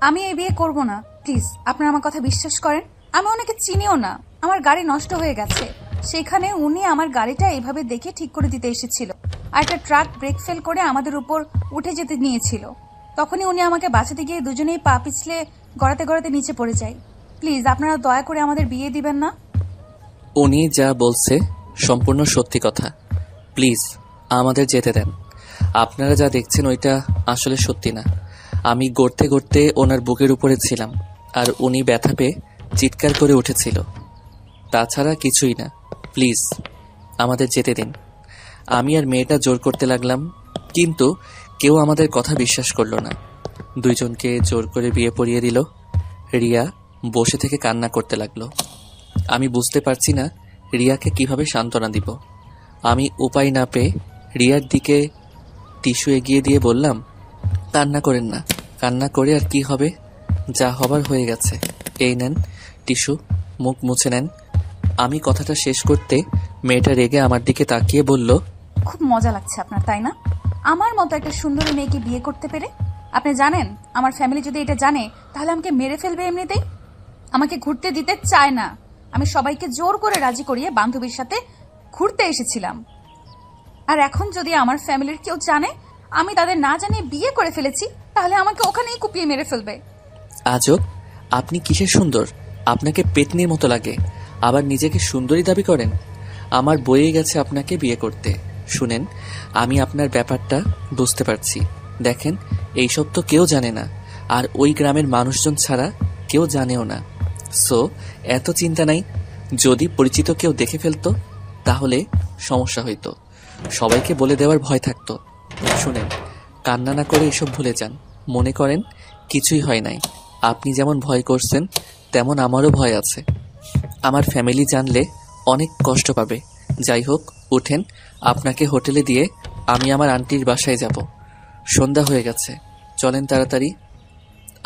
আমি এই বিয়ে করব না। প্লিজ আপনারা আমার কথা বিশ্বাস করেন। আমি ওনাকে চিনিও না। আমার গাড়ি নষ্ট হয়ে গেছে, সেখানে উনি আমার গাড়িটা এইভাবে দেখে ঠিক করে দিতে এসেছিল। আর একটা ট্রাক ব্রেক ফেল করে আমাদের উপর উঠে যেতে নিয়েছিল। তখনই উনি আমাকে বাঁচাতে গিয়ে দুজনেই পা পিছলে গড়াতে গড়াতে নিচে পড়ে যায়। প্লিজ আপনারা দয়া করে আমাদের বিয়ে দিবেন না। উনি যা বলছে সম্পূর্ণ সত্যি কথা। প্লিজ আমাদের যেতে দেন। আপনারা যা দেখছেন ওইটা আসলে সত্যি না। আমি গড়তে গড়তে ওনার বুকের উপরে ছিলাম, আর উনি ব্যথা পেয়ে চিৎকার করে উঠেছিল। তাছাড়া কিছুই না। প্লিজ আমাদের যেতে দিন। আমি আর মেয়েটা জোর করতে লাগলাম, কিন্তু কেউ আমাদের কথা বিশ্বাস করলো না। দুইজনকে জোর করে বিয়ে পড়িয়ে দিল। রিয়া বসে থেকে কান্না করতে লাগলো। আমি বুঝতে পারছি না রিয়াকে কিভাবে সান্ত্বনা দিব। আমি উপায় না পেয়ে রিয়ার দিকে টিস্যু এগিয়ে দিয়ে বললাম, কান্না করেন না। কান্না করে আর কি হবে, যা হবার হয়ে গেছে। এই নেন টিস্যু, মুখ মুছে নেন। আমি কথাটা শেষ করতে মেয়েটা রেগে আমার দিকে তাকিয়ে বলল, খুব মজা লাগছে আপনার, তাই না? আমার মতো একটা সুন্দরী মেয়েকে বিয়ে করতে পেরে। আপনি জানেন আমার ফ্যামিলি যদি এটা জানে তাহলে আমাকে মেরে ফেলবে। এমনিতেই আমাকে ঘুরতে দিতে চায় না। আমি সবাইকে জোর করে রাজি করিয়ে বান্ধবীর সাথে ঘুরতে এসেছিলাম। আর এখন যদি আমার ফ্যামিলির কেউ জানে আমি তাদের না জানিয়ে বিয়ে করে ফেলেছি, তাহলে আমাকে ওখানেই কুপিয়ে মেরে ফেলবে। আজব, আপনি কিসের সুন্দর? আপনাকে পেতনির মতো লাগে, আবার নিজেকে সুন্দরী দাবি করেন। আমার বয়ে গেছে আপনাকে বিয়ে করতে। শুনেন, আমি আপনার ব্যাপারটা বুঝতে পারছি। দেখেন, এইসব তো কেউ জানে না, আর ওই গ্রামের মানুষজন ছাড়া কেউ জানেও না। সো এত চিন্তা নাই। যদি পরিচিত কেউ দেখে ফেলতো তাহলে সমস্যা হইতো। সবাইকে বলে দেওয়ার ভয় থাকতো। শুনেন, কান্না না করে এসব ভুলে যান। মনে করেন কিছুই হয় নাই। আপনি যেমন ভয় করছেন তেমন আমারও ভয় আছে। আমার ফ্যামিলি জানলে অনেক কষ্ট পাবে। যাই হোক, উঠেন, আপনাকে হোটেলে দিয়ে আমি আমার আন্টির বাসায় যাব। সন্ধ্যা হয়ে গেছে, চলেন তাড়াতাড়ি।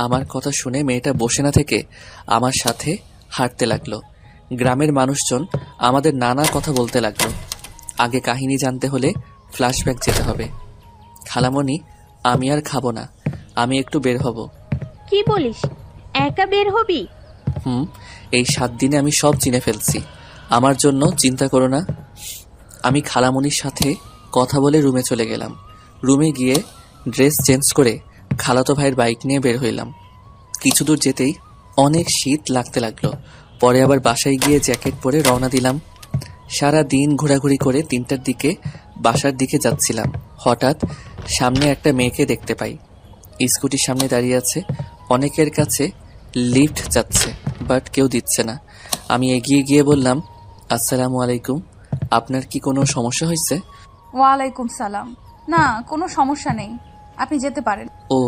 আমার কথা শুনে মেয়েটা বসে না থেকে আমার সাথে হাঁটতে লাগলো। গ্রামের মানুষজন আমাদের নানা কথা বলতে লাগলো। আগে কাহিনী জানতে হলে ফ্ল্যাশব্যাক যেতে হবে। খালামণি, আমি আর খাবো না, আমি একটু বের হব। কি বলিস, একা বের হবি? এই 7 দিনে আমি সব চিনে ফেলছি। আমার জন্য চিন্তা করো না। আমি খালামণির সাথে কথা বলে রুমে চলে গেলাম। রুমে গিয়ে ড্রেস চেঞ্জ করে খালাতো ভাইয়ের বাইক নিয়ে বের হইলাম। কিছু দূর যেতেই অনেক শীত লাগতে লাগলো। পরে আবার বাসায় গিয়ে জ্যাকেট পরে রওনা দিলাম। সারা দিন ঘোরাঘুরি করে 3টার দিকে বাসার দিকে যাচ্ছিলাম। হঠাৎ সামনে একটা মেয়েকে দেখতে পাই। স্কুটির সামনে দাঁড়িয়ে আছে। অনেকের কাছে লিফট যাচ্ছে, বাট কেউ দিচ্ছে না। আমি এগিয়ে গিয়ে বললাম, আসসালামু আলাইকুম, আপনার কি কোনো সমস্যা হয়েছে? ওয়ালাইকুম সালাম। না, কোনো সমস্যা নেই, আপনি যেতে পারেন। ও,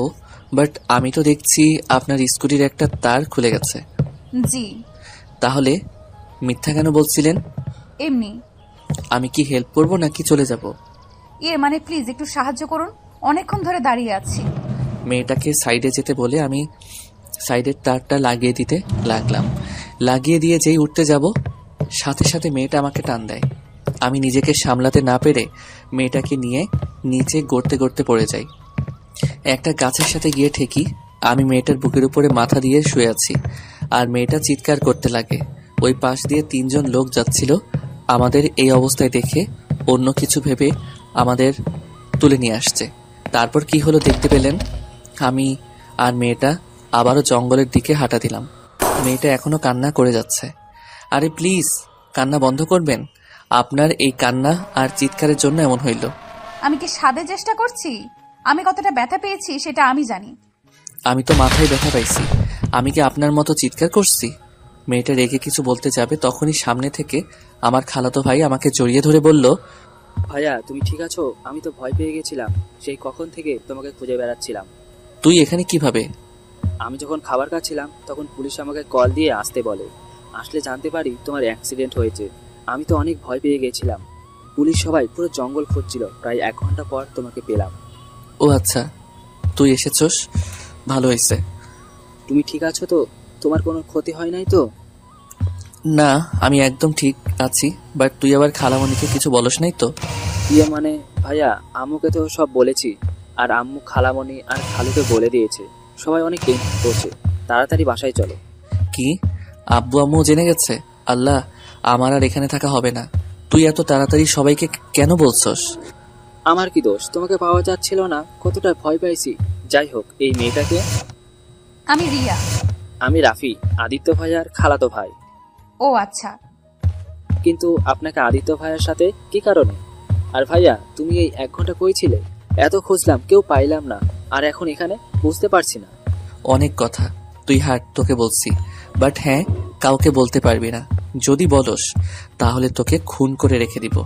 বাট আমি তো দেখছি আপনার স্কুটির একটা তার খুলে গেছে। জি। তাহলে মিথ্যা কেন বলছিলেন? এমনি। আমি কি হেল্প করবো নাকি চলে যাব? মানে প্লিজ একটু সাহায্য করুন, অনেকক্ষণ ধরে দাঁড়িয়ে আছি। মেয়েটাকে সাইডে যেতে বলে আমি সাইডের তারটা লাগিয়ে দিতে লাগলাম। লাগিয়ে দিয়ে যেই উঠতে যাব, সাথে সাথে মেয়েটা আমাকে টান দেয়। আমি নিজেকে সামলাতে না পেরে মেয়েটাকে নিয়ে নিচে গড়তে গড়তে পড়ে যাই। একটা গাছের সাথে গিয়ে ঠেকি। আমি মেয়েটার বুকের উপরে মাথা দিয়ে শুয়ে আছি, আর মেয়েটা চিৎকার করতে লাগে। ওই পাশ দিয়ে 3জন লোক যাচ্ছিল। আমাদের এই অবস্থায় দেখে অন্য কিছু ভেবে আমাদের তুলে নিয়ে আসছে। তারপর কি হলো দেখতে পেলেন। আমি আর মেয়েটা আবারও জঙ্গলের দিকে হাঁটা দিলাম। মেয়েটা এখনো কান্না করে যাচ্ছে। আরে প্লিজ, কান্না বন্ধ করবেন? আপনার এই কান্না আর চিৎকারের জন্য এমন হইল। আমি কি সাধে চেষ্টা করছি? আমি কতটা ব্যথা পেয়েছি সেটা আমি জানি। আমি তো মাথায় ব্যথা পাইছি। আমি কি আপনার মতো চিৎকার করছি? মেয়েটা রেগে কিছু বলতে যাবে, তখনই সামনে থেকে আমার খালাতো ভাই আমাকে জড়িয়ে ধরে বলল, ভাইয়া তুমি ঠিক আছো? আমি তো ভয় পেয়ে গেছিলাম, সেই কখন থেকে তোমাকে খুঁজে বেড়াচ্ছিলাম। তুই এখানে কিভাবে? আমি যখন খাবার খাচ্ছিলাম তখন পুলিশ আমাকে কল দিয়ে আসতে বলে। আসলে জানতে পারি তোমার অ্যাক্সিডেন্ট হয়েছে। আমি তো অনেক ভয় পেয়ে গেছিলাম। পুলিশ সবাই পুরো জঙ্গল খুঁজছিল। প্রায় 1 ঘন্টা পর তোমাকে পেলাম। ও আচ্ছা, তুই এসেছস, ভালো হয়েছে। তুমি ঠিক আছো তো? তোমার কোনো ক্ষতি হয় নাই তো? না, আমি একদম ঠিক আছি। বাট তুই আবার খালামণিকে কিছু বলস নাই তো? মানে ভাইয়া, আম্মুকে তো সব বলেছি, আর আম্মু খালামণি আর খালুকে বলে দিয়েছে সবাই অনেক টেনশন করছে, তাড়াতাড়ি বাসায় চলো। কি আব্বু আম্মু জেনে গেছে? আল্লাহ, আমার আর এখানে থাকা হবে না। তুই এত তাড়াতাড়ি সবাইকে কেন বলছস? আমার কি দোষ? তোমাকে পাওয়া যাচ্ছিল না, কতটা ভয় পাইছি। যাই হোক, এই মেয়েটাকে। আমি রিয়া। আমি রাফি, আদিত্য ভাইয়ার খালাতো ভাই। ও আচ্ছা। কিন্তু আপনাকে আদিত্য ভাইয়ার সাথে কি কারণে? আর ভাইয়া, তুমি এই 1 ঘন্টা কই ছিলে? এত খুঁজলাম, কেউ পাইলাম না, আর এখন এখানে বুঝতে পারছি না। অনেক কথা, তুই হাট, তোকে বলছি। বাট হ্যাঁ, কাউকে বলতে পারবি না। যদি বলস তাহলে তোকে খুন করে রেখে দিব।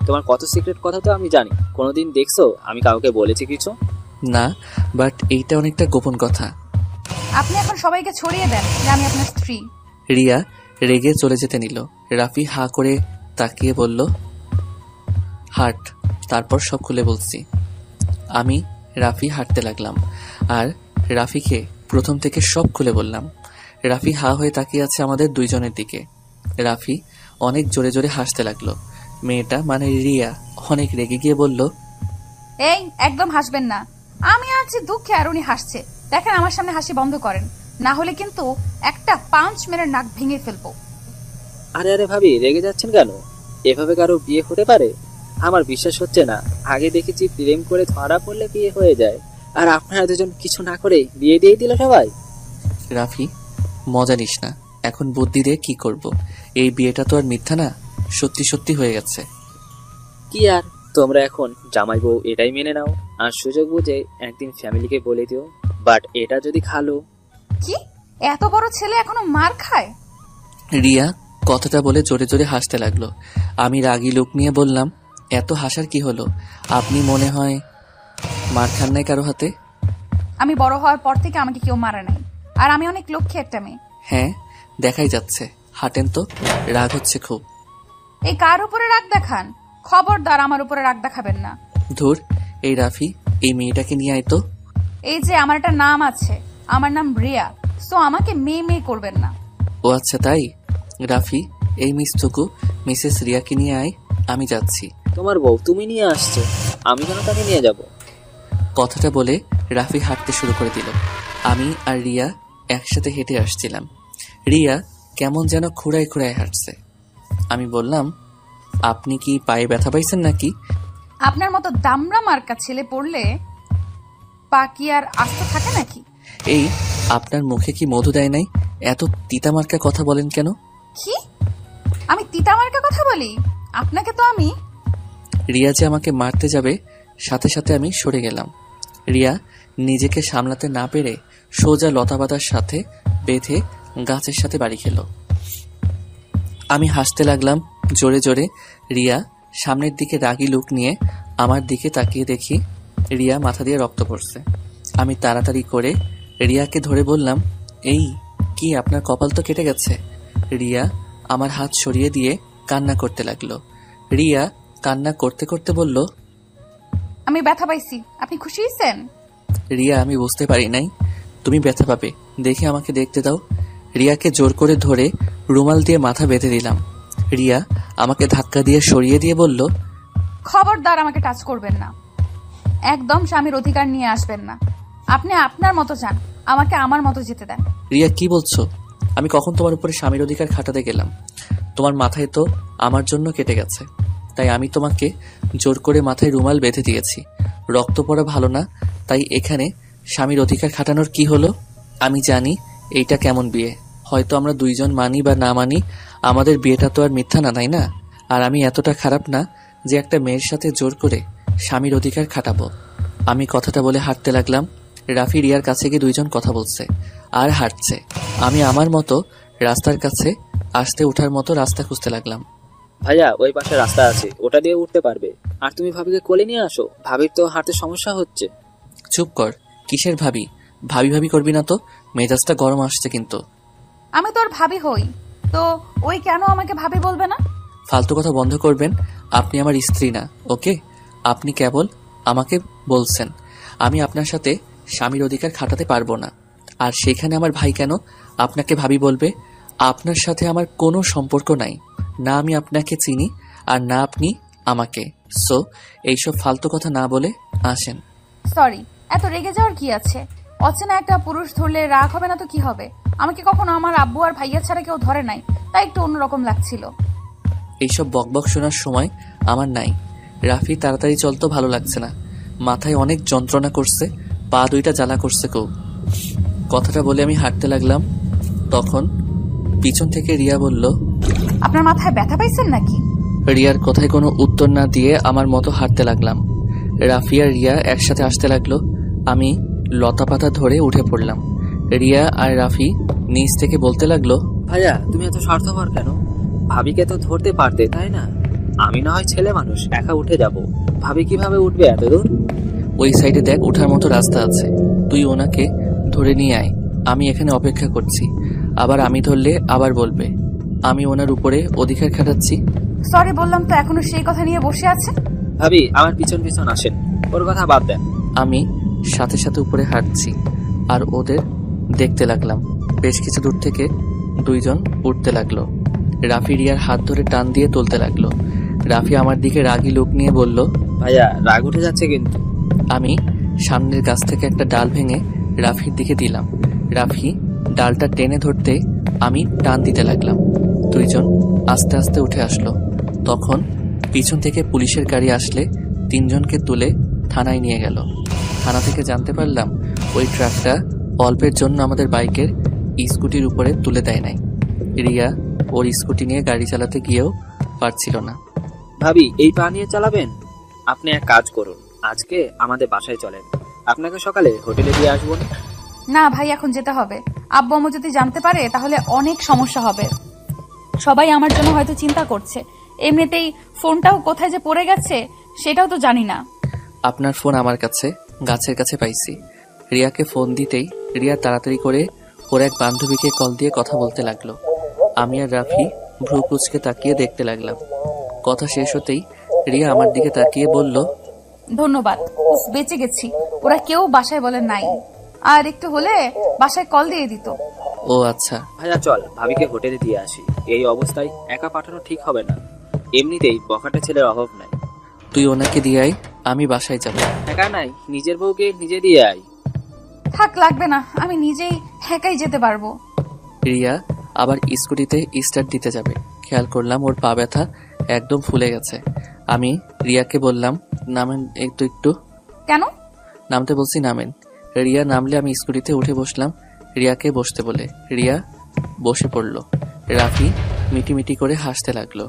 তোমার কত সিক্রেট কথা তো আমি জানি। কোনোদিন দেখছো আমি কাউকে বলেছি কিছু? না, বাট এইটা অনেকটা গোপন কথা। আপনি এখন সবাইকে ছড়িয়ে দেন যে আমি আপনার স্ত্রী। রিয়া রেগে চলে যেতে নিল। রাফি হা করে তাকিয়ে বলল, হাট। তারপর সব খুলে বলছি। আমি রাফি হাঁটতে লাগলাম আর রাফিকে প্রথম থেকে সব খুলে বললাম। রাফি হা হয়ে তাকিয়ে আছে আমাদের দুইজনের দিকে। রাফি অনেক জোরে জোরে হাসতে লাগলো। মেয়েটা মানে রিয়া অনেক রেগে গিয়ে বলল, এই একদম হাসবেন না। আমি আছি দুঃখে আর উনি হাসছে। দেখেন আমার সামনে হাসি বন্ধ করেন, না হলে কিন্তু একটা পাঁচ মেরে নাক ভেঙে ফেলবো। আরে আরে ভাবি, রেগে যাচ্ছেন কেন? এভাবে কারো বিয়ে হতে পারে? আমার বিশ্বাস হচ্ছে না। আগে দেখেছি প্রেম করে ধরা পড়লে বিয়ে হয়ে যায়, আর আপনারা দুজন কিছু না করে বিয়ে দিয়ে দিল সবাই। রাফি, মজা নিস না। এখন বুদ্ধি দিয়ে কি করব? এই বিয়েটা তো আর মিথ্যা না, সত্যি সত্যি হয়ে গেছে। কি আর, তোমরা এখন জামাই বউ এটাই মেনে নাও, আর সুযোগ বুঝে একদিন ফ্যামিলিকে বলে দিও। বাট এটা যদি খালো। কি এত বড় ছেলে এখনো মার খায়? রিয়া কথাটা বলে জোরে জোরে হাসতে লাগলো। আমি রাগী লোক নিয়ে বললাম, এত হাসার কি হলো? আপনি মনে হয় মার খান নাই কারো হাতে? আমি বড় হওয়ার পর থেকে আমাকে কেউ মারে নাই, আর আমি অনেক লক্ষ্মী একটা মেয়ে। হ্যাঁ, দেখাই যাচ্ছে। হাঁটেন তো, রাগ হচ্ছে খুব। এই কার উপরে রাগ দেখান? খবরদার আমার উপরে রাগ দেখাবেন না। ধুর, এই রাফি, এই মেয়েটাকে নিয়ে আয় তো। এই যে আমার একটা নাম আছে, আমার নাম রিয়া, সো আমাকে মেয়ে মেয়ে করবেন না। ও আচ্ছা তাই? রাফি, এই মিস থুকু মিসেস রিয়াকে নিয়ে আয়, আমি যাচ্ছি। তোমার বউ তুমি নিয়ে আসছো, আমি কেন তাকে নিয়ে যাব? কথাটা বলে রাফি হাঁটতে শুরু করে দিল। আমি আর রিয়া একসাথে হেঁটে আসছিলাম। রিয়া কেমন যেন খুঁড়ায় খুঁড়ায় হাঁটছে। আমি বললাম, আপনি কি পায়ে ব্যথা পাইছেন নাকি? আপনার মতো দামড়া মার্কা ছেলে পড়লে পা কি আর আস্ত থাকে নাকি? এই, আপনার মুখে কি মধু দেয় নাই? এত তিতা মার্কা কথা বলেন কেন? কি আমি তিতা মার্কা কথা বলি? আপনাকে তো আমি। রিয়া যে আমাকে মারতে যাবে, সাথে সাথে আমি সরে গেলাম। রিয়া নিজেকে সামলাতে না পেরে সোজা লতাপাতার সাথে বেঁধে গাছের সাথে বাড়ি খেল। আমি হাসতে লাগলাম জোরে জোরে। রিয়া সামনের দিকে রাগী লুক নিয়ে আমার দিকে তাকিয়ে দেখি রিয়া মাথা দিয়ে রক্ত পড়ছে। আমি তাড়াতাড়ি করে রিয়াকে ধরে বললাম, এই কি, আপনার কপাল তো কেটে গেছে। রিয়া আমার হাত সরিয়ে দিয়ে কান্না করতে লাগলো। রিয়া কান্না করতে করতে বলল, আমি ব্যথা পাইছি, আপনি খুশি হয়েছেন? রিয়া, আমি বুঝতে পারি নাই তুমি ব্যথা পাবে, দেখে আমাকে দেখতে দাও। রিয়াকে জোর করে ধরে রুমাল দিয়ে মাথা বেঁধে দিলাম। রিয়া আমাকে ধাক্কা দিয়ে সরিয়ে দিয়ে বলল, খবরদার আমাকে টাচ করবেন না, একদম স্বামীর অধিকার নিয়ে আসবেন না। আপনি আপনার মতো যান, আমাকে আমার মতো যেতে দেন। রিয়া, কি বলছো? আমি কখন তোমার উপরে স্বামীর অধিকার খাটাতে গেলাম? তোমার মাথায় তো আমার জন্য কেটে গেছে, তাই আমি তোমাকে জোর করে মাথায় রুমাল বেঁধে দিয়েছি। রক্ত পড়া ভালো না, তাই এখানে স্বামীর অধিকার খাটানোর কি হলো? আমি জানি এইটা কেমন বিয়ে, হয়তো আমরা দুইজন মানি বা না মানি, আমাদের বিয়েটা তো আর মিথ্যা না, তাই না? আর আমি এতটা খারাপ না যে একটা মেয়ের সাথে জোর করে স্বামীর অধিকার খাটাবো। আমি কথাটা বলে হাঁটতে লাগলাম। রাফি রিয়ার কাছে গিয়ে দুইজন কথা বলছে আর হাঁটছে। আমি আমার মতো রাস্তার কাছে আসতে ওঠার মতো রাস্তা খুঁজতে লাগলাম। ভাইয়া, ওই পাশে রাস্তা আছে, ওটা দিয়ে উঠতে পারবে। আর তুমি ভাবিকে কোলে নিয়ে আসো, ভাবির তো হাঁটতে সমস্যা হচ্ছে। চুপ কর, কিসের ভাবি? ভাবি ভাবি করবি না তো, মেজাজটা গরম আসছে কিন্তু। আমি তোর ভাবি হই তো ওই কেন আমাকে ভাবি বলবে না? ফালতু কথা বন্ধ করবেন। আপনি আমার স্ত্রী না, ওকে? আপনি কেবল আমাকে বলছেন। আমি আপনার সাথে স্বামীর অধিকার খাটাতে পারবো না। আর সেখানে আমার ভাই কেন আপনাকে ভাবি বলবে? আপনার সাথে আমার কোনো সম্পর্ক নাই, না আমি আপনাকে চিনি আর না আপনি আমাকে। সো এইসব ফালতু কথা না বলে আসেন। সরি, এত রেগে যাওয়ার কি আছে? অচেনা একটা পুরুষ ধরলে রাগ হবে না তো কি হবে? আমাকে কখনো আমার আব্বু আর ভাইয়া ছাড়া কেউ ধরে নাই, তাই একটু অন্যরকম লাগছিল। এইসব বকবক শোনার সময় আমার নাই। রাফি তাড়াতাড়ি চলতো, ভালো লাগছে না। মাথায় অনেক যন্ত্রণা করছে, পা দুইটা জ্বালা করছে খুব। কথাটা বলে আমি হাঁটতে লাগলাম। তখন পিছন থেকে রিয়া বলল, আপনার মাথায় ব্যথা পাইছেন নাকি? রিয়ার কথায় কোনো উত্তর না দিয়ে আমার মতো হাঁটতে লাগলাম। রাফি আর রিয়া একসাথে আসতে লাগলো। আমি লতা পাতা ধরে উঠে পড়লাম। রিয়া আর রাফি নিচ থেকে বলতে লাগলো, ভাইয়া তুমি এত স্বার্থপর কেন? ভাবিকে তো ধরতে পারতে, তাই না? আমি না হয় ছেলে মানুষ, একা উঠে যাব। ভাবি কিভাবে উঠবে এত দূর? ওই সাইডে দেখ, ওঠার মতো রাস্তা আছে, তুই ওনাকে ধরে নিয়ে আয়। আমি এখানে অপেক্ষা করছি। আবার আমি ধরলে আবার বলবে আমি ওনার উপরে অধিকার খাটাচ্ছি। সরি বললাম তো এখনো সেই কথা নিয়ে বসে আছে। ভাবি আমার পিছন পিছন আসেন, ওর কথা বাদ দেন। আমি সাথে সাথে উপরে হাঁটছি আর ওদের দেখতে লাগলাম। বেশ কিছু দূর থেকে দুইজন উঠতে লাগলো। রাফি রিয়ার হাত ধরে টান দিয়ে তুলতে লাগলো। রাফি আমার দিকে রাগী লোক নিয়ে বলল, ভাইয়া রাগ উঠে যাচ্ছে কিন্তু। আমি সামনের গাছ থেকে একটা ডাল ভেঙে রাফির দিকে দিলাম। রাফি ডালটা টেনে ধরতে আমি টান দিতে লাগলাম। দুইজন আস্তে আস্তে উঠে আসলো। তখন পিছন থেকে পুলিশের গাড়ি আসলে তিনজনকে তুলে থানায় নিয়ে গেল। থানা থেকে জানতে পারলাম ওই ট্রাকটা অল্পের জন্য আমাদের বাইকের স্কুটির উপরে তুলে দেয় নাই। রিয়া ওর স্কুটি নিয়ে গাড়ি চালাতে গিয়েও পারছিল না। ভাবি এই পা নিয়ে চালাবেন? আপনি এক কাজ করুন, আজকে আমাদের বাসায় চলেন, আপনাকে সকালে হোটেলে দিয়ে আসবো। না ভাই, এখন যেতে হবে। আব্বু আম্মু যদি জানতে পারে তাহলে অনেক সমস্যা হবে। সবাই আমার জন্য হয়তো চিন্তা করছে। এমনিতেই ফোনটাও কোথায় যে পড়ে গেছে সেটাও তো জানি না। আপনার ফোন আমার কাছে গাছের কাছে পাইছি। রিয়াকে ফোন দিতেই রিয়া তাড়াতাড়ি করে ওর এক বান্ধবীকে কল দিয়ে কথা বলতে লাগলো। আমি আর রাফি ভ্রু কুচকে তাকিয়ে দেখতে লাগলাম। কথা শেষ হতেই রিয়া আমার দিকে তাকিয়ে বলল, ধন্যবাদ, উফ, বেঁচে গেছি। ওরা কেউ বাসায় বলে নাই, আর একটু হলে বাসায় কল দিয়ে দিত। ও আচ্ছা। ভাইয়া চল ভাবিকে হোটেলে দিয়ে আসি, এই অবস্থায় একা পাঠানো ঠিক হবে না। এমনিতেই বখাটে ছেলের অভাব নাই। তুই ওনাকে দিয়ে আয়, আমি বাসায় যাব। একা নাই, নিজের বউকে নিজে দিয়ে আয়। থাক, লাগবে না, আমি নিজেই একাই যেতে পারবো। রিয়া আবার স্কুটিতে স্টার্ট দিতে যাবে, খেয়াল করলাম ওর পা ব্যথা একদম ফুলে গেছে। আমি রিয়াকে বললাম, নামেন একটু একটু। কেন? নামতে বলছি, নামেন। রিয়া নামলে আমি স্কুটিতে উঠে বসলাম রিয়াকে বসতে বলে। রিয়া বসে পড়ল। রাফি মিটিমিটি করে হাসতে লাগলো।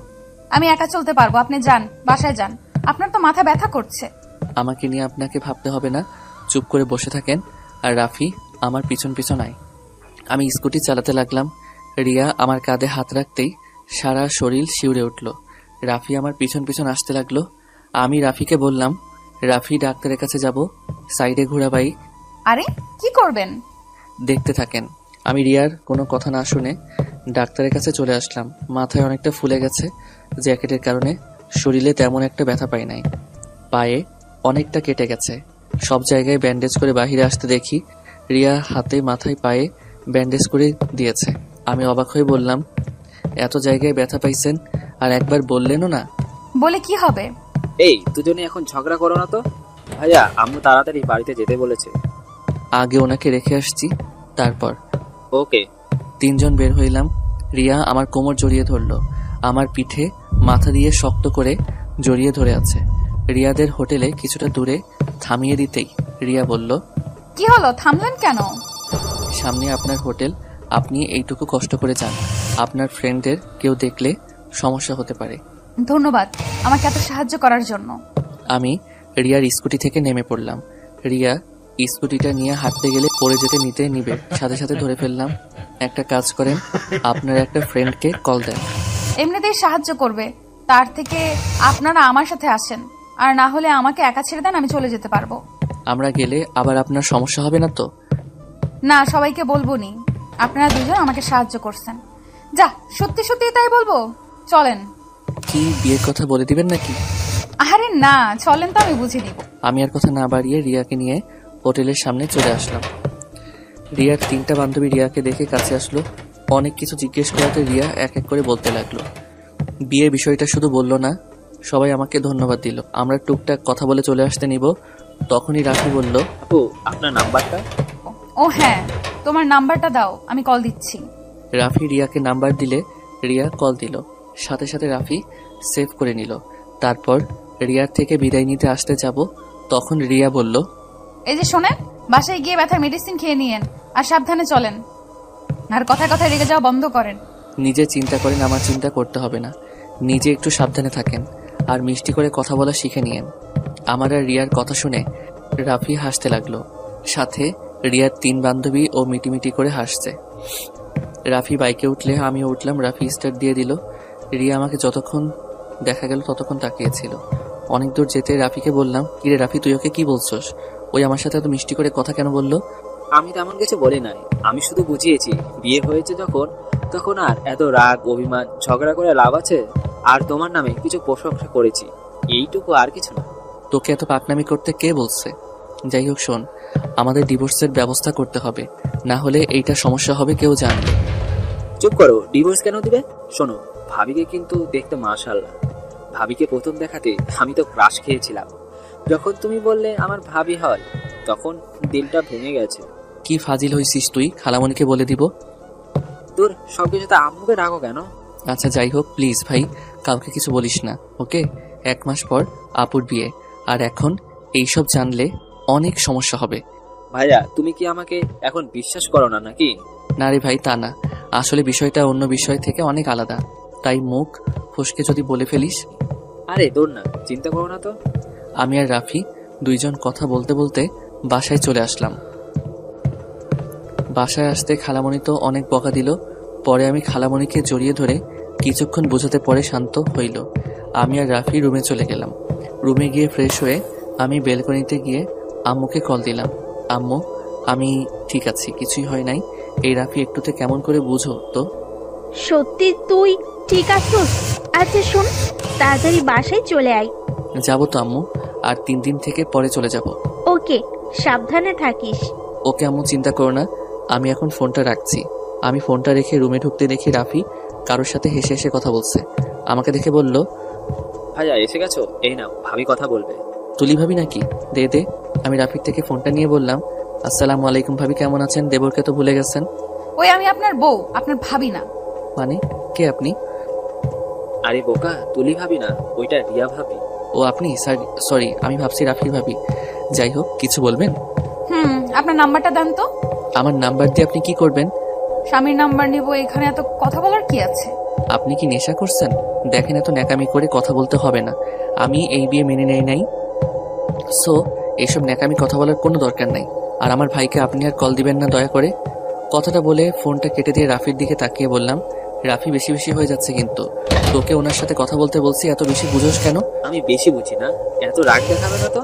আমি একা চলতে পারবো, আপনি যান, বাসায় যান। আপনার তো মাথা ব্যথা করছে। আমাকে নিয়ে আপনাকে ভাবতে হবে না, চুপ করে বসে থাকেন আর রাফি আমার পিছন পিছন আয়। আমি স্কুটি চালাতে লাগলাম। রিয়া আমার কাঁধে হাত রাখতেই সারা শরীর শিউরে উঠল। রাফি আমার পিছন পিছন আসতে লাগলো। আমি রাফিকে বললাম, রাফি ডাক্তারের কাছে যাব, সাইডে ঘোরাবাই। আরে কি করবেন? দেখতে থাকেন। আমি রিয়ার কোনো কথা না শুনে ডাক্তারের কাছে চলে আসলাম। মাথায় অনেকটা ফুলে গেছে জ্যাকেটের কারণে, শরীরে তেমন একটা ব্যথা পাই নাই। পায়ে অনেকটা কেটে গেছে। সব জায়গায় ব্যান্ডেজ করে বাহিরে আসতে দেখি রিয়া হাতে মাথায় পায়ে ব্যান্ডেজ করে দিয়েছে। আমি অবাক হয়ে বললাম, এত জায়গায় ব্যথা পাইছেন আর একবার বললেনও না? বলে কি হবে? এই দুজনে এখন ঝগড়া করো না তো। ভাইয়া আম্মু তাড়াতাড়ি বাড়িতে যেতে বলেছে। আগে ওনাকে রেখে আসছি, তারপর। ওকে। তিনজন বের হইলাম। রিয়া আমার কোমর জড়িয়ে ধরলো, আমার পিঠে মাথা দিয়ে শক্ত করে জড়িয়ে ধরে আছে। রিয়াদের হোটেলে কিছুটা দূরে থামিয়ে দিতেই রিয়া বলল, কি হলো, থামলেন কেন? সামনে আপনার হোটেল, আপনি এইটুকু কষ্ট করে যান। আপনার ফ্রেন্ডদের কেউ দেখলে সমস্যা হতে পারে। ধন্যবাদ আমাকে এত সাহায্য করার জন্য। আমি রিয়ার স্কুটি থেকে নেমে পড়লাম। রিয়া স্কুটিটা নিয়ে হাঁটতে গেলে পড়ে যেতে নিবে, সাথে সাথে ধরে ফেললাম। একটা কাজ করেন, আপনার একটা ফ্রেন্ডকে কল দেন। এমনিতেই সাহায্য করবে, তার থেকে আপনারা আমার সাথে আসেন, আর না হলে আমাকে একা ছেড়ে দেন, আমি চলে যেতে পারবো। আমরা গেলে আবার আপনার সমস্যা হবে না তো? না, সবাইকে বলবো নি আপনারা দুজন আমাকে সাহায্য করছেন। যা, সত্যি সত্যি তাই বলবো। চলেন। কি বিয়ের কথা বলে দিবেন নাকি? আরে না, চলেন তো, আমি বুঝে নিব। আমি আর কথা না বাড়িয়ে রিয়াকে নিয়ে হোটেলের সামনে চলে আসলাম। রিয়ার তিনটা বান্ধবী রিয়াকে দেখে কাছে আসলো। অনেক কিছু জিজ্ঞেস করাতে রিয়া এক এক করে বলতে লাগলো। বিয়ের বিষয়টা শুধু বললো না, সবাই আমাকে ধন্যবাদ দিল। আমরা টুকটাক কথা বলে চলে আসতে নিব, তখনই রাফি বলল, আপু আপনার নাম্বারটা? ও হ্যাঁ, তোমার নাম্বারটা দাও, আমি কল দিচ্ছি। রাফি রিয়াকে নাম্বার দিলে রিয়া কল দিল। সাথে সাথে রাফি সেভ করে নিল। তারপর রিয়ার থেকে বিদায় নিতে আসতে যাব, তখন রিয়া বলল, এই যে শোনেন, বাসায় গিয়ে ব্যথার মেডিসিন খেয়ে নিয়েন আর সাবধানে চলেন, আর কথায় কথায় রেগে যাওয়া বন্ধ করেন। নিজে চিন্তা করেন, আমার চিন্তা করতে হবে না। নিজে একটু সাবধানে থাকেন আর মিষ্টি করে কথা বলা শিখে নিয়েন। আমার আর রিয়ার কথা শুনে রাফি হাসতে লাগলো। সাথে রিয়ার 3 বান্ধবী ও মিটিমিটি করে হাসছে। রাফি বাইকে উঠলে আমিও উঠলাম। রাফি স্টার্ট দিয়ে দিল। রিয়া আমাকে যতক্ষণ দেখা গেল ততক্ষণ তাকিয়েছিল। অনেক দূর যেতে রাফিকে বললাম, কিরে রাফি, তুই ওকে কি বলছস? ওই আমার সাথে এত মিষ্টি করে কথা কেন বললো? আমি তেমন কিছু বলি নাই, আমি শুধু বুঝিয়েছি বিয়ে হয়েছে যখন, তখন আর এত রাগ অভিমান ঝগড়া করে লাভ আছে। আর তোমার নামে কিছু প্রশংসা করেছি, এইটুকু, আর কিছু না। তোকে এত পাকনামি করতে কে বলছে? যাই হোক শোন, আমাদের ডিভোর্সের ব্যবস্থা করতে হবে, না হলে এইটা সমস্যা হবে কেউ জানবে। চুপ করো, ডিভোর্স কেন দিবে? শোনো, ভাবিকে কিন্তু দেখতে মাশাআল্লাহ। ভাবিকে প্রথম দেখাতে আমি তো ক্রাশ খেয়েছিলাম। যখন তুমি বললে আমার ভাবি হয়, তখন দিলটা ভেঙে গেছে। কি ফাজিল হইছিস তুই, খালামণিকে বলে দিব। তোর সবকিছুতে আম্মুকে রাখো কেন? আচ্ছা যাই হোক, প্লিজ ভাই, কাউকে কিছু বলিস না, ওকে? 1 মাস পর আপুর বিয়ে, আর এখন এইসব জানলে অনেক সমস্যা হবে। ভাইয়া, তুমি কি আমাকে এখন বিশ্বাস করো না নাকি? না রে ভাই, তা না, আসলে বিষয়টা অন্য বিষয় থেকে অনেক আলাদা, তাই মুখ ফসকে যদি বলে ফেলিস। আরে দূর না, চিন্তা করো না তো। আমি আর রাফি দুইজন কথা বলতে বলতে বাসায় চলে আসলাম। বাসায় আসতে খালামণি তো অনেক বকা দিল। পরে আমি খালামণিকে জড়িয়ে ধরে কিছুক্ষণ বোঝাতে পরে শান্ত হইল। আমি আর রাফি রুমে চলে গেলাম। রুমে গিয়ে ফ্রেশ হয়ে আমি বেলকনিতে গিয়ে আম্মুকে কল দিলাম। আম্মু, আমি ঠিক আছি, কিছুই হয় নাই। এই রাফি একটুতে কেমন করে বুঝো তো? সত্যি তুই ঠিক আছিস? আচ্ছা শোন, তাড়াতাড়ি বাসায় চলে আয়। যাবো তো আম্মু, আর 3 দিন থেকে পরে চলে যাব। ওকে, সাবধানে থাকিস। ওকে আম্মু, চিন্তা করো না, আমি এখন ফোনটা রাখছি। আমি ফোনটা রেখে রুমে ঢুকতে দেখি রাফি কারোর সাথে হেসে হেসে কথা বলছে। আমাকে দেখে বলল, ভাইয়া এসে গেছো, এই নাও, ভাবি কথা বলবে। তুলি ভাবি নাকি? দে দে। আমি রাফির থেকে ফোনটা নিয়ে বললাম, আসসালামু আলাইকুম ভাবি, কেমন আছেন? দেবরকে তো ভুলে গেছেন। ওই আমি আপনার বউ, আপনার ভাবি না। মানে কে আপনি? আরে বোকা, তুলি ভাবি না, ওইটা রিয়া ভাবি। ও আপনি? সরি, আমি ভাবছি রাফির ভাবি। যাই হোক, কিছু বলবেন? আপনার নাম্বারটা দেন তো। আমার নাম্বার দিয়ে আপনি কি করবেন? স্বামীর নাম্বার নিব, এখানে এত কথা বলার কি আছে? আপনি কি নেশা করছেন? দেখেন, এত ন্যাকামি করে কথা বলতে হবে না। আমি এই বিয়ে মেনে নেই নাই, সো এইসব ন্যাকামি কথা বলার কোনো দরকার নাই। আর আমার ভাইকে আপনি আর কল দিবেন না দয়া করে। কথাটা বলে ফোনটা কেটে দিয়ে রাফির দিকে তাকিয়ে বললাম, রাফি বেশি বেশি হয়ে যাচ্ছে কিন্তু। তোকে ওনার সাথে কথা বলতে বলছি, এত বেশি বুঝোস কেন? আমি বেশি বুঝি না, এত রাগ দেখাবে না তো।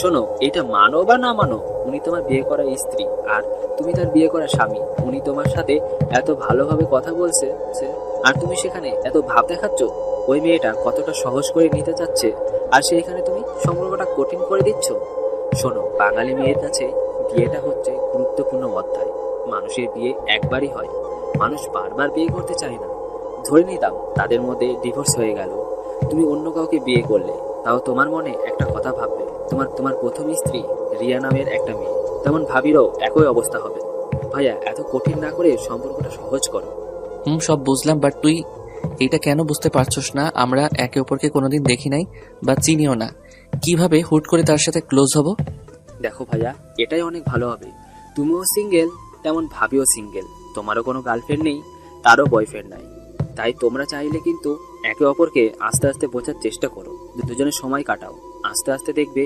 শোনো, এটা মানো বা না মানো, উনি তোমার বিয়ে করা স্ত্রী আর তুমি তার বিয়ে করা স্বামী। উনি তোমার সাথে এত ভালোভাবে কথা বলছে, আর তুমি সেখানে এত ভাব দেখাচ্ছ। ওই মেয়েটা কতটা সহজ করে নিতে চাচ্ছে, আর সেখানে তুমি সম্পর্কটা কঠিন করে দিচ্ছ। শোনো, বাঙালি মেয়ের কাছে বিয়েটা হচ্ছে গুরুত্বপূর্ণ অধ্যায়। মানুষের বিয়ে একবারই হয়, মানুষ বারবার বিয়ে করতে চায় না। ধরে নিতাম তাদের মধ্যে ডিভোর্স হয়ে গেল, তুমি অন্য কাউকে বিয়ে করলে, তাও তোমার মনে একটা কথা ভাববে, তোমার প্রথম স্ত্রী রিয়া নামের একটা মেয়ে। তেমন ভাবিরও একই অবস্থা হবে। ভাইয়া, এত কঠিন না করে সম্পর্কটা সহজ করো। সব বুঝলাম, বাট তুই এটা কেন বুঝতে পারছস না? আমরা একে অপরকে কোনোদিন দেখি নাই বা চিনিও না, কিভাবে হুট করে তার সাথে ক্লোজ হব? দেখো ভাইয়া, এটাই অনেক ভালো হবে। তুমিও সিঙ্গেল, তেমন ভাবিও সিঙ্গেল। তোমারও কোনো গার্লফ্রেন্ড নেই, তারও বয়ফ্রেন্ড নাই। তাই তোমরা চাইলে কিন্তু একে অপরকে আস্তে আস্তে বোঝার চেষ্টা করো, দুজনের সময় কাটাও। আস্তে আস্তে দেখবে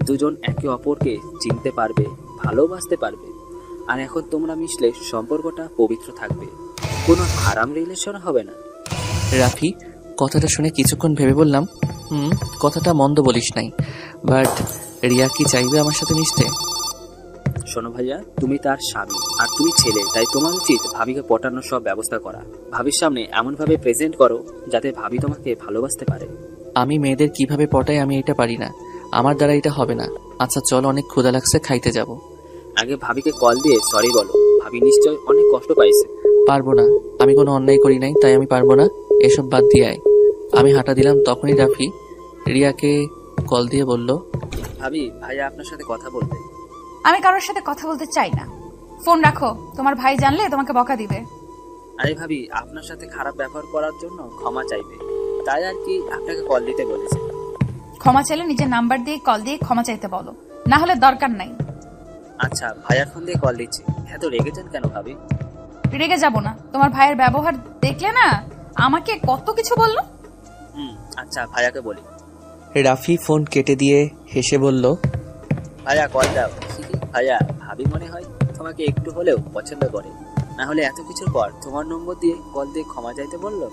দুজন একে অপরকে চিনতে পারবে, ভালোবাসতে পারবে। আর এখন তোমরা মিশলে সম্পর্কটা পবিত্র থাকবে, কোনো হারাম রিলেশন হবে না। রাফি কথাটা শুনে কিছুক্ষণ ভেবে বললাম, কথাটা মন্দ বলিস নাই, বাট রিয়া কি চাইবে আমার সাথে মিশতে? শোনো ভাইয়া, তুমি তার স্বামী আর তুমি ছেলে, তাই তোমার উচিত ভাবিকে পটানোর সব ব্যবস্থা করা। ভাবির সামনে এমনভাবে প্রেজেন্ট করো যাতে ভাবি তোমাকে ভালোবাসতে পারে। আমি মেয়েদের কিভাবে পটাই আমি এটা পারি না, আমার দ্বারা এটা হবে না। আচ্ছা চল, অনেক ক্ষুধা লাগছে, খাইতে যাব। আগে ভাবিকে কল দিয়ে সরি বলো, ভাবি নিশ্চয় অনেক কষ্ট পাইছে। পারবো না, আমি কোনো অন্যায় করি নাই, তাই আমি পারবো না, এসব বাদ দিয়ে আয়। আমি হাঁটা দিলাম, তখনই রাফি রিয়াকে কল দিয়ে বলল, ভাবি, ভাইয়া আপনার সাথে কথা বলবে। আমি কারোর সাথে কথা বলতে চাই না। ফোন রাখো, তোমার ভাই জানলে তোমাকে বকা দিবে। আরে ভাবি, আপনার সাথে খারাপ ব্যবহার করার জন্য ক্ষমা চাইবে, তাই আর কি আপনাকে কল দিতে বলেছে। ক্ষমা চাইলে নিজের নাম্বার দিয়ে কল দিয়ে ক্ষমা চাইতে বলো, না হলে দরকার নাই। আচ্ছা, ভাইয়ার ফোন দিয়ে কল দিচ্ছি। এত রেগে যান কেন ভাবি? রেগে যাব না, তোমার ভাইয়ের ব্যবহার দেখলে না আমাকে কত কিছু বললো। আচ্ছা, ভাইয়াকে বলি। রাফি ফোন কেটে দিয়ে হেসে বলল, ভাইয়া কল দাও। ভাইয়া, ভাবি মনে হয় তোমাকে একটু হলেও পছন্দ করে, না হলে এত কিছুর পর তোমার নম্বর দিয়ে কল দিয়ে ক্ষমা চাইতে বললো।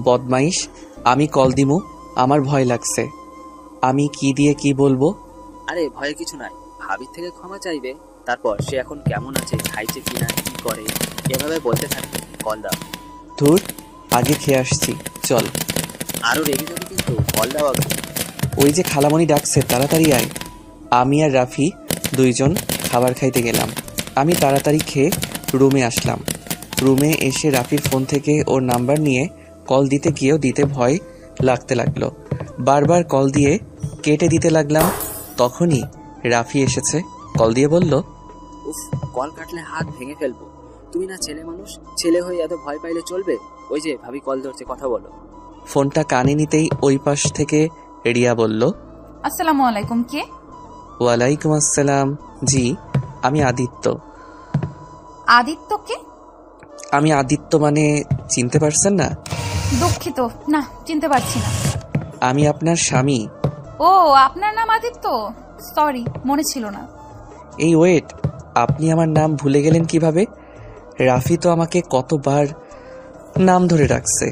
বদমাইশ, আমি কল দিমু, আমার ভয় লাগছে। আমি কি দিয়ে কি বলবো? আরে ভয়ের কিছু নাই, ভাবির থেকে ক্ষমা চাইবে, তারপর সে এখন কেমন আছে, খাইছে কিনা, কি করে, এভাবে বলতে থাকবে। কল দাও। ধুর, আগে খেয়ে আসছি, চল। আরো রেগে যাবে কিন্তু, কল দাও আগে। ওই যে খালামণি ডাকছে, তাড়াতাড়ি আয়। আমি আর রাফি দুইজন খাবার খাইতে গেলাম। আমি তাড়াতাড়ি খেয়ে রুমে আসলাম। রুমে এসে রাফির ফোন থেকে ওর নাম্বার নিয়ে কল দিতে গিয়েও দিতে ভয় লাগতে লাগলো। বারবার কল দিয়ে কেটে দিতে লাগলাম। তখনই রাফি এসেছে, কল দিয়ে বলল, উফ, কল কাটলে হাত ভেঙে ফেলবো। তুমি না ছেলে মানুষ, ছেলে হয়ে এত ভয় পাইলে চলবে? ওই যে ভাবি কল ধরছে, কথা বলো। ফোনটা কানে নিতেই ওই পাশ থেকে রিয়া বলল, আসসালামু আলাইকুম, কে? ওয়ালাইকুম আসসালাম। জি, আমি আদিত্য। আদিত্যকে? আমি আদিত্য মানে চিনতে পারছেন না? দুঃখিত, না চিনতে পারছি না। আমি আপনার স্বামী। ও, আপনার নাম আদিত্য? সরি, মনে ছিল না। এই ওয়েট, আপনি আমার নাম ভুলে গেলেন কিভাবে? রাফি তো আমাকে কতবার নাম ধরে রাখছে।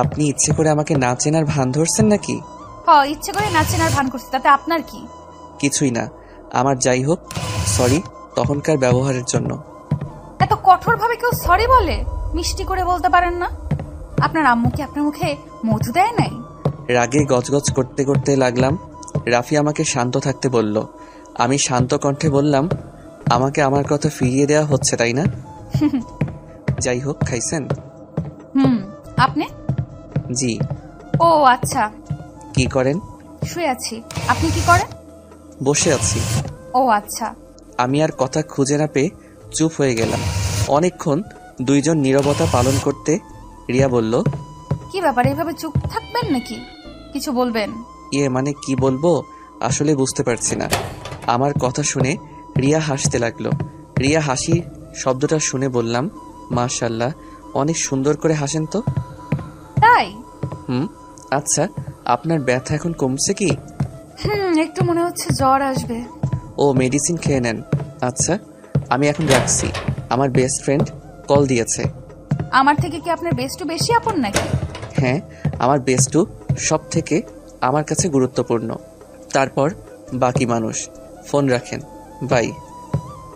আপনি ইচ্ছে করে আমাকে না চেনার ভান ধরছেন নাকি? ইচ্ছে করে না চেনার ভান করছি, তাতে আপনার কি? কিছুই না আমার, যাই হোক, সরি তখনকার ব্যবহারের জন্য। এত কঠোর ভাবে কেউ সরি বলে? মিষ্টি করে বলতে পারেন না? আপনার আম্মু কি আপনার মুখে মধু দেয় নাই? রাগে গজগজ করতে করতে লাগলাম। রাফি আমাকে শান্ত থাকতে বলল। আমি শান্ত কণ্ঠে বললাম, আমাকে আমার কথা ফিরিয়ে দেওয়া হচ্ছে তাই না? যাই হোক, খাইছেন? আপনি? জি। ও আচ্ছা। কি করেন? শুয়ে আছি। আপনি কি করেন? বসে আছি। ও আচ্ছা। আমি আর কথা খুঁজে না পেয়ে চুপ হয়ে গেলাম। অনেকক্ষণ দুইজন নীরবতা পালন করতে রিয়া বলল, কি ব্যাপার, এভাবে চুপ থাকবেন নাকি? কিছু বলবেন? মানে কি বলবো আসলে বুঝতে পারছি না। আমার কথা শুনে রিয়া হাসতে লাগলো। রিয়া হাসির শব্দটা শুনে বললাম, মাশাআল্লাহ, অনেক সুন্দর করে হাসেন তো। তাই? আচ্ছা, আপনার ব্যথা এখন কমছে কি? একটু মনে হচ্ছে জ্বর আসবে। ও, মেডিসিন খেয়ে নেন। আচ্ছা, আমি এখন রাখছি, আমার বেস্ট ফ্রেন্ড কল দিয়েছে। আমার থেকে কি আপনার বেস্টু বেশি আপন নাকি? হ্যাঁ, আমার বেস্টু সব থেকে আমার কাছে গুরুত্বপূর্ণ, তারপর বাকি মানুষ। ফোন রাখেন, বাই।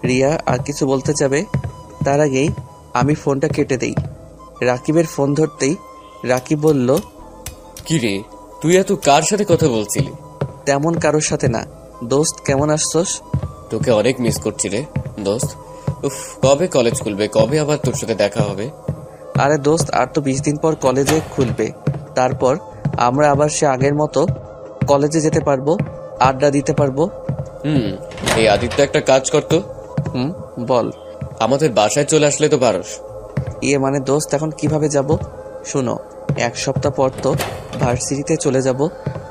রিয়া আর কিছু বলতে যাবে, তার আগেই আমি ফোনটা কেটে দেই। রাকিবের ফোন ধরতেই রাকিব বলল, কি রে, তুই এত কার সাথে কথা বলছিলি? তেমন কারোর সাথে না। দোস্ত, কেমন আসছস? তোকে অনেক মিস করছি রে দোস্ত। উফ, কবে কলেজ খুলবে, কবে আবার তোর সাথে দেখা হবে? আরে দোস্ত, আর তো 20 দিন পর কলেজে খুলবে, তারপর আমরা আবার সে আগের মতো কলেজে যেতে পারবো, আড্ডা দিতে পারবো। এই আদিত্য, একটা কাজ করতো। বল। আমাদের বাসায় চলে আসলে তো পারস। মানে দোস্ত, এখন কিভাবে যাব? শুনো, 1 সপ্তাহ পর তো ভার্সিটিতে চলে যাব,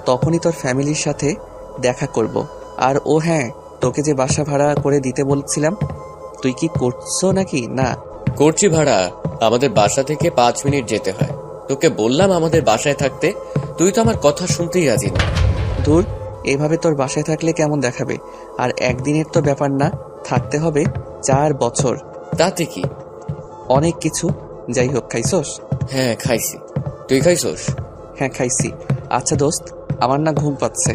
তখনই তোর ফ্যামিলির সাথে দেখা করব। আর ও হ্যাঁ, তোকে যে বাসা ভাড়া করে দিতে বলছিলাম, তুই কি করছো নাকি? না করছি ভাড়া, আমাদের বাসা থেকে 5 মিনিট যেতে হয়। তোকে বললাম আমাদের বাসায় থাকতে, তুই তো আমার কথা শুনতেই রাজি না। দূর, এভাবে তোর বাসায় থাকলে কেমন দেখাবে? আর একদিনের তো ব্যাপার না, থাকতে হবে 4 বছর। তাতে কি? অনেক কিছু। যাই হোক, খাইছস? হ্যাঁ খাইছি, তুই খাইছস? হ্যাঁ খাইছি। আচ্ছা দোস্ত, আমার না ঘুম পাচ্ছে,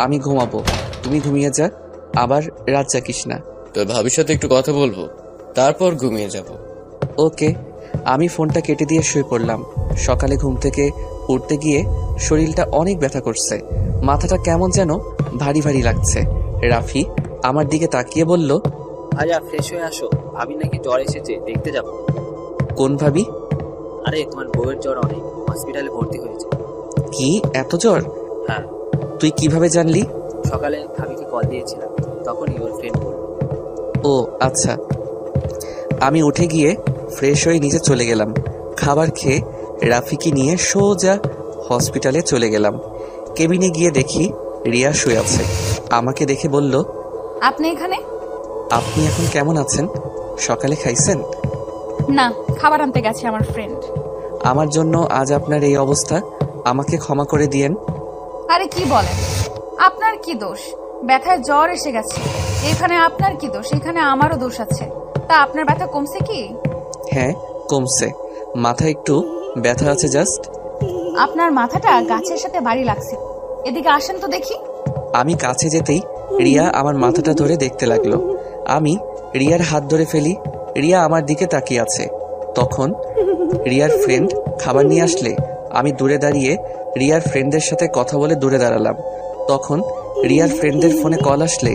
আমি ঘুমাবো, তুই ঘুমিয়ে যা, আবার রাত জাগিস না। তোর ভাবির সাথে একটু কথা বলবো, তারপর ঘুমিয়ে যাব। ওকে। আমি ফোনটা কেটে দিয়ে শুয়ে পড়লাম। সকালে ঘুম থেকে উঠতে গিয়ে শরীরটা অনেক ব্যথা করছে, মাথাটা কেমন যেন ভারী ভারী লাগছে। রাফি আমার দিকে তাকিয়ে বলল, ভাইয়া ফ্রেশ হয়ে আসো, ভাবি নাকি জ্বর এসেছে, দেখতে যাবো। কোন ভাবি? আরে তোমার বউয়ের জ্বর অনেক, হসপিটালে ভর্তি হয়েছে। কি, এত জ্বর? হ্যাঁ। তুই কিভাবে জানলি? সকালে ভাবিকে কল দিয়েছিলাম, তখনই ওর ফ্রেন্ড বলল। ও আচ্ছা। আমি উঠে গিয়ে ফ্রেশ হয়ে নিচে চলে গেলাম। খাবার খেয়ে রাফিকে নিয়ে সোজা হসপিটালে চলে গেলাম। কেবিনে গিয়ে দেখি রিয়া শুয়ে আছে। আমাকে দেখে বলল, আপনি এখানে? আপনি এখন কেমন আছেন? সকালে খাইছেন? না, খাবার আনতে গেছে আমার ফ্রেন্ড। আমার জন্য আজ আপনার এই অবস্থা, আমাকে ক্ষমা করে দিয়েন। আরে কি বলেন, আপনার কি দোষ? ব্যথায় জ্বর এসে গেছে, এখানে আপনার কি দোষ? এখানে আমারও দোষ আছে। তা আপনার ব্যথা কমছে কি? হ্যাঁ, কমছে। মাথা একটু ব্যথা আছে জাস্ট। আপনার মাথাটা গাছের সাথে বাড়ি লাগছে, এদিকে আসেন তো দেখি। আমি কাছে যেতেই রিয়া আমার মাথাটা ধরে দেখতে লাগলো। আমি রিয়ার হাত ধরে ফেলি। রিয়া আমার দিকে তাকিয়ে আছে। তখন রিয়ার ফ্রেন্ড খাবার নিয়ে আসলে আমি দূরে দাঁড়িয়ে রিয়ার ফ্রেন্ডের সাথে কথা বলে দূরে দাঁড়ালাম। তখন রিয়ার ফ্রেন্ডের ফোনে কল আসলে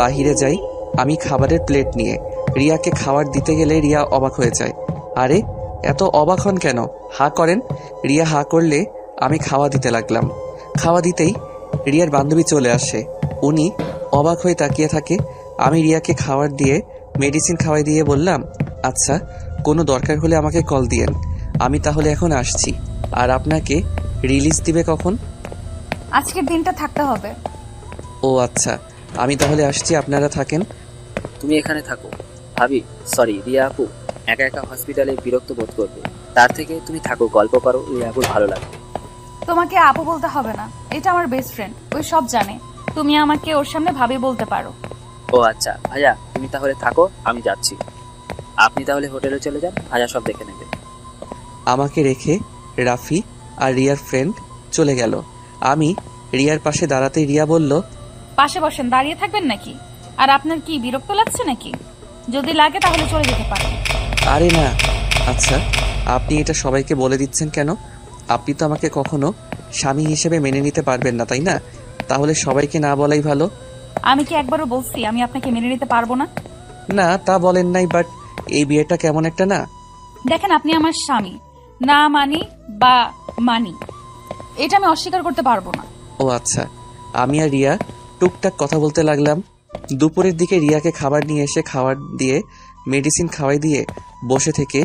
বাহিরে যাই আমি খাবারের প্লেট নিয়ে। রিয়াকে খাবার দিতে গেলে রিয়া অবাক হয়ে যায়। আরে এত অবাক হন কেন? হা করেন। রিয়া হা করলে আমি খাওয়া দিতে লাগলাম। খাওয়া দিতেই রিয়ার বান্ধবী চলে আসে। উনি অবাক হয়ে তাকিয়ে থাকে। আমি রিয়াকে খাবার দিয়ে মেডিসিন খাওয়াই দিয়ে বললাম, আচ্ছা, কোনো দরকার হলে আমাকে কল দিয়েন। আমি তাহলে এখন আসছি। আর আপনাকে রিলিজ দিবে কখন? আজকের দিনটা থাকতে হবে। ও আচ্ছা, আমি তাহলে আসছি, আপনারা থাকেন। তুমি এখানে থাকো। ভাবি, সরি রিয়া আপু একা একা হসপিটালে বিরক্ত বোধ করবে, তার থেকে তুমি থাকো, গল্প করো, রিয়া আপুর ভালো লাগবে। তোমাকে আপু বলতে হবে না, এটা আমার বেস্ট ফ্রেন্ড, ওই সব জানে। তুমি আমাকে ওর সামনে ভাবি বলতে পারো। ও আচ্ছা ভাইয়া, তুমি তাহলে থাকো, আমি যাচ্ছি। আপনি তাহলে হোটেলে চলে যান, ভাইয়া সব দেখে নেবে। আমাকে রেখে রাফি আর রিয়ার ফ্রেন্ড চলে গেল। আমি রিয়ার পাশে দাঁড়াতেই রিয়া বলল, পাশে বসেন, দাঁড়িয়ে থাকবেন নাকি? আর আপনার কি বিরক্ত লাগছে নাকি? যদি লাগে তাহলে চলে যেতে পারেন। আরে না। আচ্ছা, আপনি এটা সবাইকে বলে দিচ্ছেন কেন? আপনি তো আমাকে কখনো স্বামী হিসেবে মেনে নিতে পারবেন না, তাই না? তাহলে সবাইকে না বলাই ভালো। আমি কি একবারও বলছি আমি আপনাকে মেনে নিতে পারবো না? না, তা বলেন নাই, বাট এই বিয়েটা কেমন একটা না। দেখেন, আপনি আমার স্বামী, না মানি বা মানি, এটা আমি অস্বীকার করতে পারবো না। ও আচ্ছা। আমি আর রিয়া টুকটাক কথা বলতে লাগলাম। দুপুরের দিকে রিয়াকে খাবার নিয়ে এসে খাবার দিয়ে মেডিসিন খাওয়াই দিয়ে বসে থেকে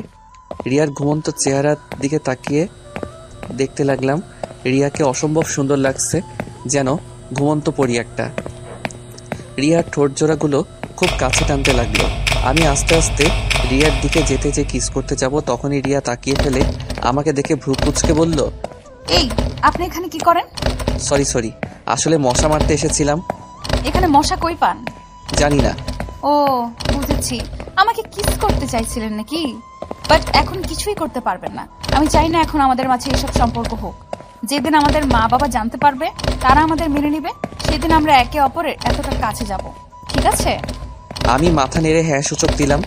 রিয়ার ঘুমন্ত চেহারার দিকে তাকিয়ে দেখতে লাগলাম। রিয়াকে অসম্ভব সুন্দর লাগছে, যেন ঘুমন্ত পরি একটা। রিয়ার ঠোঁট জোড়াগুলো খুব কাছে টানতে লাগলো। আমি আস্তে আস্তে রিয়ার দিকে যেতে যে কিস করতে যাব, তখনই রিয়া তাকিয়ে ফেলে আমাকে দেখে ভ্রু কুঁচকে বলল, এই, আপনি এখানে কি করেন? সরি, আসলে মশা মারতে এসেছিলাম। এখানে মশা কই পান? জানি না। ও বুঝেছি, আমাকে কিস করতে চাইছিলেন নাকি? বাট এখন কিছুই করতে পারবেন না। আমি চাই না এখন আমাদের মাঝে এসব সম্পর্ক হোক। যেদিন আমাদের মা বাবা জানতে পারবে, তারা আমাদের মেনে নিবে, সেদিন আমরা একে অপরের এতটা কাছে যাব, ঠিক আছে? আমি মাথা নেড়ে হ্যাঁ সূচক দিলাম।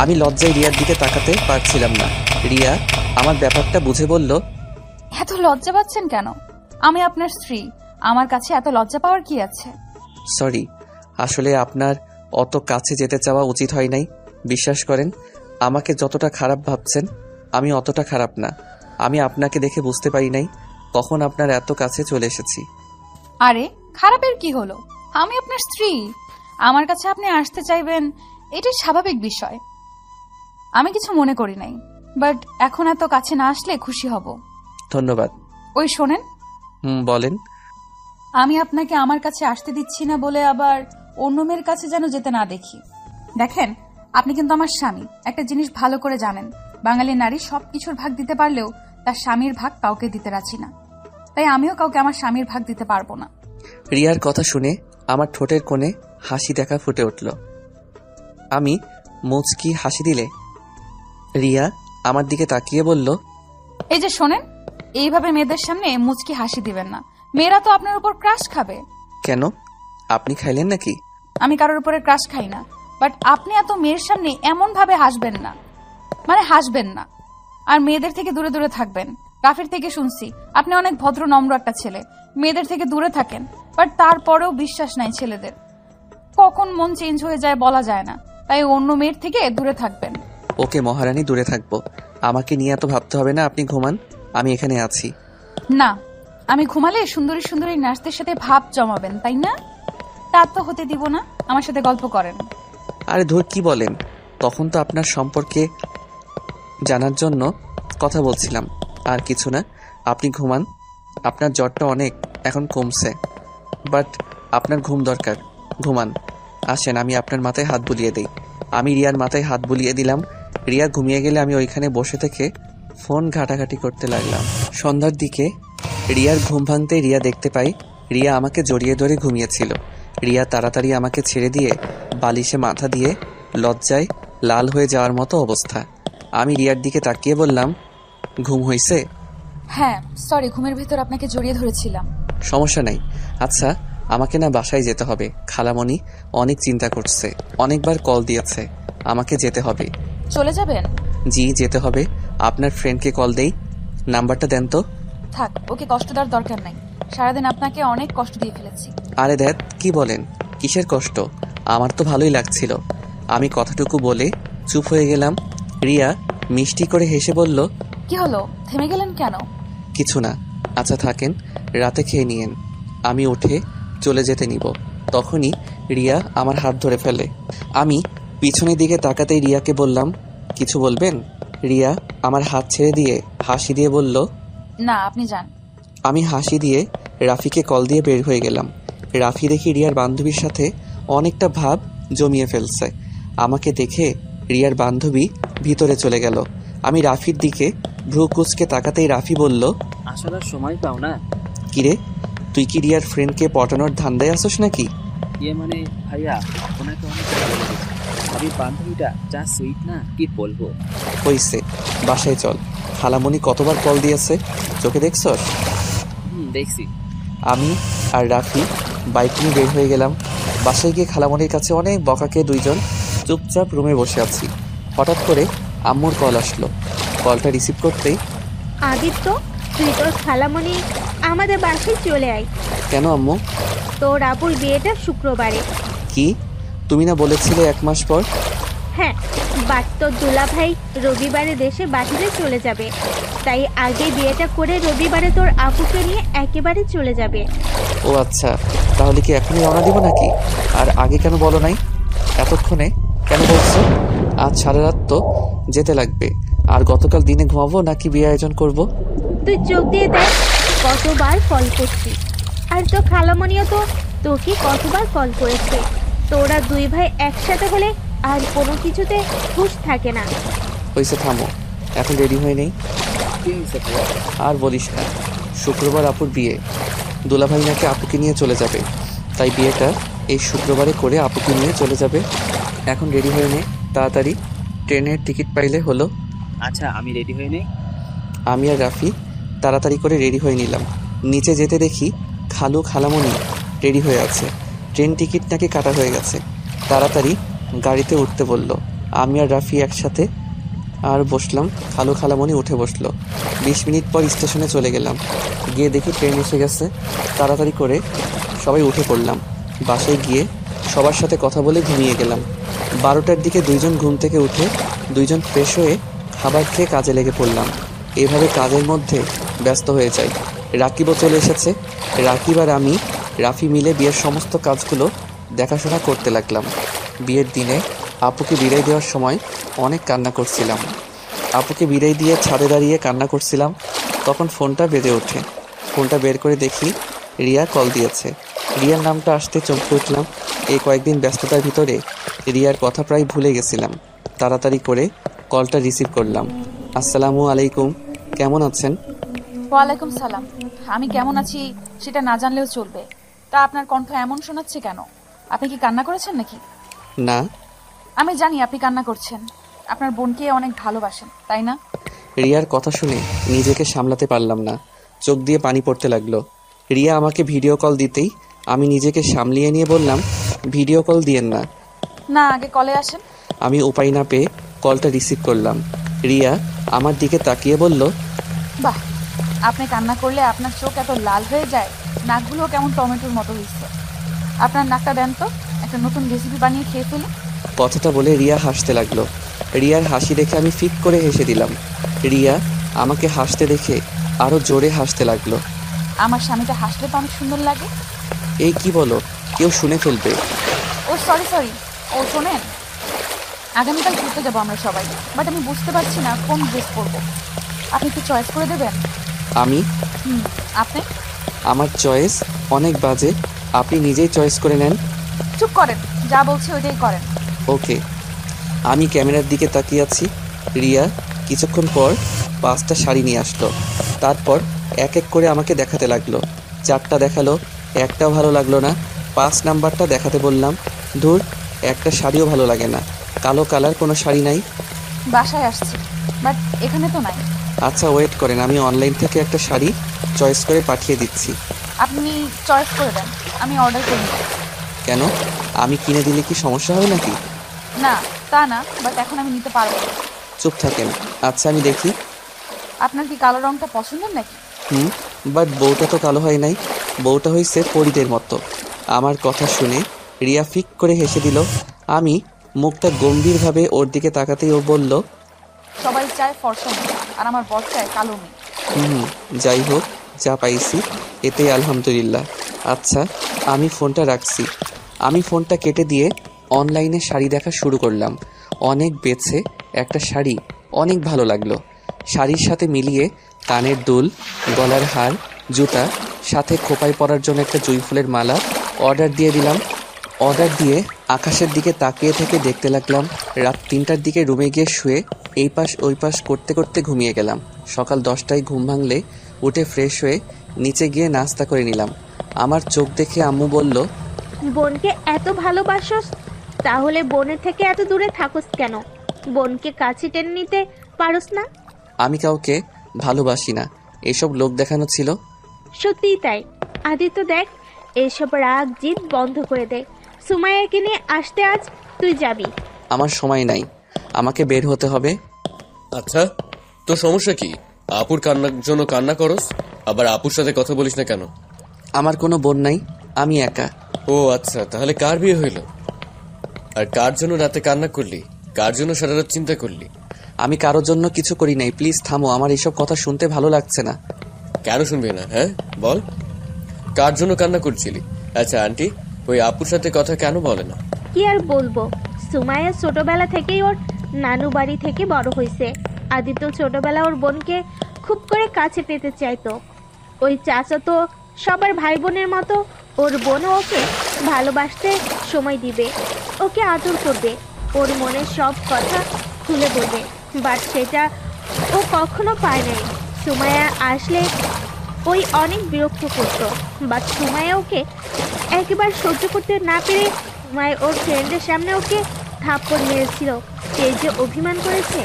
আমি লজ্জায় রিয়ার দিকে তাকাতে পারছিলাম না। রিয়া আমার ব্যাপারটা বুঝে বলল, এত লজ্জা পাচ্ছেন কেন? আমি আপনার স্ত্রী, আমার কাছে এত লজ্জা পাওয়ার কি আছে? সরি, আসলে আপনার অত কাছে যেতে চাওয়া উচিত হয় নাই। বিশ্বাস করেন, আমাকে যতটা খারাপ ভাবছেন আমি অতটা খারাপ না। আমি আপনাকে দেখে বুঝতে পারি নাই কখন আপনার এত কাছে চলে এসেছি। আরে খারাপের কি হলো? আমি আপনার স্ত্রী, আমার কাছে আপনি আসতে চাইবেন, এটাই স্বাভাবিক বিষয়। আমি কিছু মনে করি নাই, বাট এখন এত কাছে না আসলে খুশি হব। ধন্যবাদ। ওই শোনেন, বলেন। আমি আপনাকে আমার কাছে আসতে দিচ্ছি না বলে আবার অন্য মেয়ের কাছে যেন যেতে না দেখি। দেখেন, আপনি কিন্তু আমার স্বামী, একটা জিনিস ভালো করে জানেন, বাঙালি নারী সবকিছুর ভাগ দিতে পারলেও তার স্বামীর ভাগ কাউকে দিতে রাজি না। তাই আমিও কাউকে আমার স্বামীর ভাগ দিতে পারবো না। রিয়ার কথা শুনে আমার ঠোঁটের কোণে হাসি দেখা ফুটে উঠল। আমি মুচকি হাসি দিলে রিয়া আমার দিকে তাকিয়ে বলল, এই যে শোনেন, এইভাবে মেয়েদের সামনে মুচকি হাসি দিবেন না, মেয়েরা তো আপনার উপর ক্রাশ খাবে। কেন, আপনি খাইলেন নাকি? আমি কারোর উপরে ক্রাশ খাই না, বাট আপনি এত মেয়ের সামনে এমন ভাবে হাসবেন না, মানে হাসবেন না। আর মেয়েদের থেকে দূরে দূরে থাকবেন। রাফির থেকে শুনছি আপনি অনেক ভদ্র নম্র একটা ছেলে, মেয়েদের থেকে দূরে থাকেন, বাট তারপরেও বিশ্বাস নাই ছেলেদের, কখন মন চেঞ্জ হয়ে যায় বলা যায় না। তাই অন্য মেয়ের থেকে দূরে থাকবেন। ওকে মহারানী, দূরে থাকবো। আমাকে নিয়ে এত ভাবতে হবে না, আপনি ঘুমান, আমি এখানে আছি। না, আমি ঘুমালে সুন্দরী সুন্দরী নার্সদের সাথে ভাব জমাবেন, তাই না? তা তো হতে দিব না, আমার সাথে গল্প করেন। আরে ধুর, কি বলেন? তখন তো আপনার সম্পর্কে জানার জন্য কথা বলছিলাম, আর কিছু না। আপনি ঘুমান, আপনার জ্বরটা অনেক এখন কমছে, বাট আপনার ঘুম দরকার, ঘুমান। আসেন, আমি আপনার মাথায় হাত বুলিয়ে দিই। আমি রিয়ার মাথায় হাত বুলিয়ে দিলাম। রিয়া ঘুমিয়ে গেলে আমি ওইখানে বসে থেকে ফোন ঘাটাঘাটি করতে লাগলাম। সন্ধ্যার দিকে রিয়ার ঘুম ভাঙতে রিয়া দেখতে পাই রিয়া আমাকে জড়িয়ে ধরে ঘুমিয়েছিল। রিয়া তাড়াতাড়ি আমাকে ছেড়ে দিয়ে বালিশে মাথা দিয়ে লজ্জায় লাল হয়ে যাওয়ার মতো অবস্থা। আমি রিয়ার দিকে তাকিয়ে বললাম, ঘুম হইছে? হ্যাঁ, সরি, ঘুমের ভিতর আপনাকে জড়িয়ে ধরেছিলাম। সমস্যা নাই। আচ্ছা, আমাকে না বাসায় যেতে হবে। খালামণি অনেক চিন্তা করছে, অনেকবার কল দিয়েছে, আমাকে যেতে হবে। চলে যাবেন? জি, যেতে হবে। আপনার ফ্রেন্ডকে কল দেই, নাম্বারটা দেন তো। থাক, ওকে কষ্ট দেওয়ার দরকার নাই। সারাদিন আপনাকে অনেক কষ্ট দিয়ে ফেলেছি। আরে দেখ, কি বলেন? কিসের কষ্ট? আমার তো ভালোই লাগছিল। আমি কথাটুকু বলে চুপ হয়ে গেলাম। রিয়া মিষ্টি করে হেসে বলল, কি হলো, থেমে গেলেন কেন? কিছু না। আচ্ছা থাকেন, রাতে খেয়ে নিয়েন, আমি উঠে চলে যেতে নিব। তখনই রিয়া আমার হাত ধরে ফেলে। আমি পিছনের দিকে তাকাতেই রিয়াকে বললাম, কিছু বলবেন? রিয়া আমার হাত ছেড়ে দিয়ে হাসি দিয়ে বলল, না, আপনি যান। আমি হাসি দিয়ে রাফিকে কল দিয়ে বের হয়ে গেলাম। রাফি দেখি রিয়ার বান্ধবীর সাথে অনেকটা ভাব জমিয়ে ফেলছে। আমাকে দেখে রিয়ার বান্ধবী ভিতরে চলে গেল। আমি রাফির দিকে ভ্রু কুচকে তাকাতেই রাফি বলল, আসলে আর সময় পাও না। কিরে, তুই কি রিয়ার ফ্রেন্ডকে পটানোর ধান্দায় আসোস নাকি? মানে ভাইয়া, ওনাকে অনেক ভালো লেগেছে। আমি বান্ধবীটা যা সুইট না, কি বলবো। হইছে, বাসায় চল। খালামণি কতবার কল দিয়েছে, চোখে দেখছস? দেখছি। আমি আর রাফি বাইক নিয়ে বের হয়ে গেলাম। বাসায় গিয়ে খালামণির কাছে অনেক বকাকে দুইজন চুপচাপ রুমে বসে আছি। হঠাৎ করে আম্মুর কল আসলো। কলটা রিসিভ করতেই, আদিত্য, তুই তোর খালামণি আমাদের বাসায় চলে আয়। কেন আম্মু? তোর আপুর বিয়েটা শুক্রবারে। কি, তুমি না বলেছিলে 1 মাস পর? হ্যাঁ, বাট তোর দুলাভাই রবিবারে দেশে বাহিরে চলে যাবে, তাই আগে বিয়েটা করে রবিবারে তোর আপুকে নিয়ে একেবারে চলে যাবে। ও আচ্ছা, তাহলে কি এখনই রওনা দিব নাকি? আর আগে কেন বলো নাই? এতক্ষণে কেন বলছো? আজ সারা রাত তো যেতে লাগবে। আর গতকাল দিনে ঘুমাবো নাকি বিয়ে আয়োজন করব? তুই চোখ দিয়ে দেখ কতবার কল করছিস, আর তোর খালামণিও তো তোকে কতবার কল করেছে। তোরা দুই ভাই একসাথে হলে আর কোনো কিছুতে হুঁশ থাকে না। হয়েছে, থামো, এখন রেডি হয়ে নেই। কি হয়েছে ভাইয়া? আর বলিস না, শুক্রবার আপুর বিয়ে। দুলাভাই নাকি আপুকে নিয়ে চলে যাবে, তাই বিয়েটা এই শুক্রবারে করে আপুকে নিয়ে চলে যাবে। এখন রেডি হয়ে নে তাড়াতাড়ি, ট্রেনের টিকিট পাইলে হলো। আচ্ছা, আমি রেডি হয়ে নেই। আমি আর রাফি তাড়াতাড়ি করে রেডি হয়ে নিলাম। নিচে যেতে দেখি খালামণি রেডি হয়ে আছে। ট্রেন টিকিট নাকি কাটা হয়ে গেছে। তাড়াতাড়ি গাড়িতে উঠতে বলল। আমি আর রাফি একসাথে আর বসলাম। খালামণি উঠে বসলো। 20 মিনিট পর স্টেশনে চলে গেলাম। গিয়ে দেখি ট্রেন এসে গেছে। তাড়াতাড়ি করে সবাই উঠে পড়লাম। বাসায় গিয়ে সবার সাথে কথা বলে ঘুমিয়ে গেলাম। 12টার দিকে দুইজন ঘুম থেকে উঠে দুইজন ফ্রেশ হয়ে খাবার খেয়ে কাজে লেগে পড়লাম। এভাবে কাজের মধ্যে ব্যস্ত হয়ে যাই। রাকিবও চলে এসেছে। রাকিব আর আমি রাফি মিলে বিয়ের সমস্ত কাজগুলো দেখাশোনা করতে লাগলাম। বিয়ের দিনে আপুকে বিদায় দেওয়ার সময় অনেক কান্না করছিলাম। আপুকে বিদায় দিয়ে ছাদে দাঁড়িয়ে কান্না করছিলাম। তখন ফোনটা বেজে ওঠে। ফোনটা বের করে দেখি রিয়া কল দিয়েছে। রিয়ার নামটা আসতে চমকে উঠলাম। এই কয়েকদিন ব্যস্ততার ভিতরে রিয়ার কথা প্রায় ভুলে গেছিলাম। তাড়াতাড়ি করে কলটা রিসিভ করলাম। আসসালামু আলাইকুম, কেমন আছেন? ওয়ালাইকুম সালাম। আমি কেমন আছি সেটা না জানলেও চলবে। তা আপনার কণ্ঠ এমন শোনাচ্ছে কেন? আপনি কি কান্না করেছেন নাকি? না। আমি জানি আপনি কান্না করছেন। আপনার বোনকে অনেক ভালোবাসেন, তাই না? রিয়ার কথা শুনে নিজেকে সামলাতে পারলাম না। চোখ দিয়ে পানি পড়তে লাগলো। রিয়া আমাকে ভিডিও কল দিতেই আমি নিজেকে সামলিয়ে নিয়ে বললাম, ভিডিও কল দিয়েন না। না, আগে কলে আসেন। আমি উপায় না পেয়ে কলটা রিসিভ করলাম। রিয়া আমার দিকে তাকিয়ে বলল, বাহ, আপনি কান্না করলে আপনার চোখ এত লাল হয়ে যায়, নাকগুলো কেমন টমেটোর মতো হয়েছে। আপনার নাকটা দেন তো, একটা নতুন রেসিপি বানিয়ে খেয়ে ফেলি। কথাটা বলে রিয়া হাসতে লাগলো। রিয়ার হাসি দেখে আমি ফিক করে হেসে দিলাম। রিয়া আমাকে হাসতে দেখে আরো জোরে হাসতে লাগলো। আমার স্বামীটা হাসলে তো অনেক সুন্দর লাগে। এই কি বলো, কেউ শুনে ফেলবে। ও সরি, ও শোনেন, আগামীকাল ঘুরতে যাবো আমরা সবাই, বাট আমি বুঝতে পারছি না কোন ড্রেস পরবো। আপনি একটু চয়েস করে দেবেন? আমি আপনি আমার চয়েস অনেক বাজে, আপনি নিজেই চয়েস করে নেন। চুপ করেন, যা বলছি ওইটাই করেন। ওকে। আমি ক্যামেরার দিকে তাকিয়ে আছি। রিয়া কিছুক্ষণ পর 5টা শাড়ি নিয়ে আসলো। তারপর এক এক করে আমাকে দেখাতে লাগলো। 4টা দেখালো, একটাও ভালো লাগলো না। 5 নাম্বারটা দেখাতে বললাম। ধুর, একটা শাড়িও ভালো লাগে না। কালো কালার কোনো শাড়ি নাই? বাসায় আসছি, বাট এখানে তো নাই। আচ্ছা ওয়েট করেন, আমি অনলাইন থেকে একটা শাড়ি চয়েস করে পাঠিয়ে দিচ্ছি। আপনি চয়েস করে দেন, আমি অর্ডার করে নিই। কেন, আমি কিনে দিলে কি সমস্যা হবে নাকি? না তা না, বাট এখন আমি নিতে পারবো না। চুপ থাকেন। আচ্ছা আমি দেখি। আপনার কি কালো রংটা পছন্দের নাকি? বাট বউটা তো কালো হয় নাই, বউটা হয়েছে পরীদের মতো। আমার কথা শুনে রিয়া ফিক করে হেসে দিল। আমি মুখটা গম্ভীরভাবে ওর দিকে তাকাতেই ও বলল, সবাই চায় ফর্সা মেয়ে, আর আমার বর চায় কালো মেয়ে। যাই হোক, যা পাইছি এতেই আলহামদুলিল্লাহ। আচ্ছা আমি ফোনটা রাখছি। আমি ফোনটা কেটে দিয়ে অনলাইনে শাড়ি দেখা শুরু করলাম। অনেক বেছে একটা শাড়ি অনেক ভালো লাগলো। শাড়ির সাথে মিলিয়ে কানের দুল, গলার হার, জুতা, সাথে খোপায় পরার জন্য একটা জুঁই ফুলের মালা অর্ডার দিয়ে দিলাম। অর্ডার দিয়ে আকাশের দিকে তাকিয়ে থেকে দেখতে লাগলাম। রাত 3টার দিকে রুমে গিয়ে শুয়ে এই পাশ ওই পাশ করতে করতে ঘুমিয়ে গেলাম। সকাল 10টায় ঘুম ভাঙলে উঠে ফ্রেশ হয়ে নিচে গিয়ে নাস্তা করে নিলাম। আমার চোখ দেখে আম্মু বলল, বোনকে এত ভালোবাসোস, তাহলে বোনের থেকে এত দূরে থাকোস কেন? বোনকে কাছে টেনে নিতে পারোস না? আমি কাউকে ভালোবাসি না, এসব লোক দেখানো ছিল। সত্যিই তাই। আদিত্য দেখ, এসব রাগ জিদ বন্ধ করে দে। সুমাইয়াকে নিয়ে আসতে আজ তুই যাবি। আমার সময় নাই, আমাকে বের হতে হবে। আচ্ছা, তোর সমস্যা কি? আপুর কান্নার জন্য কান্না করস, আবার আপুর সাথে কথা বলিস না কেন? আমার কোনো বোন নাই, আমি একা। ও আচ্ছা, তাহলে কার বিয়ে হইল? আর কার জন্য রাতে কান্না করলি? কার জন্য সারা রাত চিন্তা করলি? আমি কারোর জন্য কিছু করি নাই, প্লিজ থামো, আমার এসব কথা শুনতে ভালো লাগছে না। কেন শুনবি না? হ্যাঁ বল, কার জন্য কান্না করছিলি? আচ্ছা আন্টি, ওই আপুর সাথে কথা কেন বলে না? কি আর বলবো, সুমাইয়া ছোটবেলা থেকেই ওর নানু বাড়ি থেকে বড় হয়েছে। আদিত্য ছোটবেলা ওর বোনকে খুব করে কাছে পেতে চাইতো। ওই চাচা তো সবার ভাই বোনের মতো, ওর বোনও ওকে ভালোবাসতে সময় দিবে, ওকে আদর করবে, ওর মনের সব কথা খুলে বলবে। বাট সেটা ও কখনো পায় নাই। সুমাইয়া আসলে ওই অনেক বিরক্ত করতো, বাট সুমাইয়া ওকে একেবারে সহ্য করতে না পেরে সুমাইয়া ওর ফ্রেন্ডের সামনে ওকে থাপ্পড় মেরেছিল। সে যে অভিমান করেছে,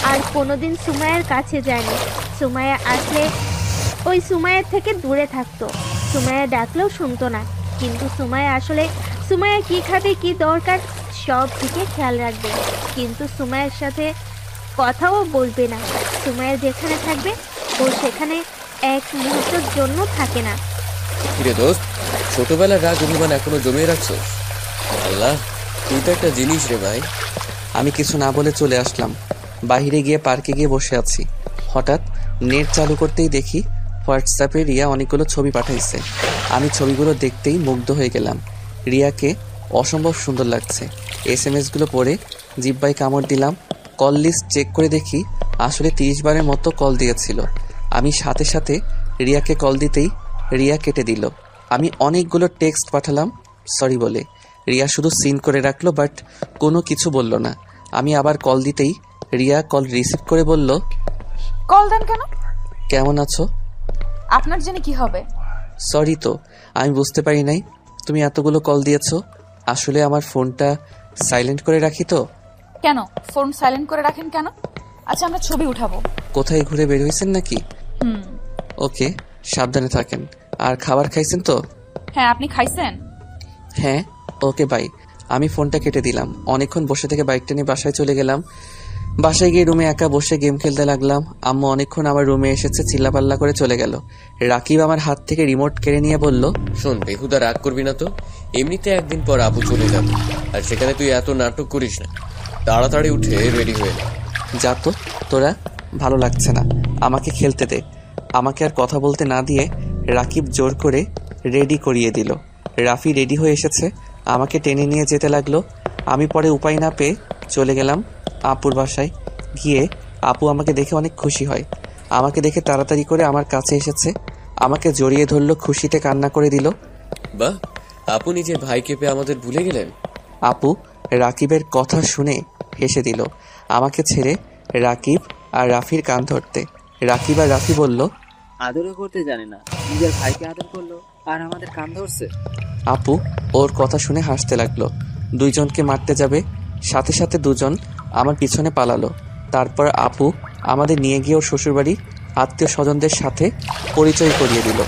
আর কোনোদিন সুমাইয়ার কাছে যায়নি। সুমাইয়া আসলে ওই সুমাইয়ার থেকে দূরে থাকতো। সুমাইয়া ডাকলেও শুনতো না, কিন্তু সুমাইয়া আসলে সুমাইয়া কি খাবে কি দরকার সব দিকে খেয়াল রাখবে, কিন্তু সুমাইয়ার সাথে কথাও বলবে না। সুমাইয়া যেখানে থাকবে ও সেখানে এক মুহূর্তের জন্য থাকে না। কিরে দোস্ত, ছোটবেলার রাগ অভিমান এখনো জমিয়ে রাখছো? আল্লাহ, তুই তো একটা জিনিস রে ভাই। আমি কিছু না বলে চলে আসলাম। বাইরে গিয়ে পার্কে গিয়ে বসে আছি। হঠাৎ নেট চালু করতেই দেখি হোয়াটসঅ্যাপে রিয়া অনেকগুলো ছবি পাঠাইছে। আমি ছবিগুলো দেখতেই মুগ্ধ হয়ে গেলাম। রিয়াকে অসম্ভব সুন্দর লাগছে। এসএমএসগুলো পড়ে জিব্বায় কামড় দিলাম। কল লিস্ট চেক করে দেখি আসলে 30 বারের মতো কল দিয়েছিল। আমি সাথে সাথে রিয়াকে কল দিতেই রিয়া কেটে দিল। আমি অনেকগুলো টেক্সট পাঠালাম সরি বলে। রিয়া শুধু সিন করে রাখলো, বাট কোনো কিছু বলল না। আমি আবার কল দিতেই রিয়া কল রিসিভ করে বলল, কল দেন কেন? কেমন আছো? আপনার জেনে কি হবে? সরি তো, আমি বুঝতে পারি নাই তুমি এতগুলো কল দিয়েছো। আসলে আমার ফোনটা সাইলেন্ট করে রাখি তো। কেন ফোন সাইলেন্ট করে রাখেন কেন? আচ্ছা আমরা ছবি উঠাবো। কোথায় ঘুরে বের হয়েছেন নাকি? ওকে, সাবধানে থাকেন। আর খাবার খাইছেন তো? হ্যাঁ, আপনি খাইছেন? হ্যাঁ। Okay bye. আমি ফোনটা কেটে দিলাম। অনেকক্ষণ বসে থেকে বাইকটা নিয়ে বাসায় চলে গেলাম। বাসায় গিয়ে রুমে একা বসে গেম খেলতে লাগলাম। আম্মু অনেকক্ষণ আমার রুমে এসেছে, চিল্লাপাল্লা করে চলে গেল। রাকিব আমার হাত থেকে রিমোট কেড়ে নিয়ে বলল, শোন বেহুদা, রাগ করবি না তো। এমনিতে একদিন পর আপু চলে যাবে, আর সেখানে তুই এত নাটক করিস না। তাড়াতাড়ি উঠে রেডি হয়ে নে। যা তো, তোরা ভালো লাগছে না, আমাকে খেলতে দে। আমাকে আর কথা বলতে না দিয়ে রাকিব জোর করে রেডি করিয়ে দিল। রাফি রেডি হয়ে এসেছে, আমাকে টেনে নিয়ে যেতে লাগলো। আমি পরে উপায় না পেয়ে চলে গেলাম আপুর বাসায়। গিয়ে আপু আমাকে দেখে অনেক খুশি হয়। আমাকে দেখে তাড়াতাড়ি করে আমার কাছে এসেছে, আমাকে জড়িয়ে ধরলো, খুশিতে কান্না করে দিল। বাহ, আপু নিজের ভাইকে পেয়ে আমাদের ভুলে গেলেন। আপু রাকিবের কথা শুনে হেসে দিল আমাকে ছেড়ে রাকিব আর রাফির কান ধরতে। রাকিব আর রাফি বলল, আদরও করতে জানে না, নিজের ভাইকে আদর করলো আর আমাদের কান ধরছে। আপু ওর কথা শুনে হাসতে লাগলো। দুইজনকে মারতে যাবে, সাথে সাথে দুজন আমার পিছনে পালালো। তারপর আপু আমাদের নিয়ে গিয়ে ওর শ্বশুরবাড়ি আত্মীয় স্বজনদের সাথে পরিচয় করিয়ে দিল,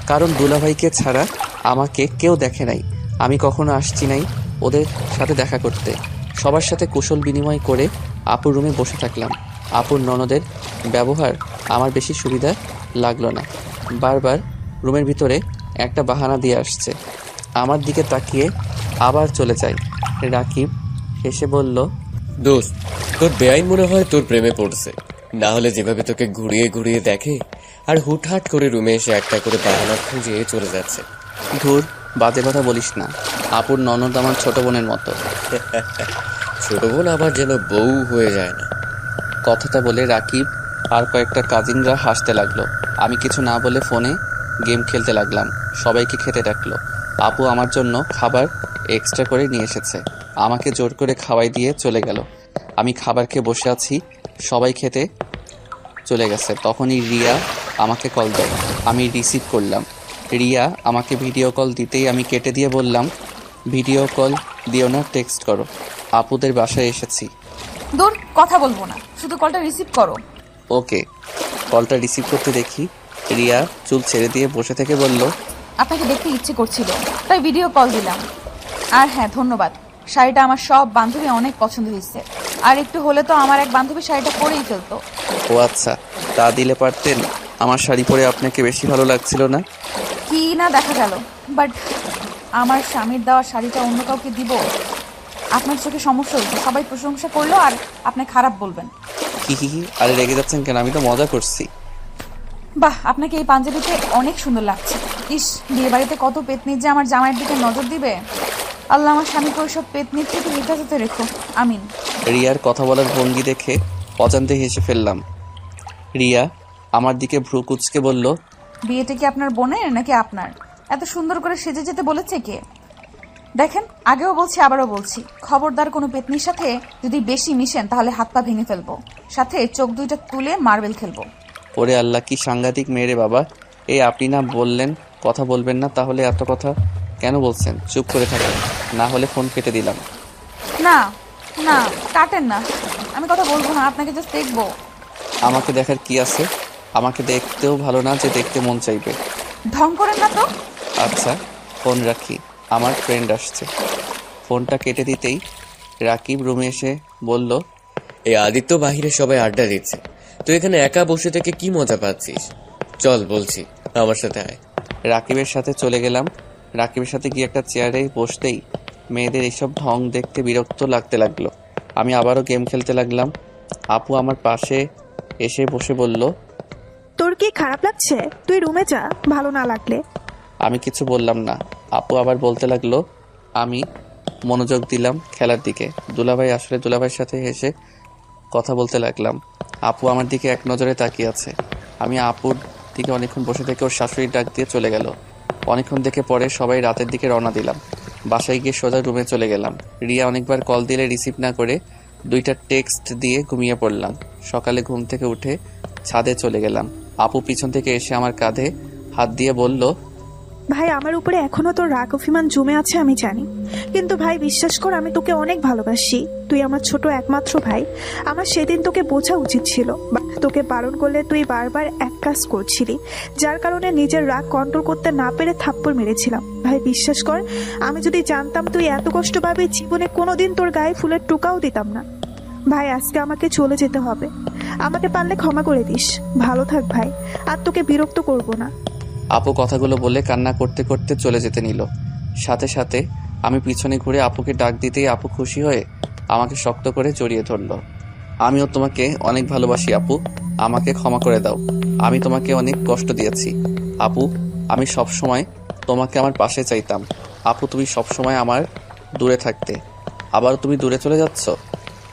কারণ দুলাভাইকে ছাড়া আমাকে কেউ দেখে নাই। আমি কখনো আসছি নাই ওদের সাথে দেখা করতে। সবার সাথে কুশল বিনিময় করে আপুর রুমে বসে থাকলাম। আপুর ননদের ব্যবহার আমার বেশি সুবিধা লাগলো না। বারবার রুমের ভিতরে একটা বাহানা দিয়ে আসছে, আমার দিকে তাকিয়ে আবার চলে যায়। রাকিব হেসে বলল, দোস্ত, তোর বেআইন মনে হয় তোর প্রেমে পড়ছে। না হলে যেভাবে তোকে ঘুরিয়ে ঘুরিয়ে দেখে আর হুটহাট করে রুমে এসে একটা করে বাহানা খুঁজে চলে যাচ্ছে। ধুর, বাজে কথা বলিস না। আপুর ননদ আমার ছোট বোনের মতো। ছোট বোন আবার যেন বউ হয়ে যায় না। কথাটা বলে রাকিব আর কয়েকটা কাজিনরা হাসতে লাগলো। আমি কিছু না বলে ফোনে গেম খেলতে লাগলাম। সবাইকে খেতে ডাকলো। আপু আমার জন্য খাবার এক্সট্রা করে নিয়ে এসেছে, আমাকে জোর করে খাওয়াই দিয়ে চলে গেল। আমি খাবার খেয়ে বসে আছি, সবাই খেতে চলে গেছে। তখনই রিয়া আমাকে কল দেয়, আমি রিসিভ করলাম। রিয়া আমাকে ভিডিও কল দিতেই আমি কেটে দিয়ে বললাম, ভিডিও কল দিও না, টেক্সট করো, আপুদের বাসায় এসেছি। দূর, কথা বলবো না, শুধু কলটা রিসিভ করো। ওকে। কলটা রিসিভ করতে দেখি রিয়া চুল ছেড়ে দিয়ে বসে থেকে বলল, আপনাকে দেখতে ইচ্ছে করছিল তাই ভিডিও কল দিলাম। আর হ্যাঁ, ধন্যবাদ। শাড়িটা আমার সব বান্ধবী অনেক পছন্দ হয়েছে, আর একটু হলে তো আমার এক বান্ধবী শাড়িটা পরেই ফেলতো। ও আচ্ছা, তা দিলে পারতেন। আমার শাড়ি পরে আপনাকে বেশি ভালো লাগছিল না? কি না দেখা গেল, বাট আমার স্বামীর দেওয়া শাড়িটা অন্য কাউকে দিব? আপনার চোখে সমস্যা হয়েছে, সবাই প্রশংসা করলো আর আপনি খারাপ বলবেন। কি, আরে রেগে যাচ্ছেন কেন? আমি তো মজা করছি। বাহ, আপনাকে এই পাঞ্জাবিতে অনেক সুন্দর লাগছে। ইস, বিয়ে বাড়িতে কত পেতনির যে আমার জামাইয়ের দিকে নজর দিবে। আল্লাহ আমার স্বামীকে ওইসব পেতনির থেকে হেফাজতে রেখো, আমিন। রিয়ার কথা বলার ভঙ্গি দেখে অজান্তে হেসে ফেললাম। রিয়া আমার দিকে ভ্রু কুঁচকে বলল, বিয়েটা কি আপনার বোনের নাকি আপনার? এত সুন্দর করে সেজে যেতে বলেছে কে? দেখেন, আগেও বলছি আবারও বলছি, খবরদার কোনো পেতনির সাথে যদি বেশি মিশেন তাহলে হাত পা ভেঙে ফেলবো, সাথে চোখ দুইটা তুলে মার্বেল খেলবো। ওরে আল্লাহ, কি সাংঘাতিক মেয়ে রে বাবা। এই আপনি না বললেন কথা বলবেন না, তাহলে এত কথা কেন বলছেন? চুপ করে থাকেন, না হলে ফোন কেটে দিলাম। না না, কাটেন না, আমি কথা বলবো না, আপনাকে জাস্ট দেখবো। আমাকে দেখার কি আছে? আমাকে দেখতেও ভালো না যে দেখতে মন চাইবে। ঢং করেন না তো। আচ্ছা, ফোন রাখি, আমার ফ্রেন্ড আসছে। ফোনটা কেটে দিতেই রাকিব রুমে এসে বলল, এই আদিত্য বাহিরে সবাই আড্ডা দিচ্ছে, তুই এখানে একা বসে থেকে কি মজা পাচ্ছিস? চল বলছি, আমার সাথে আয়। রাকিবের সাথে চলে গেলাম। রাকিবের সাথে গিয়ে একটা চেয়ারে বসতেই মেয়েদের এইসব ঢং দেখতে বিরক্ত লাগতে লাগলো। আমি আবারও গেম খেলতে লাগলাম। আপু আমার পাশে এসে বসে বলল, তোর কি খারাপ লাগছে? তুই রুমে যা, ভালো না লাগলে। আমি কিছু বললাম না। আপু আবার বলতে লাগলো। আমি মনোযোগ দিলাম খেলার দিকে। দুলাভাই আসলে দুলাভাইয়ের সাথে হেসে কথা বলতে লাগলাম। আপু আমার দিকে এক নজরে তাকিয়ে আছে। আমি আপুর দিকে অনেকক্ষণ বসে থেকে ওর শাশুড়ির ডাক দিয়ে চলে গেল। অনেকক্ষণ দেখে পরে সবাই রাতের দিকে রওনা দিলাম। বাসায় গিয়ে সোজা রুমে চলে গেলাম। রিয়া অনেকবার কল দিলে রিসিভ না করে 2টা টেক্সট দিয়ে ঘুমিয়ে পড়লাম। সকালে ঘুম থেকে উঠে ছাদে চলে গেলাম। আপু পিছন থেকে এসে আমার কাঁধে হাত দিয়ে বলল, ভাই, আমার উপরে এখনো তোর রাগ অভিমান জমে আছে আমি জানি, কিন্তু ভাই বিশ্বাস কর, আমি তোকে অনেক ভালোবাসি। তুই আমার ছোট একমাত্র ভাই। আমার সেদিন তোকে বোঝা উচিত ছিল, তোকে বারণ করলে তুই বারবার এক কাজ করছিলি, যার কারণে নিজের রাগ কন্ট্রোল করতে না পেরে থাপ্পড় মেরেছিলাম। ভাই বিশ্বাস কর, আমি যদি জানতাম তুই এত কষ্ট পাবি, জীবনে কোনোদিন তোর গায়ে ফুলের টোকাও দিতাম না। ভাই, আজকে আমাকে চলে যেতে হবে, আমাকে পারলে ক্ষমা করে দিস। ভালো থাক ভাই, আর তোকে বিরক্ত করব না। আপু কথাগুলো বলে কান্না করতে করতে চলে যেতে নিল। সাথে সাথে আমি পিছনে ঘুরে আপুকে ডাক দিতেই আপু খুশি হয়ে আমাকে শক্ত করে জড়িয়ে ধরল। আমিও তোমাকে অনেক ভালোবাসি আপু, আমাকে ক্ষমা করে দাও। আমি তোমাকে অনেক কষ্ট দিয়েছি আপু। আমি সব সময় তোমাকে আমার পাশে চাইতাম আপু। তুমি সব সময় আমার দূরে থাকতে, আবার তুমি দূরে চলে যাচ্ছ।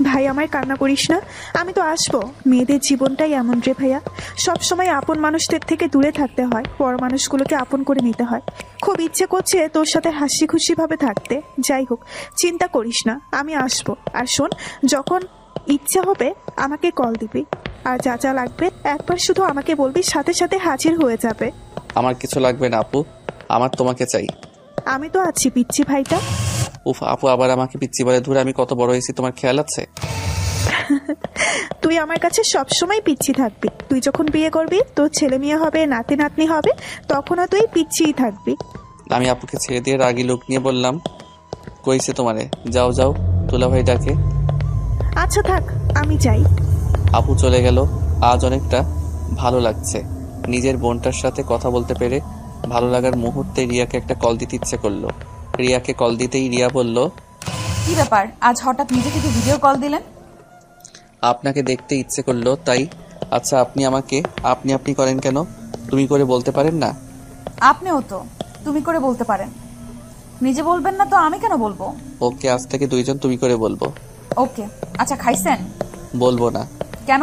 ভাই আমায় কান্না করিস না, আমি তো আসবো। মেয়েদের জীবনটাই এমন রে ভাইয়া, সব সময় আপন মানুষদের থেকে দূরে থাকতে হয়, পর মানুষগুলোকে আপন করে নিতে হয়। খুব ইচ্ছে করছে তোর সাথে হাসি খুশি ভাবে থাকতে। যাই হোক, চিন্তা করিস না, আমি আসবো। আর শোন, যখন ইচ্ছা হবে আমাকে কল দিবি, আর যা যা লাগবে একবার শুধু আমাকে বলবি, সাথে সাথে হাজির হয়ে যাবে। আমার কিছু লাগবে না আপু, আমার তোমাকে চাই। আমি তো আছি পিচ্ছি ভাইটা। উফ, আপু আবার আমাকে পিচ্ছি বলে। ধরে আমি কত বড় হয়েছি তোমার খেয়াল আছে? তুই আমার কাছে সবসময় পিচ্ছি থাকবি। তুই যখন বিয়ে করবি, তোর ছেলে মেয়ে হবে, নাতি নাতনি হবে, তখনও তুই পিচ্ছিই থাকবি। আমি আপুকে ছেড়ে দিয়ে রাগি লোক নিয়ে বললাম, কইছে তোমারে, যাও যাও, দুলাভাই ডাকে। আচ্ছা থাক, আমি যাই। আপু চলে গেল। আজ অনেকটা ভালো লাগছে। নিজের বোনটার সাথে কথা বলতে পেরে ভালো লাগার মুহূর্তে রিয়াকে একটা কল দিতে ইচ্ছে করলো। রিয়াকে কল দিতেই রিয়া বলল, কি ব্যাপার, আজ হঠাৎ নিজে থেকে ভিডিও কল দিলেন? আপনাকে দেখতে ইচ্ছে করলো তাই। আচ্ছা, আপনি আমাকে আপনি আপনি করেন কেন? তুমি করে বলতে পারেন না? আপনিও তো তুমি করে বলতে পারেন। নিজে বলবেন না তো আমি কেন বলবো? ওকে, আজ থেকে দুইজন তুমি করে বলবো। ওকে। আচ্ছা, খাইছেন? বলবো না। কেন?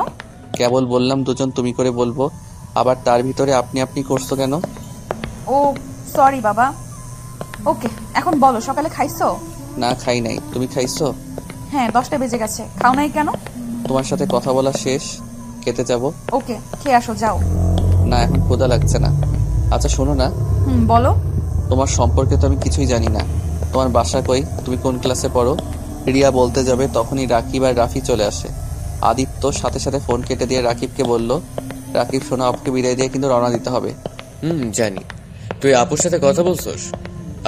কেবল বললাম দুজন তুমি করে বলবো, আবার তার ভিতরে আপনি আপনি করছো কেন? ও সরি বাবা। ওকে, এখন বলো, সকালে খাইছো? না, খাই নাই। তুমি খাইছো? হ্যাঁ, 10টা বেজে গেছে। খাও নাই কেন? তোমার সাথে কথা বলা শেষ, খেতে যাব। ওকে, খেয়ে আসো, যাও। না, এখন ক্ষুধা লাগছে না। আচ্ছা শোনো না, বলো। তোমার সম্পর্কে তো আমি কিছুই জানি না। তোমার বাসা কই? তুমি কোন ক্লাসে পড়ো? রিয়া বলতে যাবে তখনই রাকিব আর রাফি চলে আসে। আদিত্য সাথে সাথে ফোন কেটে দিয়ে রাকিবকে বলল, রাকিব শোনো, আপুকে বিদায় দিয়ে কিন্তু রওনা দিতে হবে। জানি। তুই আপুর সাথে কথা বলছস?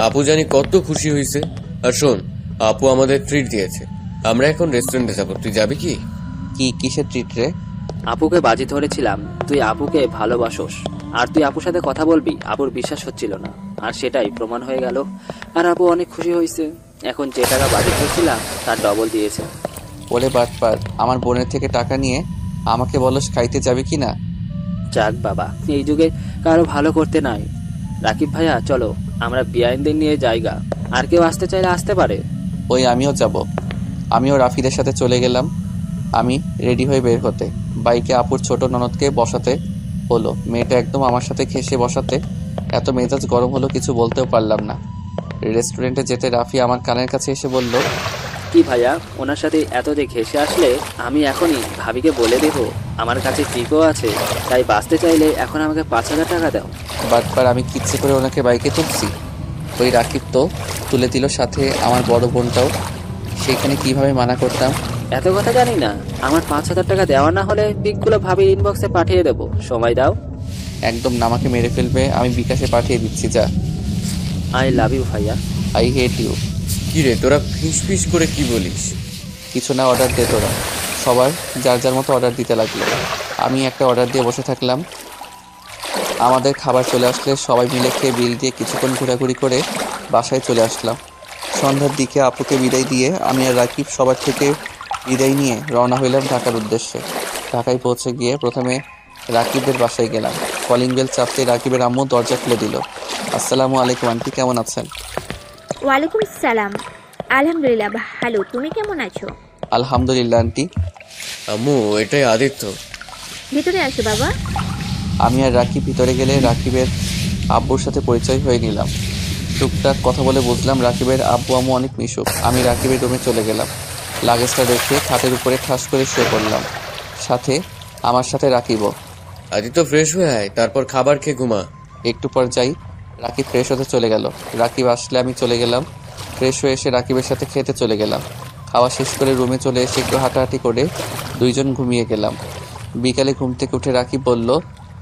আপু জানি কত খুশি হয়েছে। আর শোন, আপু আমাদের ট্রিট দিয়েছে, আমরা এখন রেস্টুরেন্টে যাবো, তুই যাবি কি? কিসের ট্রিট রে? আপুকে বাজি ধরেছিলাম তুই আপুকে ভালোবাসোস, আর তুই আপুর সাথে কথা বলবি। আপুর বিশ্বাস হচ্ছিল না, আর সেটাই প্রমাণ হয়ে গেল। আর আপু অনেক খুশি হয়েছে। এখন যে টাকা বাজি ধরেছিলাম তার ডবল দিয়েছে। ওরে বাটপার, আমার বোনের থেকে টাকা নিয়ে আমাকে বলস খাইতে যাবে কি না? যাক বাবা, এই যুগে কারো ভালো করতে নাই। রাকিব ভাইয়া চলো, আমরা বিআইনদের নিয়ে জায়গা, আর কেউ আসতে চাইলে আসতে পারে। ওই আমিও যাব। আমিও রাফিদের সাথে চলে গেলাম। আমি রেডি হয়ে বের হতে বাইকে আপুর ছোট ননদকে বসাতে হলো। মেয়েটা একদম আমার সাথে ঘেঁষে বসাতে এত মেজাজ গরম হলো কিছু বলতেও পারলাম না। রেস্টুরেন্টে যেতে রাফি আমার কানের কাছে এসে বলল, কি ভাইয়া, ওনার সাথে এত যে ঘেসে আসলে আমি এখনই ভাবিকে বলে দেবো আমার কাছে টিকো আছে, তাই বাঁচতে চাইলে এখন আমাকে 5,000 টাকা দাও। বাটবার আমি কিচ্ছে করে ওনাকে বাইকে তুলছি? ওই রাকিব তো তুলে দিল, সাথে আমার বড় বোনটাও। সেইখানে কিভাবে মানা করতাম? এত কথা জানি না। আমার 5,000 টাকা দেওয়া না হলে পিকগুলো ভাবির ইনবক্সে পাঠিয়ে দেবো, সময় দাও। একদম নামাকে মেরে ফেলবে। আমি বিকাশে পাঠিয়ে দিচ্ছি, যা। আই লাভ ইউ ভাইয়া। I hate you. কি রে, তোরা ফিস ফিস করে কি বলিস? কিছু না, অর্ডার দে তোরা। সবার যার যার মতো অর্ডার দিতে লাগলো। আমি একটা অর্ডার দিয়ে বসে থাকলাম। আমাদের খাবার চলে আসলে সবাই মিলে খেয়ে বিল দিয়ে কিছুক্ষণ ঘোরাঘুরি করে বাসায় চলে আসলাম। সন্ধ্যার দিকে আপুকে বিদায় দিয়ে আমি আর রাকিব সবার থেকে বিদায় নিয়ে রওনা হইলাম ঢাকার উদ্দেশ্যে। ঢাকায় পৌঁছে গিয়ে প্রথমে রাকিবের বাসায় গেলাম। কলিং বেল চাপতে রাকিবের আম্মু দরজা খুলে দিল। আসসালামু আলাইকুম আন্টি, কেমন আছেন? ওয়ালাইকুম সালাম। আলহামদুলিল্লাহ ভালো, তুমি কেমন আছো? আলহামদুলিল্লাহ আন্টি। আম্মু, এটাই আদিত্য। ভেতরে আসো বাবা। আমি আর রাকিব ভিতরে গেলে রাকিবের আব্বুর সাথে পরিচয় হয়ে নিলাম। টুকটাক কথা বলে বুঝলাম রাকিবের আব্বু আম্মু অনেক মিশুক। আমি রাকিবের রুমে চলে গেলাম। লাগেজটা রেখে খাটের উপরে ঠাস করে শুয়ে পড়লাম। সাথে আমার সাথে রাকিবও। আদিত্য, ফ্রেশ হয়ে আয়, তারপর খাবার খেয়ে ঘুমা। একটু পর যাই। রাকিব ফ্রেশ হতে চলে গেল। রাকিব আসলে আমি চলে গেলাম। ফ্রেশ হয়ে এসে রাকিবের সাথে খেতে চলে গেলাম। খাওয়া শেষ করে রুমে চলে এসে একটু হাঁটাহাঁটি করে দুইজন ঘুমিয়ে গেলাম। বিকালে ঘুম থেকে উঠে রাকিব বলল,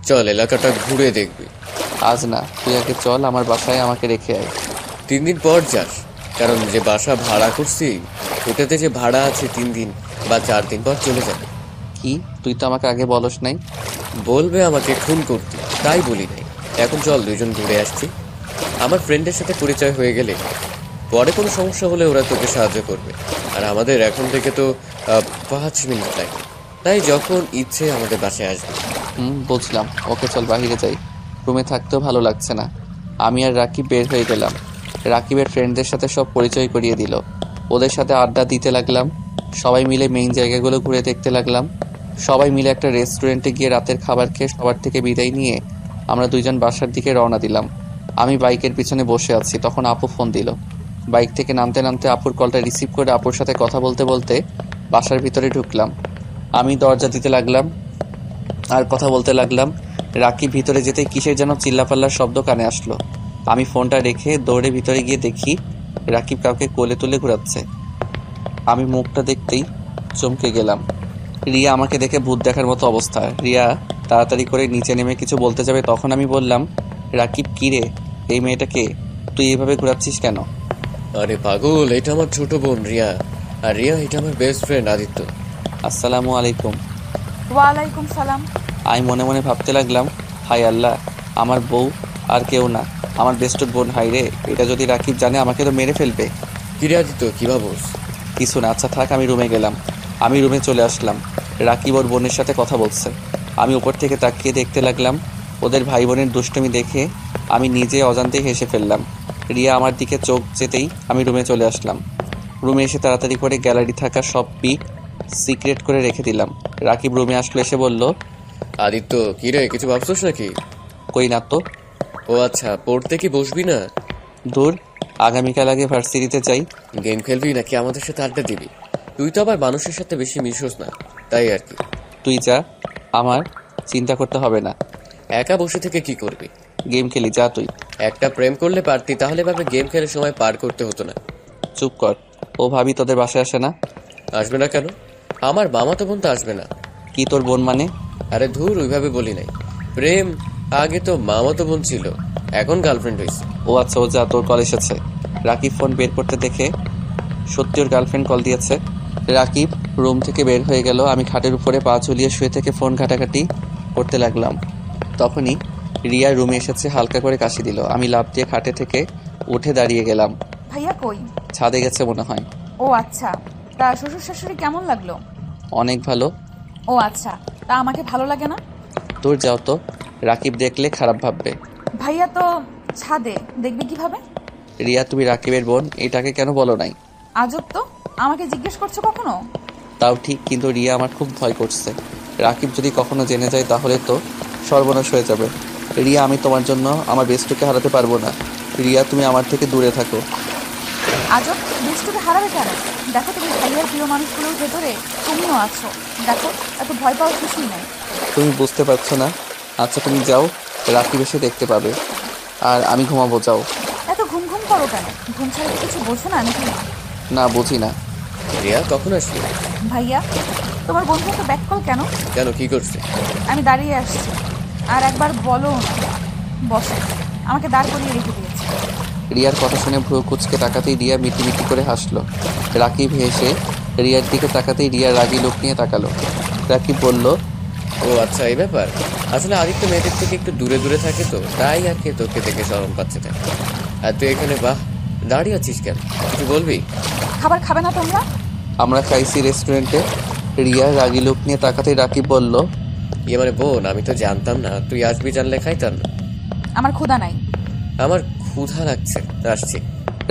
চল এলাকাটা ঘুরে দেখবি। আজ না, তুই আগে চল আমার বাসায়, আমাকে রেখে আয়। 3 দিন পর যাস, কারণ যে বাসা ভাড়া করছি ওটাতে যে ভাড়া আছে 3 দিন বা 4 দিন পর চলে যাবে। কি, তুই তো আমাকে আগে বলস নাই? বলবে আমাকে খুন করতে, তাই বলি নাই। এখন চল দুইজন ঘুরে আসছি। আমার ফ্রেন্ডের সাথে পরিচয় হয়ে গেলে পরে কোনো সমস্যা হলে ওরা তোকে সাহায্য করবে। আর আমাদের এখন থেকে তো 5 মিনিট লাগে, তাই যখন ইচ্ছে আমাদের বাসায় আসবে। বুঝলাম। ওকে চল বাহিরে যাই, রুমে থাকতেও ভালো লাগছে না। আমি আর রাকিব বের হয়ে গেলাম। রাকিবের ফ্রেন্ডদের সাথে সব পরিচয় করিয়ে দিল। ওদের সাথে আড্ডা দিতে লাগলাম। সবাই মিলে মেইন জায়গাগুলো ঘুরে দেখতে লাগলাম। সবাই মিলে একটা রেস্টুরেন্টে গিয়ে রাতের খাবার খেয়ে সবার থেকে বিদায় নিয়ে আমরা দুইজন বাসার দিকে রওনা দিলাম। আমি বাইকের পিছনে বসে আছি, তখন আপু ফোন দিল। বাইক থেকে নামতে নামতে আপুর কলটা রিসিভ করে আপুর সাথে কথা বলতে বলতে বাসার ভিতরে ঢুকলাম। আমি দরজা দিতে লাগলাম আর কথা বলতে লাগলাম। রাকিব ভিতরে যেতে কিসের যেন চিল্লাপাল্লার শব্দ কানে আসলো। আমি ফোনটা রেখে দৌড়ে ভিতরে গিয়ে দেখি রাকিব কাউকে কোলে তুলে ঘোরাচ্ছে। আমি মুখটা দেখতেই চমকে গেলাম। রিয়া আমাকে দেখে ভূত দেখার মতো অবস্থা। রিয়া তাড়াতাড়ি করে নিচে নেমে কিছু বলতে যাবে, তখন আমি বললাম, রাকিব কিরে, এই মেয়েটাকে তুই এইভাবে ঘোরাচ্ছিস কেন? আরে পাগল, এটা আমার ছোট বোন রিয়া, আর রিয়া এটা আমার বেস্ট ফ্রেন্ড আদিত্য। আসসালামু আলাইকুম। ওয়ালাইকুম সালাম। আমি মনে মনে ভাবতে লাগলাম, হাই আল্লাহ, আমার বউ আর কেউ না, আমার বেস্ট বোন। হাই রে, এটা যদি রাকিব জানে আমাকে তো মেরে ফেলবে। কি রে আদিত্য, কি ভাবস? কিছু না, আচ্ছা থাক। আমি রুমে গেলাম। আমি রুমে চলে আসলাম। রাকিব ওর বোনের সাথে কথা বলছে। আমি উপর থেকে তাকিয়ে দেখতে লাগলাম। ওদের ভাই বোনের দুষ্টুমি দেখে আমি নিজে অজান্তেই হেসে ফেললাম। রিয়া আমার দিকে চোখ যেতেই আমি রুমে চলে আসলাম। রুমে এসে তাড়াতাড়ি করে গ্যালারি থাকা সব পিক সিক্রেট করে রেখে দিলাম। রাকিব রুমে আসলো, এসে বলল, আদিত্য কি রে, কিছু ভাবছস নাকি? কই না তো। ও আচ্ছা, পড়তে কি বসবি না? দূর, আগামীকাল আগে ভার্সিটিতে যাই। গেম খেলবি নাকি আমাদের সাথে আড্ডা দিবি? তুই তো আবার মানুষের সাথে বেশি মিশোস না, তাই আর কি। তুই যা, আমার চিন্তা করতে হবে না। একা বসে থেকে কি করবি? গেম খেলি, যা তুই। একটা প্রেম করলে পারতি, তাহলে ভাবে গেম খেলে সময় পার করতে হতো না। চুপ কর। ও ভাবি তোদের বাসায় আসে না? আসবে না কেন? আমার মামাতো বোন তো আসবে না। কি তোর বোন মানে? আরে ধুর, ওইভাবে বলি নাই। প্রেম আগে তো মামাতো বোন ছিল, এখন গার্লফ্রেন্ড হয়েছে। ও আচ্ছা, ও যা, তোর কল এসেছে। রাকিব ফোন বের করতে দেখে সত্যি ওর গার্লফ্রেন্ড কল দিয়েছে। রাকিব রুম থেকে বের হয়ে গেল। আমি খাটের উপরে পা ঝুলিয়ে শুয়ে থেকে ফোন ঘাটাঘাটি করতে লাগলাম। তখনই রিয়া রুমে এসেছে, হালকা করে কাশি দিল। আমি লাফ দিয়ে খাটে থেকে উঠে দাঁড়িয়ে গেলাম। ভাইয়া কই? ছাদে গেছে মনে হয়। ও আচ্ছা, তা শ্বশুর শাশুড়ি কেমন লাগলো? অনেক ভালো। ও আচ্ছা, তা আমাকে ভালো লাগে না? তোর যাও তো, রাকিব দেখলে খারাপ ভাববে। ভাইয়া তো ছাদে, দেখবে কিভাবে? রিয়া, তুমি রাকিবের বোন, এটাকে কেন বলো নাই? আজব তো, আমাকে জিজ্ঞেস করছো কখনো? তাও ঠিক, কিন্তু রিয়া আমার খুব ভয় করছে। রাকিব যদি কখনো জেনে যায় তাহলে তো সর্বনাশ হয়ে যাবে। রিয়া, আমি তোমার জন্য আমার বেস্টকে হারাতে পারবো না। রিয়া, তুমি আমার থেকে দূরে থাকো। আজব, দুষ্টুকে হারাবে কেন? দেখো, তুমি ভাইয়ার প্রিয় মানুষগুলোর ভেতরে তুমিও আছো। দেখো, এত ভয় পাওয়ার কিছুই নাই। তুমি বুঝতে পারছো না? আচ্ছা তুমি যাও, রাকিব এসে দেখতে পাবে। আর আমি ঘুমাবো, যাও। এত ঘুম ঘুম করো কেন? ঘুম ছাড়া কি কিছু বোঝো না নাকি? না, বুঝি না। রিয়া কখন আসলি? ভাইয়া, তোমার বন্ধু এত ব্যাক কল কেন? কেন, কি করছে? আমি দাঁড়িয়ে আসছি, আর একবার বলো না। বসো, আমাকে দাঁড় করিয়ে রেখে দিয়েছে। রিয়ার কথা শুনে ভ্রু কুচকে তাকাতেই রিয়া মিটি করে হাসলো। রাকিব হেসে রিয়ার দিকে তাকাতেই রিয়া রাগী লোক নিয়ে তাকালো। রাকিব বলল, ও আচ্ছা, এই ব্যাপার। আসলে আদিত্য মেয়েদের থেকে একটু দূরে দূরে থাকে তো, তাই আর কি তোকে দেখে শরম পাচ্ছে তাই। আর তুই এখানে বাহ দাঁড়িয়ে আছিস কেন, কিছু বলবি? খাবার খাবে না তোমরা? আমরা খাইছি রেস্টুরেন্টে। রিয়া রাগী লোক নিয়ে তাকাতেই রাকিব বলল, ইয়ে মানে বোন, আমি তো জানতাম না, তুই আসবি জানলে খাইতাম না। আমার ক্ষুধা নাই। আমার ক্ষুধা লাগছে, আসছি।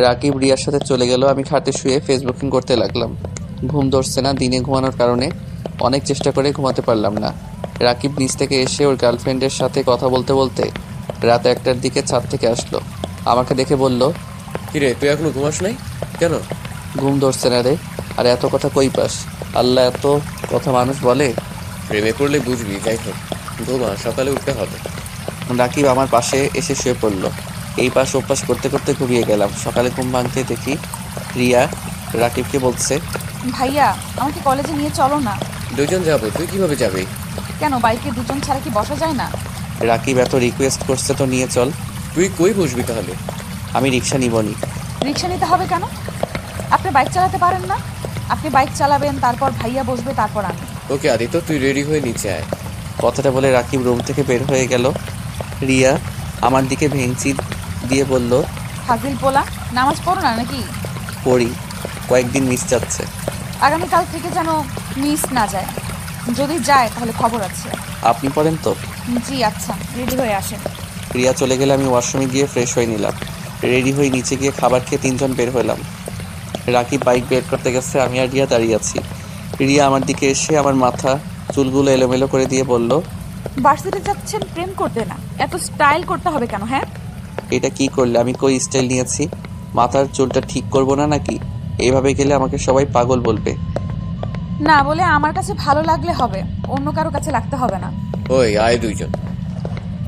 রাকিব রিয়ার সাথে চলে গেল। আমি খাটে শুয়ে ফেসবুকিং করতে লাগলাম। ঘুম ধরছে না। দিনে ঘুমানোর কারণে অনেক চেষ্টা করে ঘুমাতে পারলাম না। রাকিব নিচ থেকে এসে ওর গার্লফ্রেন্ডের সাথে কথা বলতে বলতে রাত 1টার দিকে ছাদ থেকে আসলো। আমাকে দেখে বলল, কিরে, তুই এখনো ঘুমাস নাই কেন? ঘুম ধরছে না রে। আর এত কথা কই পাস? আল্লাহ এত কথা মানুষ বলে। প্রেমে পড়লে বুঝবি, যাই হোক ঘুমা, সকালে উঠতে হবে। রাকিব আমার পাশে এসে শুয়ে পড়লো। এই পাশ ও পাশ করতে করতে ঘুমিয়ে গেলাম। সকালে ঘুম ভাঙতে দেখি রিয়া রাকিবকে বলছে, ভাইয়া, আমাকে কলেজে নিয়ে চলো না। দুজন যাবো, তুই কিভাবে যাবি? কেন, বাইকে দুজন ছাড়া কি বসা যায় না? রাকিব এত রিকোয়েস্ট করছে তো নিয়ে চল। তুই কই বসবি তাহলে? আমি রিক্সা নিবনি। রিক্সা নিতে হবে কেন? আপনি বাইক চালাতে পারেন না? আপনি বাইক চালাবেন, তারপর ভাইয়া বসবে, তারপর আমি। ওকে আদিত্য, তুই রেডি হয়ে নিচে আয়। কথাটা বলে রাকিব রুম থেকে বের হয়ে গেল। রিয়া আমার দিকে ভেঙচি দিয়ে বলল, ফাজিল পোলা, নামাজ পড়ো না নাকি? পড়ি, কয়েকদিন মিস যাচ্ছে। আগামীকাল থেকে যেন মিস না যায়। যদি যায় তাহলে খবর আছে। আপনি পড়েন তো? জি আচ্ছা, রেডি হয়ে আসেন। রিয়া চলে গেলে আমি ওয়াশরুমে গিয়ে ফ্রেশ হয়ে নিলাম। রেডি হয়ে নিচে গিয়ে খাবার খেয়ে 3জন বের হলাম। রাকিব বাইক বের করতে গেছে, আমি আর রিয়া দাঁড়িয়ে আছি। রিয়া আমার দিকে এসে আমার মাথা চুলগুলো এলোমেলো করে দিয়ে বলল, ভার্সিটি যাচ্ছেন প্রেম করতে না, এত স্টাইল করতে হবে কেন? হ্যাঁ, এটা কি করলে? আমি কই স্টাইল নিয়েছি? মাথার চুলটা ঠিক করব না নাকি? এইভাবে গেলে আমাকে সবাই পাগল বলবে। না বলে আমার কাছে ভালো লাগলে হবে, অন্য কারো কাছে লাগতে হবে না। ওই আয় দুইজন।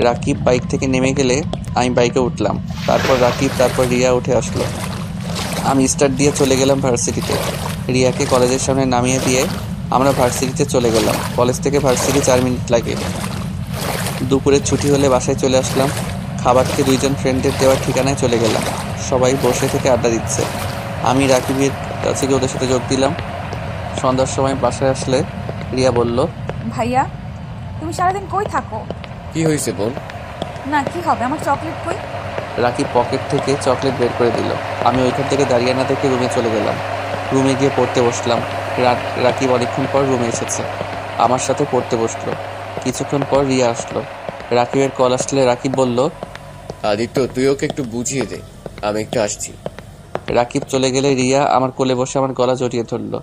রাকিব বাইক থেকে নেমে গেলে আমি বাইকে উঠলাম। তারপর রাকিব, তারপর রিয়া উঠে আসলো। আমি স্টার্ট দিয়ে চলে গেলাম ভার্সিটিতে। রিয়াকে কলেজের সামনে নামিয়ে দিয়ে আমরা ভার্সিটিতে চলে গেলাম। কলেজ থেকে ভার্সিটি 4 মিনিট লাগে। দুপুরে ছুটি হলে বাসায় চলে আসলাম। খাবার খেয়ে 2জন ফ্রেন্ডের দেওয়ার ঠিকানায় চলে গেলাম। সবাই বসে থেকে আড্ডা দিচ্ছে। আমি রাকিবের কাছে গিয়ে ওদের সাথে যোগ দিলাম। সন্ধ্যার সময় বাসায় আসলে রিয়া বলল, ভাইয়া তুমি সারাদিন কই থাকো? কি হয়েছে বোন? না কি হবে, আমার চকলেট কই? রাকিব পকেট থেকে চকলেট বের করে দিল। আমি ওইখান থেকে দাঁড়িয়ে না দেখে রুমে চলে গেলাম। রুমে গিয়ে পড়তে বসলাম। রাকিব অনেকক্ষণ পর রুমে এসেছে, আমার সাথে পড়তে বসলো। কিছুক্ষণ পর রিয়া আসলো। রাকিবের কল আসলে রাকিব বলল, আদিত্য তুই ওকে একটু বুঝিয়ে দে, আমি একটু আসছি। রাকিব চলে গেলে রিয়া আমার কোলে বসে আমার গলা জড়িয়ে ধরলো।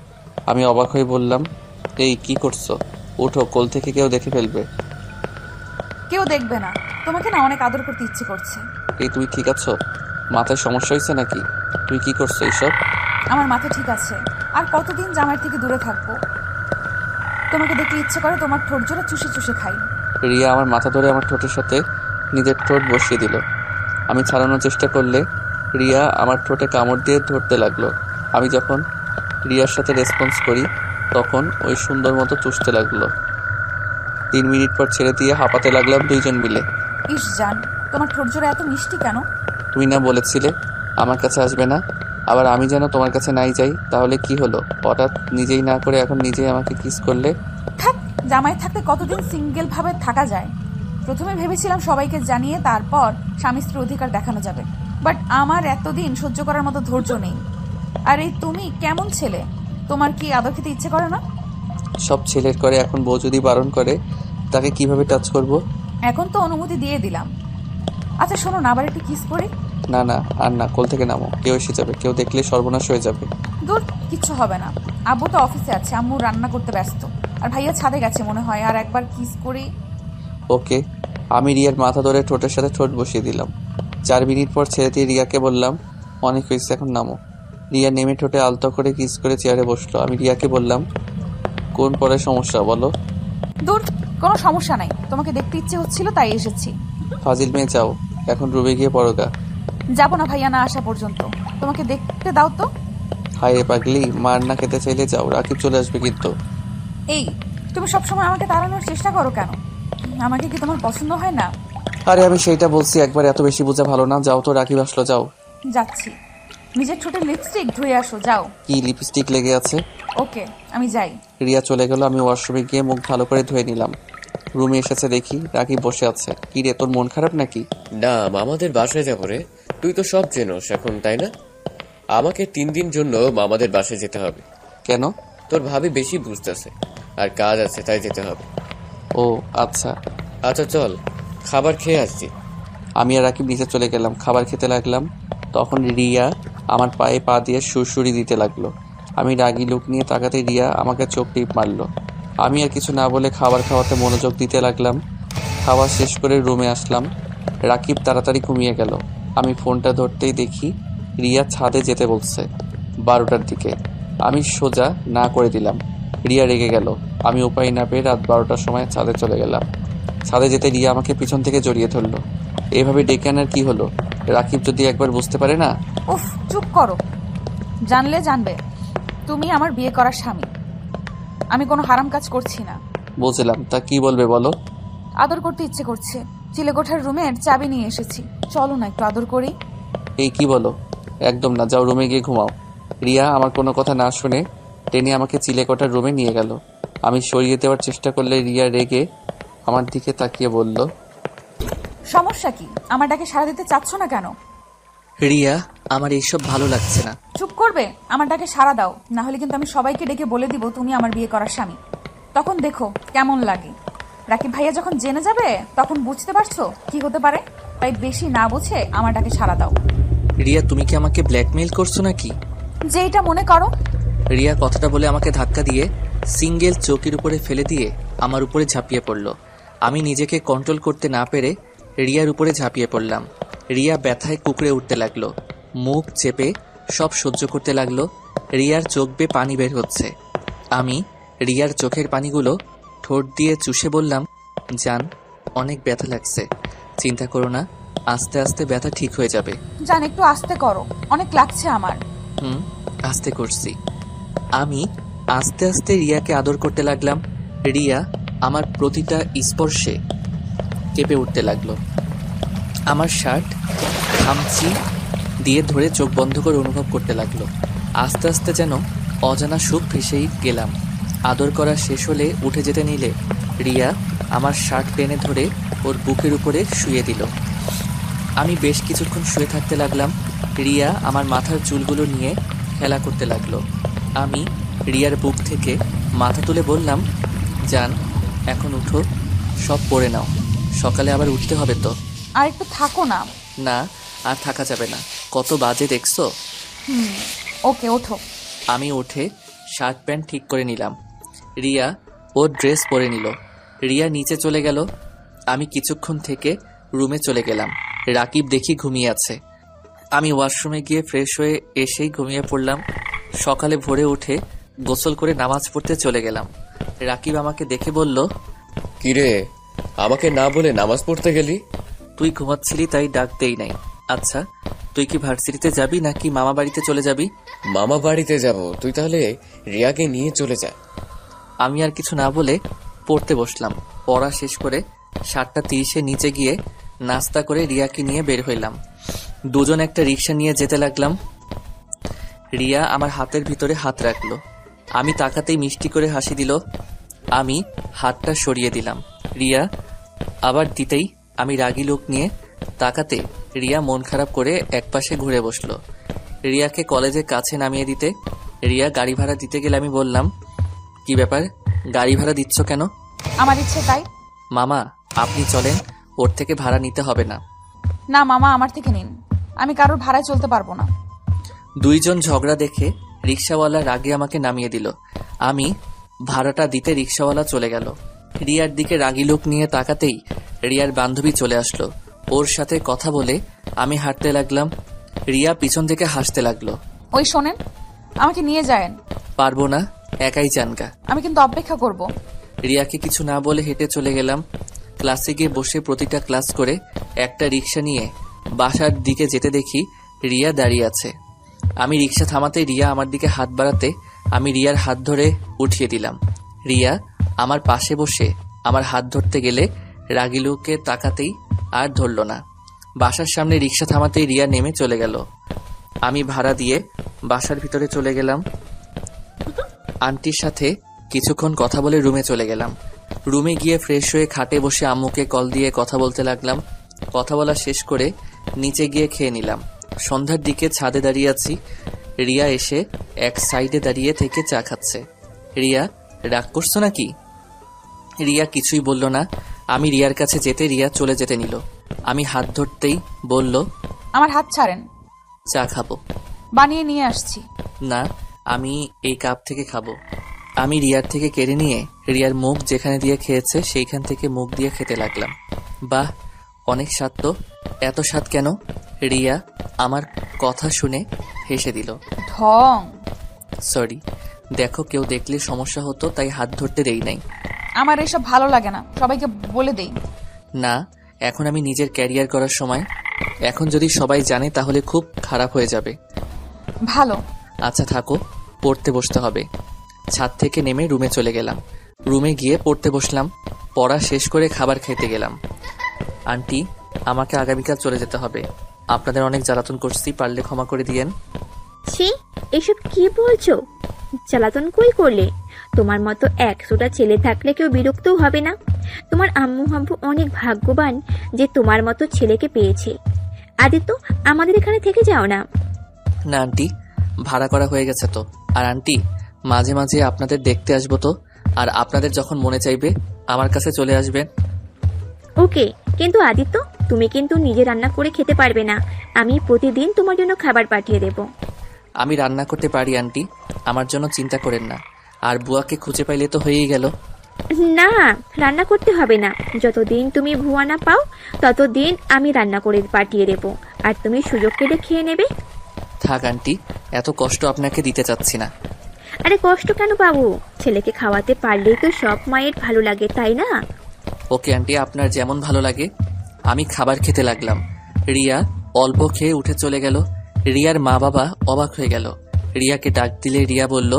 আমি অবাক হয়ে বললাম, এই কি করছো? উঠো, কোল থেকে কেউ দেখে ফেলবে। কেউ দেখবে না, তোমাকে না অনেক আদর করতে ইচ্ছে করছে। এই তুমি ঠিক আছো? মাথায় সমস্যা হয়েছে নাকি? তুই কি করছো এইসব? আমার মাথা ঠিক আছে, আর কতদিন জামাইয়ের থেকে দূরে থাকবো? তোমাকে দেখতে ইচ্ছে করে তোমার ঠোঁট জোড়া চুষে চুষে খাই। রিয়া আমার মাথা ধরে আমার ঠোঁটের সাথে নিজের ঠোঁট বসিয়ে দিল। আমি ছাড়ানোর চেষ্টা করলে রিয়া আমার ঠোঁটে কামড় দিয়ে ধরতে লাগলো। আমি যখন রিয়ার সাথে রেসপন্স করি তখন ওই সুন্দর মতো চুষতে লাগলো। 3 মিনিট পর ছেড়ে দিয়ে হাঁপাতে লাগলাম 2জন মিলে। ইস জান, তোমার ঠোঁট জোড়া এত মিষ্টি কেন? তুমি না বলেছিলে আমার কাছে আসবে না? আবার আমি যেন তোমার কাছে নাই যাই, তাহলে কি হলো? হঠাৎ নিজেই না করে এখন নিজেই আমাকে কিস করলে। থাক, জামাই থাকতে কতদিন সিঙ্গেল ভাবে থাকা যায়? প্রথমে ভেবেছিলাম সবাইকে জানিয়ে তারপর স্বামী স্ত্রীর অধিকার দেখানো যাবে, বাট আমার এতদিন সহ্য করার মতো ধৈর্য নেই। আর এই তুমি কেমন ছেলে? তোমার কি আদর খেতে ইচ্ছে করে না? সব ছেলের করে, এখন বউ যদি বারণ করে তাকে কিভাবে টাচ করব? এখন তো অনুমতি দিয়ে দিলাম। আচ্ছা শোনো না, আবার একটু কিস করি। না না, আর না, কোল থেকে নামো, কেউ এসে যাবে, কেউ দেখলে সর্বনাশ হয়ে যাবে। দূর, কিচ্ছু হবে না। আব্বু তো অফিসে আছে, আম্মু রান্না করতে ব্যস্ত, আর ভাইয়া ছাদে গেছে মনে হয়। আর একবার কিস করি। ওকে। আমি রিয়ার মাথা ধরে ঠোঁটের সাথে ঠোঁট বসিয়ে দিলাম। 4 মিনিট পর ছেড়ে দিয়ে রিয়াকে বললাম, অনেক হয়েছে, এখন নামো। রিয়া নেমে ঠোঁটে আলতো করে কিস করে চেয়ারে বসলো। আমি রিয়াকে বললাম, কোন পরে সমস্যা বলো? দূর, কোনো সমস্যা নাই, তোমাকে দেখতে ইচ্ছে হচ্ছিল তাই এসেছি। ফাজিল মেয়ে, যাও এখন রুমে গিয়ে পড়োগা। যাবো না ভাইয়া না আসা পর্যন্ত, তোমাকে দেখতে দাও তো। হায় রে পাগলি, মার না খেতে চাইলে যাও, রাকিব চলে আসবে কিন্তু। এই, তুমি সবসময় আমাকে তাড়ানোর চেষ্টা করো কেন? আমাকে কি তোমার পছন্দ হয় না? আরে আমি সেইটা বলছি, একবার এত বেশি বোঝা ভালো না। যাও তো, রাকিব আসলো, যাও। যাচ্ছি। নিজের ঠোঁটে লিপস্টিক ধুয়ে আসো, যাও। কি লিপস্টিক লেগে আছে? ওকে, আমি যাই। রিয়া চলে গেল। আমি ওয়াশরুমে গিয়ে মুখ ভালো করে ধুয়ে নিলাম। রুমে এসেছে দেখি রাকিব বসে আছে। কি রে, তোর মন খারাপ নাকি? না মামাদের বাসায় যাবো রে। তুই তো সব চেনোস এখন, তাই না? আমাকে 3 দিন জন্য মামাদের বাসায় যেতে হবে। কেন? তোর ভাবি বেশি বুঝতেছে, আর কাজ আছে তাই যেতে হবে। ও আচ্ছা। আচ্ছা চল, খাবার খেয়ে আসছি। আমি আর রাকিব নিচে চলে গেলাম, খাবার খেতে লাগলাম। তখন রিয়া আমার পায়ে পা দিয়ে সুরসুরি দিতে লাগলো। আমি রাগী লুক নিয়ে তাকাতে রিয়া আমাকে চোখ টিপ মারলো। আমি আর কিছু না বলে খাবার খাওয়াতে মনোযোগ দিতে লাগলাম। খাওয়া শেষ করে রুমে আসলাম। রাকিব তাড়াতাড়ি ঘুমিয়ে গেল। আমি ফোনটা ধরতেই দেখি রিয়া ছাদে যেতে বলছে 12টার দিকে। আমি সোজা না করে দিলাম। রিয়া রেগে গেল। আমি উপায় না পেয়ে রাত 12টার সময় ছাদে চলে গেলাম। ছাদে যেতে রিয়া আমাকে পিছন থেকে জড়িয়ে ধরলো। এভাবে ডেকে আনার কি হলো? রাকিব যদি একবার বুঝতে পারে না। উফ, চুপ করো। জানলে জানবে, তুমি আমার বিয়ে করার স্বামী। আমি কোনো হারাম কাজ করছি না। বুঝলাম, তা কি বলবে বলো? আদর করতে ইচ্ছে করছে, চিলেকোঠার রুমের চাবি নিয়ে এসেছি, চলো না একটু আদর করি। এই কি বলো? একদম না, যাও রুমে গিয়ে ঘুমাও। রিয়া আমার কোনো কথা না শুনে টেনে আমাকে চিলেকোঠার রুমে নিয়ে গেল। আমি সরিয়ে দেওয়ার চেষ্টা করলে রিয়া রেগে আমার দিকে তাকিয়ে বলল, সমস্যা কি? আমার ডাকে সাড়া দিতে চাচ্ছ না কেন? রিয়া, আমার এইসব ভালো লাগছে না। চুপ করবে? আমার ডাকে সাড়া দাও, না হলে কিন্তু আমি সবাইকে ডেকে বলে দিব তুমি আমার বিয়ে করার স্বামী। তখন দেখো কেমন লাগে। রাকিব ভাইয়া যখন জেনে যাবে তখন বুঝতে পারছো কি হতে পারে। তাই বেশি না বুঝে আমার ডাকে সাড়া দাও। রিয়া, তুমি কি আমাকে ব্ল্যাকমেইল করছো নাকি? যেইটা মনে করো। রিয়া কথাটা বলে আমাকে ধাক্কা দিয়ে সিঙ্গেল চৌকির উপরে ফেলে দিয়ে আমার উপরে ঝাঁপিয়ে পড়ল। আমি নিজেকে কন্ট্রোল করতে না পেরে রিয়ার উপরে ঝাঁপিয়ে পড়লাম। রিয়া ব্যথায় কুকড়ে উঠতে লাগলো, মুখ চেপে সব সহ্য করতে লাগলো। রিয়ার চোখ বেয়ে পানি বের হচ্ছে। আমি রিয়ার চোখের পানিগুলো ঠোঁট দিয়ে চুষে বললাম, জান, অনেক ব্যথা লাগছে, চিন্তা করো না, আস্তে আস্তে ব্যথা ঠিক হয়ে যাবে। জান, একটু আস্তে করো, অনেক লাগছে আমার। আস্তে করছি। আমি আস্তে আস্তে রিয়াকে আদর করতে লাগলাম। রিয়া আমার প্রতিটা স্পর্শে কেঁপে উঠতে লাগলো। আমার শার্ট খামচি দিয়ে ধরে চোখ বন্ধ করে অনুভব করতে লাগলো। আস্তে আস্তে যেন অজানা সুখ ভেসেই গেলাম। আদর করা শেষ হলে উঠে যেতে নিলে রিয়া আমার শার্ট টেনে ধরে ওর বুকের উপরে শুয়ে দিল। আমি বেশ কিছুক্ষণ শুয়ে থাকতে লাগলাম। রিয়া আমার মাথার চুলগুলো নিয়ে খেলা করতে লাগলো। আমি রিয়ার বুক থেকে মাথা তুলে বললাম, জান, এখন উঠো, সব পরে নাও, সকালে আবার উঠতে হবে তো। আর একটু থাকো না। না, আর থাকা যাবে না, কত বাজে দেখছো। ওকে, ওঠো। আমি উঠে শার্ট প্যান্ট ঠিক করে নিলাম। রিয়া ওর ড্রেস পরে নিল। রিয়া নিচে চলে গেল। আমি কিছুক্ষণ থেকে রুমে চলে গেলাম। রাকিব দেখি ঘুমিয়ে আছে। আমি ওয়াশরুমে গিয়ে ফ্রেশ হয়ে এসেই ঘুমিয়ে পড়লাম। সকালে ভোরে উঠে গোসল করে নামাজ পড়তে চলে গেলাম। রাকিব আমাকে দেখে বলল, কিরে, আমাকে না বলে নামাজ পড়তে গেলি? তুই ঘুমাচ্ছিলি তাই ডাক দেই নাই। আচ্ছা, তুই কি ভার্সিটিতে যাবি নাকি মামা বাড়িতে চলে যাবি? মামা বাড়িতে যাব, তুই তাহলে রিয়াকে নিয়ে চলে যা। আমি আর কিছু না বলে পড়তে বসলাম। পড়া শেষ করে 7:30 নিচে গিয়ে নাস্তা করে রিয়াকে নিয়ে বের হইলাম। দুজন একটা রিক্সা নিয়ে যেতে লাগলাম। রিয়া আমার হাতের ভিতরে হাত রাখলো। আমি তাকাতেই মিষ্টি করে হাসি দিল। আমি হাতটা সরিয়ে দিলাম। রিয়া আবার দিতেই আমি রাগী লোক নিয়ে তাকাতে রিয়া মন খারাপ করে একপাশে ঘুরে বসলো। রিয়াকে কলেজের কাছে নামিয়ে দিতে রিয়া গাড়ি ভাড়া দিতে গেলে আমি বললাম, কি ব্যাপার, গাড়ি ভাড়া দিচ্ছ কেন? আমার ইচ্ছে তাই। মামা, আপনি চলেন, ওর থেকে ভাড়া নিতে হবে না। না মামা, আমার থেকে নিন, আমি কারোর ভাড়ায় চলতে পারবো না। দুইজন ঝগড়া দেখে রিক্সাওয়ালা রাগে আমাকে নামিয়ে দিল। আমি ভাড়াটা দিতে রিক্সাওয়ালা চলে গেল। রিয়ার দিকে রাগী লোক নিয়ে তাকাতেই রিয়ার বান্ধবী চলে আসলো। ওর সাথে কথা বলে আমি হাঁটতে লাগলাম। রিয়া পিছন থেকে হাসতে লাগলো। ওই শোনেন, আমাকে নিয়ে যায়েন। পারবো না, একাই জানগা। আমি কিন্তু অপেক্ষা করব। রিয়াকে কিছু না বলে হেঁটে চলে গেলাম। ক্লাসে গিয়ে বসে প্রতিটা ক্লাস করে একটা রিক্সা নিয়ে বাসার দিকে যেতে দেখি রিয়া দাঁড়িয়ে আছে। আমি রিক্সা থামাতে রিয়া আমার দিকে হাত বাড়াতে আমি রিয়ার হাত ধরে উঠিয়ে দিলাম। রিয়া আমার পাশে বসে আমার হাত ধরতে গেলে রাগী লোকে তাকাতেই আর ধরল না। বাসার সামনে রিক্সা থামাতেই রিয়া নেমে চলে গেল। আমি ভাড়া দিয়ে বাসার ভিতরে চলে গেলাম। আন্টির সাথে কিছুক্ষণ কথা বলে রুমে চলে গেলাম। রুমে গিয়ে ফ্রেশ হয়ে খাটে বসে আম্মুকে কল দিয়ে কথা বলতে লাগলাম। কথা বলা শেষ করে নিচে গিয়ে খেয়ে নিলাম। সন্ধ্যার দিকে ছাদে দাঁড়িয়ে আছি। রিয়া এসে এক সাইডে দাঁড়িয়ে থেকে চা খাচ্ছে। রিয়া, রাগ করছো নাকি? রিয়া কিছুই বলল না। আমি রিয়ার কাছে যেতে রিয়া চলে যেতে নিল। আমি হাত ধরতেই বলল, আমার হাত ছাড়েন, চা খাবো। বানিয়ে নিয়ে আসছি। না, আমি এই কাপ থেকে খাবো। আমি রিয়ার থেকে কেড়ে নিয়ে রিয়ার মুখ যেখানে দিয়ে খেয়েছে সেইখান থেকে মুখ দিয়ে খেতে লাগলাম। বাহ, অনেক স্বাদ তো, এত স্বাদ কেন? রিয়া আমার কথা শুনে হেসে দিল। ঢং। সরি, দেখো কেউ দেখলে সমস্যা হতো তাই হাত ধরতে দেই নাই। আমার এসব ভালো লাগে না, সবাইকে বলে দেই। না, এখন আমি নিজের ক্যারিয়ার করার সময়। এখন যদি সবাই জানে তাহলে খুব খারাপ হয়ে যাবে। ভালো। আচ্ছা থাকো, পড়তে বসতে হবে। ছাদ থেকে নেমে রুমে চলে গেলাম। রুমে গিয়ে পড়তে বসলাম। পড়া শেষ করে খাবার খেতে গেলাম। আন্টি, আমাকে আগামীকাল চলে যেতে হবে। আপনাদের অনেক জ্বালাতন করছি, পারলে ক্ষমা করে দিয়েন। ছি, এসব কি বলছো? জ্বালাতন কই করলে? তোমার মতো 100টা ছেলে থাকলে কেউ বিরক্তও হবে না। তোমার আম্মু আব্বু অনেক ভাগ্যবান যে তোমার মতো ছেলেকে পেয়েছে। আদিত্য, আমাদের এখানে থেকে যাও না। না আন্টি, ভাড়া করা হয়ে গেছে তো। আর আন্টি, মাঝে মাঝে আপনাদের দেখতে আসবো তো। আর আপনাদের যখন মনে চাইবে আমার কাছে চলে আসবেন। ওকে, কিন্তু আদিত্য, তুমি কিন্তু নিজে রান্না করে খেতে পারবে না। আমি প্রতিদিন তোমার জন্য খাবার পাঠিয়ে দেব। আমি রান্না করতে পারি আন্টি, আমার জন্য চিন্তা করেন না। আর বুয়াকে খুঁজে পাইলে তো হয়েই গেল। না, রান্না করতে হবে না। যতদিন তুমি ভুয়া না পাও ততদিন আমি রান্না করে পাঠিয়ে দেবো, আর তুমি সুযোগ পেলে খেয়ে নেবে। থাক আন্টি, এত কষ্ট আপনাকে দিতে চাচ্ছি না। আরে কষ্ট কেন পাবো? ছেলেকে খাওয়াতে পারলেই তো সব মায়ের ভালো লাগে, তাই না? ওকে আন্টি, আপনার যেমন ভালো লাগে। আমি খাবার খেতে লাগলাম। রিয়া অল্প খেয়ে উঠে চলে গেল। রিয়ার মা বাবা অবাক হয়ে গেল। রিয়াকে ডাক দিলে রিয়া বলল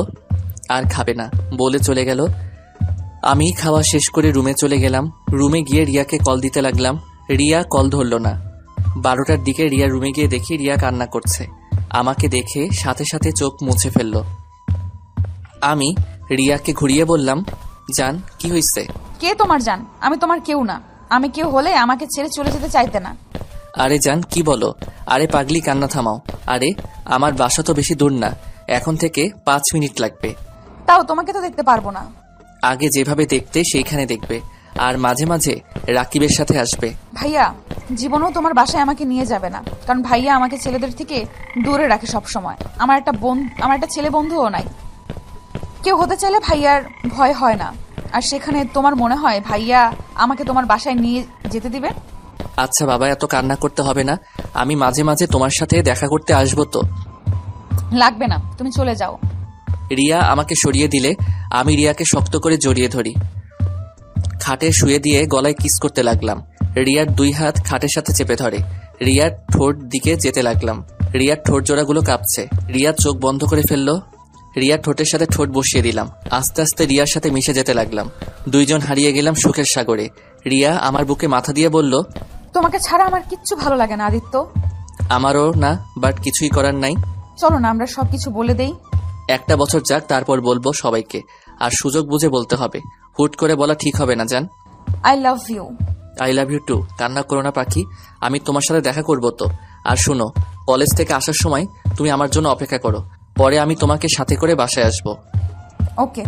আর খাবে না, বলে চলে গেল। আমি খাওয়া শেষ করে রুমে চলে গেলাম। রুমে গিয়ে রিয়াকে কল দিতে লাগলাম। রিয়া কল ধরল না। 12টার দিকে রিয়া রুমে গিয়ে দেখি রিয়া কান্না করছে। আমাকে দেখে সাথে সাথে চোখ মুছে ফেলল। আমি রিয়াকে ঘুরিয়ে বললাম, জান কি হয়েছে? কে তোমার জান? আমি তোমার কেউ না। আমি কেউ হলে আমাকে ছেড়ে চলে যেতে চাইতে না। আরে জান কি বলো? আরে পাগলি, কান্না থামাও। আরে আমার বাসা তো বেশি দূর না, এখন থেকে 5 মিনিট লাগবে। তাও তোমাকে তো দেখতে পারবো না। আগে যেভাবে দেখতে সেইখানে দেখবে, আর মাঝে মাঝে রাকিবের সাথে আসবে। ভাইয়া জীবনেও তোমার বাসায় আমাকে নিয়ে যাবে না, কারণ ভাইয়া আমাকে ছেলেদের থেকে দূরে রাখে সব সময়। আমার একটা ছেলে বন্ধুও নাই। কেউ হতে চাইলে ভাইয়ার ভয় হয় না। আর সেখানে তোমার মনে হয় ভাইয়া আমাকে তোমার বাসায় নিয়ে যেতে দিবে? আচ্ছা বাবা, এত কান্না করতে হবে না। আমি মাঝে মাঝে তোমার সাথে দেখা করতে আসবো তো। লাগবে না, তুমি চলে যাও। রিয়া আমাকে সরিয়ে দিলে আমি রিয়াকে শক্ত করে জড়িয়ে ধরি। খাটে শুয়ে দিয়ে গলায় কিস করতে লাগলাম। রিয়ার 2 হাত খাটের সাথে চেপে ধরে। রিয়ার ঠোঁট দিকে যেতে লাগলাম। রিয়ার ঠোঁট জোড়াগুলো কাঁপছে। রিয়া চোখ বন্ধ করে ফেললো। রিয়ার ঠোঁটের সাথে ঠোঁট বসিয়ে দিলাম। আস্তে আস্তে রিয়ার সাথে মিশে যেতে লাগলাম। 2 জন হারিয়ে গেলাম সুখের সাগরে। রিয়া আমার বুকে মাথা দিয়ে বলল, তোমাকে ছাড়া আমার কিচ্ছু ভালো লাগে না আদিত্য। আমারও না, বাট কিছুই করার নাই। চলো না আমরা সবকিছু বলে দেই। 1টা বছর যাক, তারপর বলবো সবাইকে। আর সুযোগ বুঝে বলতে হবে, হুট করে বলা ঠিক হবে না জান। I love you. I love you too. কান্না করো না পাখি, আমি তোমার সাথে দেখা করবো তো। আর শুনো, কলেজ থেকে আসার সময় তুমি আমার জন্য অপেক্ষা করো, পরে আমি তোমাকে সাথে করে বাসায় আসবো। ওকে।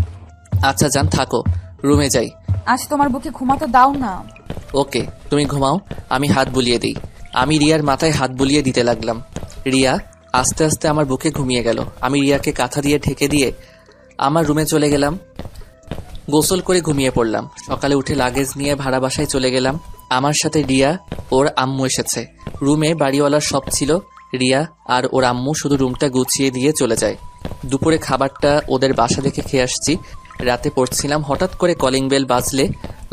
আচ্ছা জান, থাকো, রুমে যাই। আজ তোমার বুকে ঘুমাতে দাও না। ওকে, তুমি ঘুমাও, আমি হাত বুলিয়ে দিই। আমি রিয়ার মাথায় হাত বুলিয়ে দিতে লাগলাম। রিয়া আস্তে আস্তে আমার বুকে ঘুমিয়ে গেল। আমি রিয়াকে কাঁথা দিয়ে ঢেকে দিয়ে আমার রুমে চলে গেলাম। গোসল করে ঘুমিয়ে পড়লাম। সকালে উঠে লাগেজ নিয়ে ভাড়া বাসায় চলে গেলাম। আমার সাথে রিয়া, ওর আম্মু এসেছে। রুমে বাড়িওয়ালার সব ছিল। রিয়া আর ওর আম্মু শুধু রুমটা গুছিয়ে দিয়ে চলে যায়। দুপুরে খাবারটা ওদের বাসা থেকে খেয়ে আসছি। রাতে পড়ছিলাম, হঠাৎ করে কলিং বেল বাজলে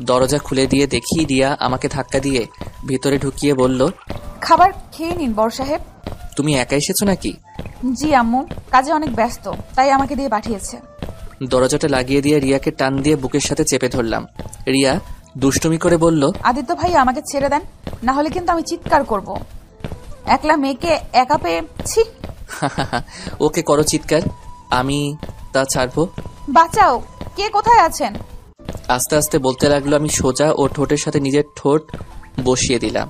দরজা খুলে দিয়ে দেখি রিয়া আমাকে ধাক্কা দিয়ে ভিতরে ঢুকিয়ে বলল, খাবার খেয়ে নিন বড় সাহেব। তুমি একা এসেছো নাকি? জি আম্মু, কাজে অনেক ব্যস্ত, তাই আমাকে দিয়ে পাঠিয়েছে। দরজাটা লাগিয়ে দিয়ে রিয়াকে টান দিয়ে বুকের সাথে চেপে ধরলাম। রিয়া দুষ্টুমি করে বলল, আদিত্য ভাই আমাকে ছেড়ে দেন, না হলে কিন্তু আমি চিৎকার করব। একলা মেয়েকে একা পেয়ে ছি। ওকে করো চিৎকার, আমি তা ছাড়বো। বাঁচাও, কে কোথায় আছেন? আস্তে আস্তে বলতে লাগলো। আমি সোজা ও ঠোঁটের সাথে নিজের ঠোঁট বসিয়ে দিলাম।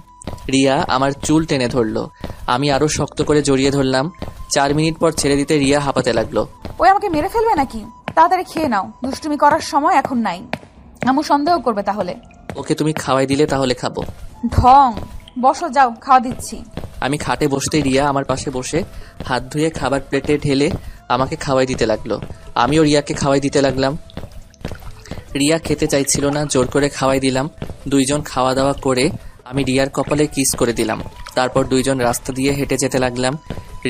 রিয়া আমার চুল টেনে ধরলো। আমি আরো শক্ত করে জড়িয়ে ধরলাম। 4 মিনিট পর ছেড়ে দিতে রিয়া হাঁপাতে লাগলো। ওই আমাকে মেরে ফেলবে নাকি? তাড়াতাড়ি খেয়ে নাও, দুষ্টুমি করার সময় এখন নাই। আম্মু সন্দেহ করবে তাহলে। ওকে তুমি খাওয়াই দিলে তাহলে খাবো। ঢং, বসো, যাও খাওয়া দিচ্ছি। আমি খাটে বসতে রিয়া আমার পাশে বসে হাত ধুয়ে খাবার প্লেটে ঢেলে আমাকে খাওয়াই দিতে লাগলো। আমিও রিয়াকে খাওয়াই দিতে লাগলাম। রিয়া খেতে চাইছিল না, জোর করে খাওয়াই দিলাম। 2 জন খাওয়া দাওয়া করে আমি রিয়ার কপালে কিস করে দিলাম। তারপর 2 জন রাস্তা দিয়ে হেঁটে যেতে লাগলাম।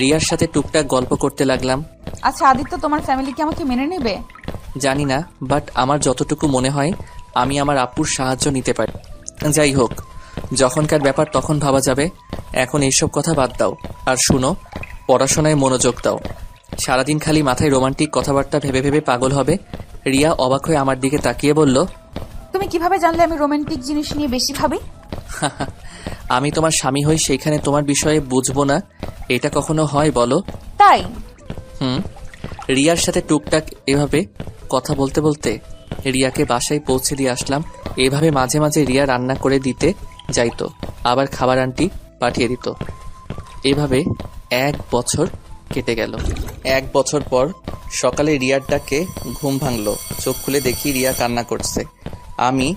রিয়ার সাথে টুকটাক গল্প করতে লাগলাম। আচ্ছা আদিত্য, তোমার ফ্যামিলি কি আমাকে মেনে নেবে? জানি না, বাট আমার যতটুকু মনে হয় আমি আমার আপুর সাহায্য নিতে পারি। যাই হোক, যখনকার ব্যাপার তখন ভাবা যাবে। এখন এইসব কথা বাদ দাও, আর শুনো, পড়াশোনায় মনোযোগ দাও। সারাদিন খালি মাথায় রোমান্টিক কথাবার্তা ভেবে ভেবে পাগল হবে। রিয়া অবাক হয়ে আমার দিকে তাকিয়ে বলল, তুমি কিভাবে জানলে আমি রোমান্টিক জিনিস নিয়ে বেশি ভাবি? আমি তোমার স্বামী হই, সেইখানে তোমার বিষয়ে বুঝবো না, এটা কখনো হয় বলো? তাই? রিয়ার সাথে টুকটাক এভাবে কথা বলতে বলতে রিয়াকে বাসায় পৌঁছে দিয়ে আসলাম। এভাবে মাঝে মাঝে রিয়া রান্না করে দিতে যাইতো, আবার খাবার আন্টি পাঠিয়ে দিত। এভাবে 1 বছর কেটে গেল। 1 বছর পর সকালে রিয়ার ডাকে ঘুম ভাঙলো। চোখ খুলে দেখি রিয়া কান্না করছে। আমি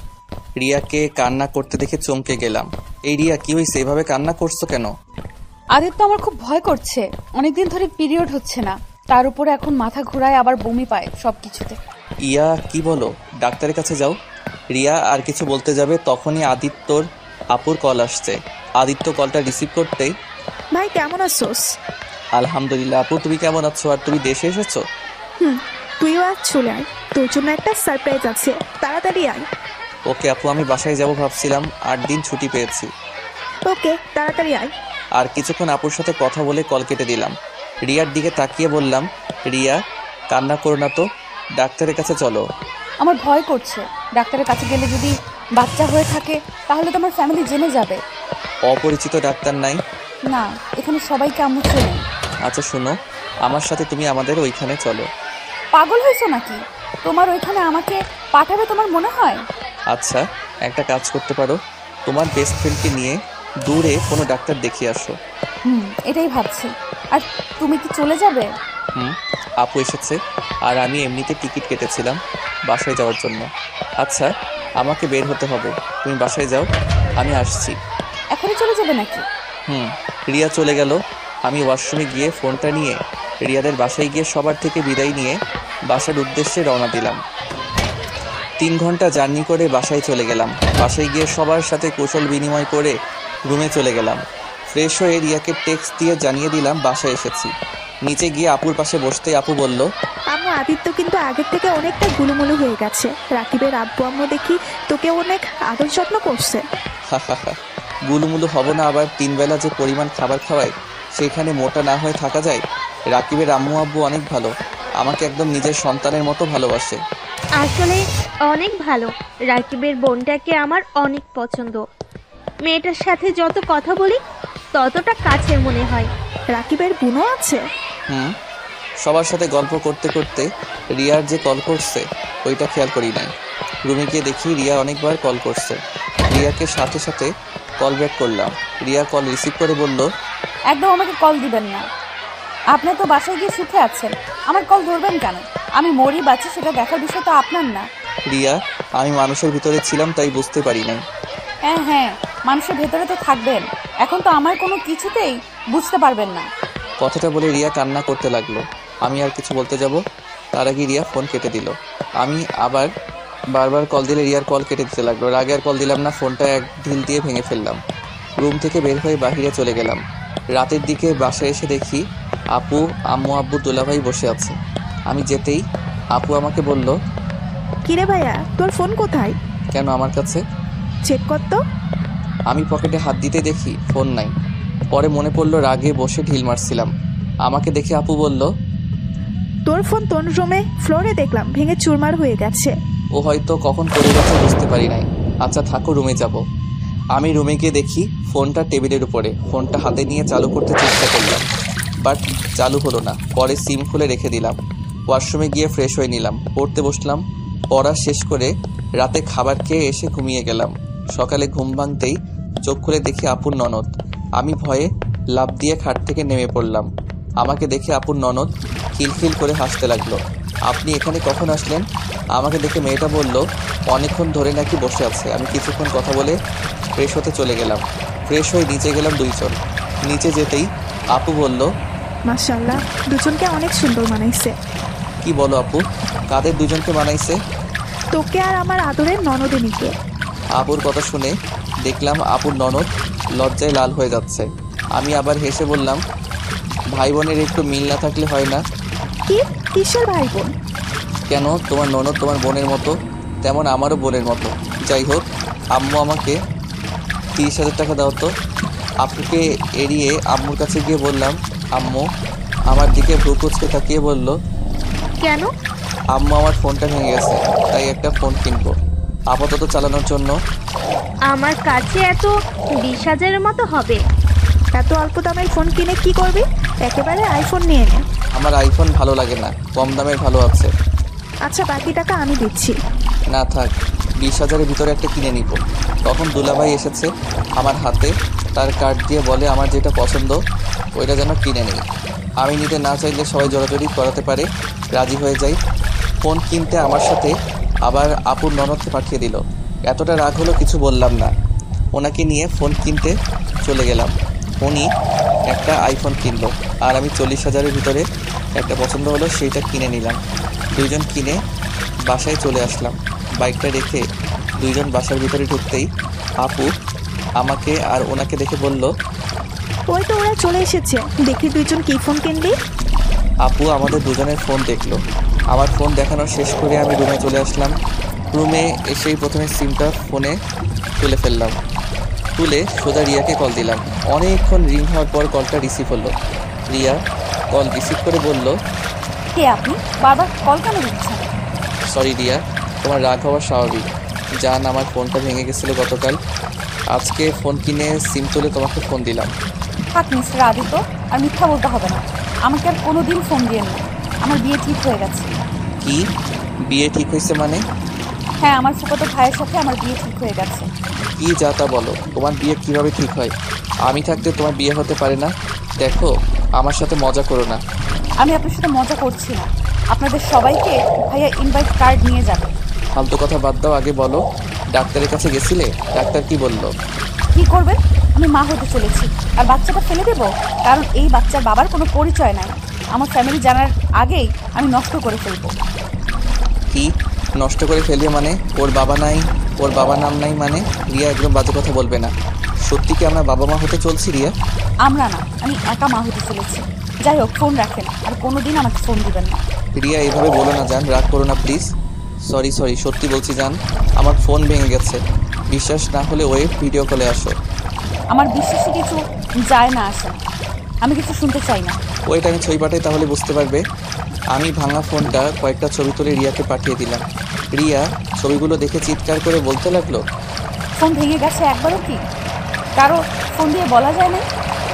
রিয়াকে কান্না করতে দেখে চমকে গেলাম। এই রিয়া, কি হয়েছে, এভাবে কান্না করছো কেন? আদিত্য আমার খুব ভয় করছে, অনেকদিন ধরে পিরিয়ড হচ্ছে না, তার উপরে এখন মাথা ঘোরায়, আবার বমি পায় সবকিছুতে। ইয়া কি বলো, ডাক্তারের কাছে যাও। রিয়া আর কিছু বলতে যাবে তখনই আদিত্যর আপুর কল আসছে। আদিত্য কলটা রিসিভ করতেই, ভাই কেমন আছোস? আলহামদুলিল্লাহ আপু, তুমি কেমন আছো? আর তুমি দেশে এসেছো? তুইও আজ চলে আয়, তোর জন্য একটা সারপ্রাইজ আছে, তাড়াতাড়ি আয়। ওকে আপু, আমি বাসায় যাব ভাবছিলাম, 8 দিন ছুটি পেয়েছি। ওকে তাড়াতাড়ি আয়। আর কিছুক্ষণ আপুর সাথে কথা বলে কল কেটে দিলাম। রিয়ার দিকে তাকিয়ে বললাম, রিয়া কান্না করো না তো, ডাক্তারের কাছে চলো। আমার ভয় করছে, ডাক্তারের কাছে গেলে যদি বাচ্চা হয়ে থাকে তাহলে তো আমার ফ্যামিলি জেনে যাবে। অপরিচিত ডাক্তার নাই? না, এখানে সবাইকে আম্মু চেনে। আচ্ছা শোনো, আমার সাথে তুমি আমাদের ওইখানে চলো। পাগল হয়েছো নাকি? তোমার ওইখানে আমাকে পাঠাবে তোমার মনে হয়? আচ্ছা একটা কাজ করতে পারো, তোমার বেস্ট ফ্রেন্ডকে নিয়ে দূরে কোনো ডাক্তার দেখিয়ে আসো। এটাই ভাবছি। আর তুমি কি চলে যাবে? আপু এসেছে, আর আমি এমনিতে টিকিট কেটেছিলাম বাসায় যাওয়ার জন্য। আচ্ছা আমাকে বের হতে হবে, তুমি বাসায় যাও, আমি আসছি। এখনই চলে যাবে নাকি? রিয়া চলে গেল। আমি ওয়াশরুমে গিয়ে ফোনটা নিয়ে রিয়াদের বাসায় গিয়ে সবার থেকে বিদায় নিয়ে বাসার উদ্দেশ্যে রওনা দিলাম। 3 ঘন্টা জার্নি করে বাসায় চলে গেলাম। বাসায় গিয়ে সবার সাথে কুশল বিনিময় করে রুমে চলে গেলাম। ফ্রেশ হয়ে রিয়াকে টেক্সট দিয়ে জানিয়ে দিলাম বাসায় এসেছি। নিচে গিয়ে আপুর পাশে বসতেই আপু বলল, আম্মু আদিত্য কিন্তু আগের থেকে অনেকটা গুলুমুলু হয়ে গেছে। রাকিবের আব্বু আম্মু দেখি তোকে অনেক আদর যত্ন করছে। গুলুমুলু হব না, আবার 3 বেলা যে পরিমাণ খাবার খাওয়ায় সেখানে মোটা না হয়ে থাকা যায়? রাকিবের আম্মু আব্বু অনেক ভালো, আমাকে একদম নিজের সন্তানের মতো ভালোবাসে। আসলে অনেক ভালো। রাকিবের বোনটাকে আমার অনেক পছন্দ। মেয়েটার সাথে যত কথা বলি ততটা কাছের মনে হয়। রাকিবের বোনও আছে? সবার সাথে গল্প করতে করতে রিয়ার যে কল করছে ওইটা খেয়াল করি নাই। রুমে গিয়ে দেখি রিয়া অনেকবার কল করছে। রিয়াকে সাথে সাথে কল ব্যাক করলাম। রিয়া কল রিসিভ করে বলল, একদম আমাকে কল দিবেন না, আপনি তো বাসায় গিয়ে সুখে আছেন, আমার কল ধরবেন কেন? আমি মরি বাঁচি সেটা দেখার বিষয় তো আপনার না। রিয়া আমি মানুষের ভিতরে ছিলাম তাই বুঝতে পারি নাই। হ্যাঁ, মানুষের ভেতরে তো থাকবেন, এখন তো আমার কোনো কিছুতেই বুঝতে পারবেন না। কথাটা বলে রিয়া কান্না করতে লাগলো। আমি আর কিছু বলতে যাব তার আগে রিয়া ফোন কেটে দিল। আমি আবার বারবার কল দিলে রিয়ার কল কেটে দিতে লাগলো। রাগে আর কল দিলাম না, ফোনটা এক ঢিল দিয়ে ভেঙে ফেললাম। রুম থেকে বের হয়ে বাহিরে চলে গেলাম। রাতের দিকে বাসায় এসে দেখি আপু আম্মু আব্বু দুলাভাই বসে আছে। আমি যেতেই আপু আমাকে বলল, কিরে ভাইয়া তোর ফোন কোথায়? কেন আমার কাছে? চেক কর তো। আমি পকেটে হাত দিতে দেখি ফোন নাই। পরে মনে পড়লো রাগে বসে ঢিল মারছিলাম। আমাকে দেখে আপু বলল, তোর ফোন তোর রুমে ফ্লোরে দেখলাম ভেঙে চুরমার হয়ে গেছে। ও হয়তো কখন পড়ে গেছে বুঝতে পারি নাই। আচ্ছা থাকো, রুমে যাব। আমি রুমে গিয়ে দেখি ফোনটা টেবিলের উপরে। ফোনটা হাতে নিয়ে চালু করতে চেষ্টা করলাম, বাট চালু হলো না। পরে সিম খুলে রেখে দিলাম। ওয়াশরুমে গিয়ে ফ্রেশ হয়ে নিলাম, পড়তে বসলাম। পড়া শেষ করে রাতে খাবার খেয়ে এসে ঘুমিয়ে গেলাম। সকালে ঘুম ভাঙতেই চোখ খুলে দেখি আপুর ননদ। আমি ভয়ে লাফ দিয়ে খাট থেকে নেমে পড়লাম। আমাকে দেখে আপুর ননদ খিলখিল করে হাসতে লাগলো। আপনি এখানে কখন আসলেন? আমাকে দেখে মেয়েটা বলল, অনেকক্ষণ ধরে নাকি বসে আছে। আমি কিছুক্ষণ কথা বলে ফ্রেশ হতে চলে গেলাম। ফ্রেশ হয়ে নিচে গেলাম 2 জন। নিচে যেতেই আপু বলল, মাশাআল্লাহ দুজনকে অনেক সুন্দর মানাইছে। কি বলো আপু, কাদের 2 জনকে বানাইছে? তোকে আর আমার আদরের ননদিনীকে। আপুর কথা শুনে দেখলাম আপুর ননদ লজ্জায় লাল হয়ে যাচ্ছে। আমি আবার হেসে বললাম, ভাই বোনের একটু মিল না থাকলে হয় না? কি কিসের ভাই বোন? কেন, তোমার ননদ তোমার বোনের মতো, তেমন আমারও বোনের মতো। যাই হোক, আম্মু আমাকে 30,000 টাকা দাও তো। আপুকে এড়িয়ে আম্মুর কাছে গিয়ে বললাম, আম্মু। আমার দিকে ভ্রু কুঁচকে তাকিয়ে বলল, কেন? আম্মু আমার ফোনটা ভেঙে গেছে, তাই একটা ফোন কিনবো আপাতত চালানোর জন্য। আমার কাছে এত 20,000-এর মতো হবে। এত অল্প দামের ফোন কিনে কি করবি? একেবারে আইফোন নিয়ে নে। আমার আইফোন ভালো লাগে না, কম দামের ভালো আছে। আচ্ছা বাকি টাকা আমি দিচ্ছি। না থাক, 20,000-এর ভিতরে একটা কিনে নিব। তখন দুলাভাই এসেছে আমার হাতে, তার কার্ড দিয়ে বলে আমার যেটা পছন্দ ওইটা যেন কিনে নেই। আমি নিতে না চাইলে সবাই জোরাজোরি করাতে পারে, রাজি হয়ে যাই। ফোন কিনতে আমার সাথে আবার আপুর ননদকে পাঠিয়ে দিল। এতটা রাগ হলো কিছু বললাম না। ওনাকে নিয়ে ফোন কিনতে চলে গেলাম। উনি একটা আইফোন কিনলো, আর আমি 40,000-এর ভিতরে একটা পছন্দ হলো, সেইটা কিনে নিলাম। দুইজন কিনে বাসায় চলে আসলাম। বাইকটা রেখে দুইজন বাসার ভিতরে ঢুকতেই আপু আমাকে আর ওনাকে দেখে বলল, ওই তো ওরা চলে এসেছে, দেখি দুইজন কি ফোন কিনলি। আপু আমাদের দুজনের ফোন দেখলো। আমার ফোন দেখানো শেষ করে আমি রুমে চলে আসলাম। রুমে এসেই প্রথমে সিমটা ফোনে তুলে ফেললাম। তুলে সোজা রিয়াকে কল দিলাম। অনেকক্ষণ রিং হওয়ার পর কলটা রিসিভ হলো। রিয়া কল রিসিভ করে বলল, কে আপনি? বারবার কল কেন দিচ্ছেন? সরি রিয়া, তোমার রাগ হওয়া স্বাভাবিক। জান, আমার ফোনটা ভেঙে গেছিলো গতকাল। আজকে ফোন কিনে সিম তুলে তোমাকে ফোন দিলাম। থাক মিস্টার আদিত্য, আর মিথ্যা বলতে হবে না। আমাকে আর কোনোদিন ফোন দিয়েন না। আমার বিয়ে ঠিক হয়ে গেছে। কি বিয়ে ঠিক হয়েছে মানে? হ্যাঁ, আমার ফুফাতো ভাইয়ের সাথে আমার বিয়ে ঠিক হয়ে গেছে। কি যা তা বলো, তোমার বিয়ে কিভাবে ঠিক হয়? আমি থাকতে তোমার বিয়ে হতে পারে না। দেখো, আমার সাথে মজা করো না। আমি আপনার সাথে মজা করছি না। আপনাদের সবাইকে ভাইয়া ইনভাইট কার্ড নিয়ে যাবে। ফালতু কথা বাদ দাও, আগে বলো ডাক্তারের কাছে গেছিলে? ডাক্তার কি বললো? কি করবেন? আমি মা হতে চলেছি, আর বাচ্চাটা ফেলে দেব? কারণ এই বাচ্চার বাবার কোনো পরিচয় নাই। আমার ফ্যামিলি জানার আগেই আমি নষ্ট করে ফেলবো। কি নষ্ট করে ফেলবে মানে? ওর বাবা নাই, ওর বাবা নাম নাই মানে? রিয়া, একদম বাজে কথা বলবে না। সত্যি কি আমরা বাবা মা হতে চলছি রিয়া? আমরা না, আমি একা মা হতে চলেছি। যাই হোক, ফোন রাখেন, আর কোনোদিন আমাকে ফোন দিবেন না। রিয়া, এভাবে বলো না জান, রাগ করো না প্লিজ। সরি, সত্যি বলছি জান, আমার ফোন ভেঙে গেছে। বিশ্বাস না হলে ওয়েব ভিডিও কলে আসো। আমার বিশ্বাসে কিছু যায় না আসে না। আমি কিছু শুনতে চাই না। ওয়েট, আমি ছবি পাঠাই তাহলে বুঝতে পারবে। আমি ভাঙা ফোনটা কয়েকটা ছবি তুলে রিয়াকে পাঠিয়ে দিলাম। রিয়া ছবিগুলো দেখে চিৎকার করে বলতে লাগলো, ফোন ভেঙে গেছে একবারও কি কারো ফোন দিয়ে বলা যায় না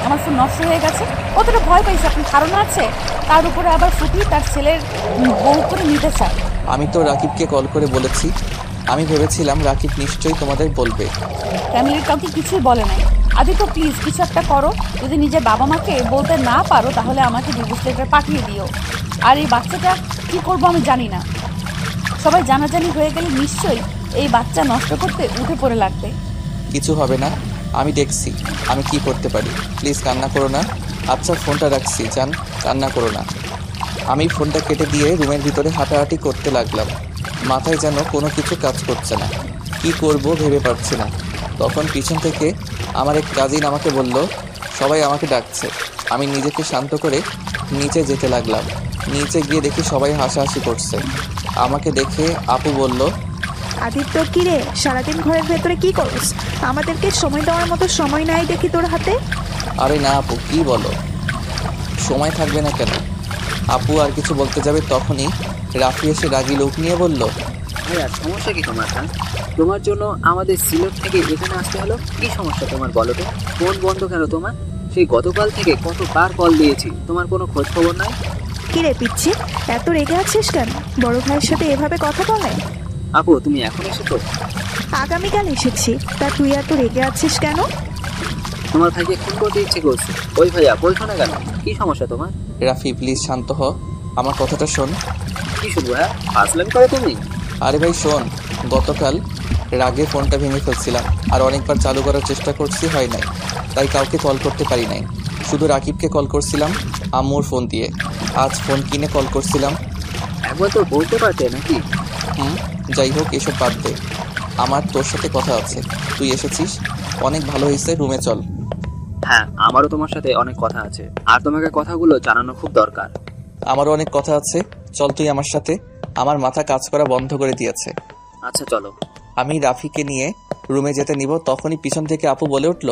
আমার ফোন নষ্ট হয়ে গেছে? কতটা ভয় পাইছে আপনার ধারণা আছে? তার উপরে আবার ফুটি তার ছেলের বউ করে নিতে চায়। আমি তো রাকিবকে কল করে বলেছি। আমি ভেবেছিলাম রাকিব নিশ্চয়ই তোমাদের বলবে। ফ্যামিলির কাউকে কিছুই বলে নাই। আদিত্য, প্লিজ কিছু একটা করো। যদি নিজের বাবা মাকে বলতে না পারো তাহলে আমাকে ডিভোর্স লেটার পাঠিয়ে দিও। আর এই বাচ্চাটা কি করব আমি জানি না। সবাই জানাজানি হয়ে গেলে নিশ্চয়ই এই বাচ্চা নষ্ট করতে উঠে পড়ে লাগবে। কিছু হবে না, আমি দেখছি আমি কি করতে পারি। প্লিজ কান্না করো না। আচ্ছা, ফোনটা রাখছি জান, কান্না করো না। আমি ফোনটা কেটে দিয়ে রুমের ভিতরে হাঁটাহাঁটি করতে লাগলাম। মাথায় যেন কোনো কিছু কাজ করছে না। কি করব ভেবে পারছি না। তখন পিছন থেকে আমার এক কাজিন আমাকে বলল, সবাই আমাকে ডাকছে। আমি নিজেকে শান্ত করে নিচে যেতে লাগলাম। নিচে গিয়ে দেখি সবাই হাসাহাসি করছে। আমাকে দেখে আপু বলল, আদিত্য, কি রে, সারাদিন ঘরের ভেতরে কি করস? আমাদেরকে সময় দেওয়ার মতো সময় নাই দেখি তোর হাতে। আরে না আপু, কি বলো, সময় থাকবে না কেন? আপু আর কিছু বলতে যাবে তখনই রাফি এসে রাগী লোক নিয়ে বলল, ভাইয়া সমস্যা কি তোমার? হ্যাঁ, তোমার জন্য আমাদের সিলেট থেকে এখানে আসতে হলো। কি সমস্যা তোমার বলো তো? ফোন বন্ধ কেন তোমার? সেই গতকাল থেকে কতবার কল দিয়েছি, তোমার কোনো খোঁজ খবর নাই। কি রে পিচ্ছি, এত রেগে আছিস কেন? বড় ভাইয়ের সাথে এভাবে কথা বলে? আপু তুমি এখন এসেছো? আগামীকাল এসেছি, তা তুই এত রেগে আছিস কেন? তোমার ভাইকে খুন করতে ইচ্ছে করছে। ওই ভাইয়া বলছো না কেন? কি সমস্যা তোমার? রাফি প্লিজ শান্ত হ, আমার কথাটা শোন। কি শুনবো? হ্যাঁ, ফাজলামি করো তুমি। আরে ভাই শোন, গতকাল রাগে ফোনটা ভেঙে ফেলছিলাম, আর অনেকবার চালু করার চেষ্টা করছি, হয় নাই। তাই কাউকে কল করতে পারি নাই। শুধু রাকিবকে কল করছিলাম আম্মুর ফোন দিয়ে। আজ ফোন কিনে কল করছিলাম। একবার তো বলতে পারতে নাকি? যাই হোক, এসব বাদ দে। আমার তোর সাথে কথা আছে। তুই এসেছিস, অনেক ভালো হয়েছে, রুমে চল। হ্যাঁ, আমারও তোমার সাথে অনেক কথা আছে, আর তোমাকে কথাগুলো জানানো খুব দরকার। আমারও অনেক কথা আছে, চল তুই আমার সাথে। আমার মাথা কাজ করা বন্ধ করে দিয়েছে। আচ্ছা চলো। আমি রাফিকে নিয়ে রুমে যেতে নিব, তখনই পিছন থেকে আপু বলে উঠল,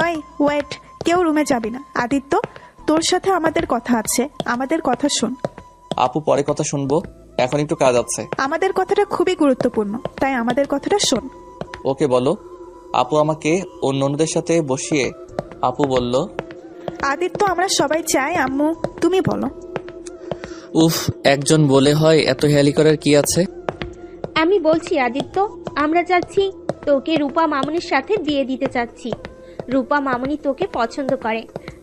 ওই ওয়েট, কেউ রুমে যাবি না। আদিত্য, তোর সাথে আমাদের কথা আছে, আমাদের কথা শোন। আপু পরে কথা শুনবো, এখন একটু কাজ আছে। আমাদের কথাটা খুবই গুরুত্বপূর্ণ, তাই আমাদের কথাটা শোন। ওকে বলো। আপু আমাকে ওর ননদের সাথে বসিয়ে আপু বলল, আদিত্য, আমরা সবাই চাই, আম্মু তুমি বলো। উফ, একজন বলে হয়, এত হেয়ালি করার কি আছে? আমি বলছি আদিত্য, আমরা চাচ্ছি তোকে রূপা মামুনির সাথে বিয়ে দিতে চাচ্ছি। রূপা মামুনি তোকে পছন্দ করে,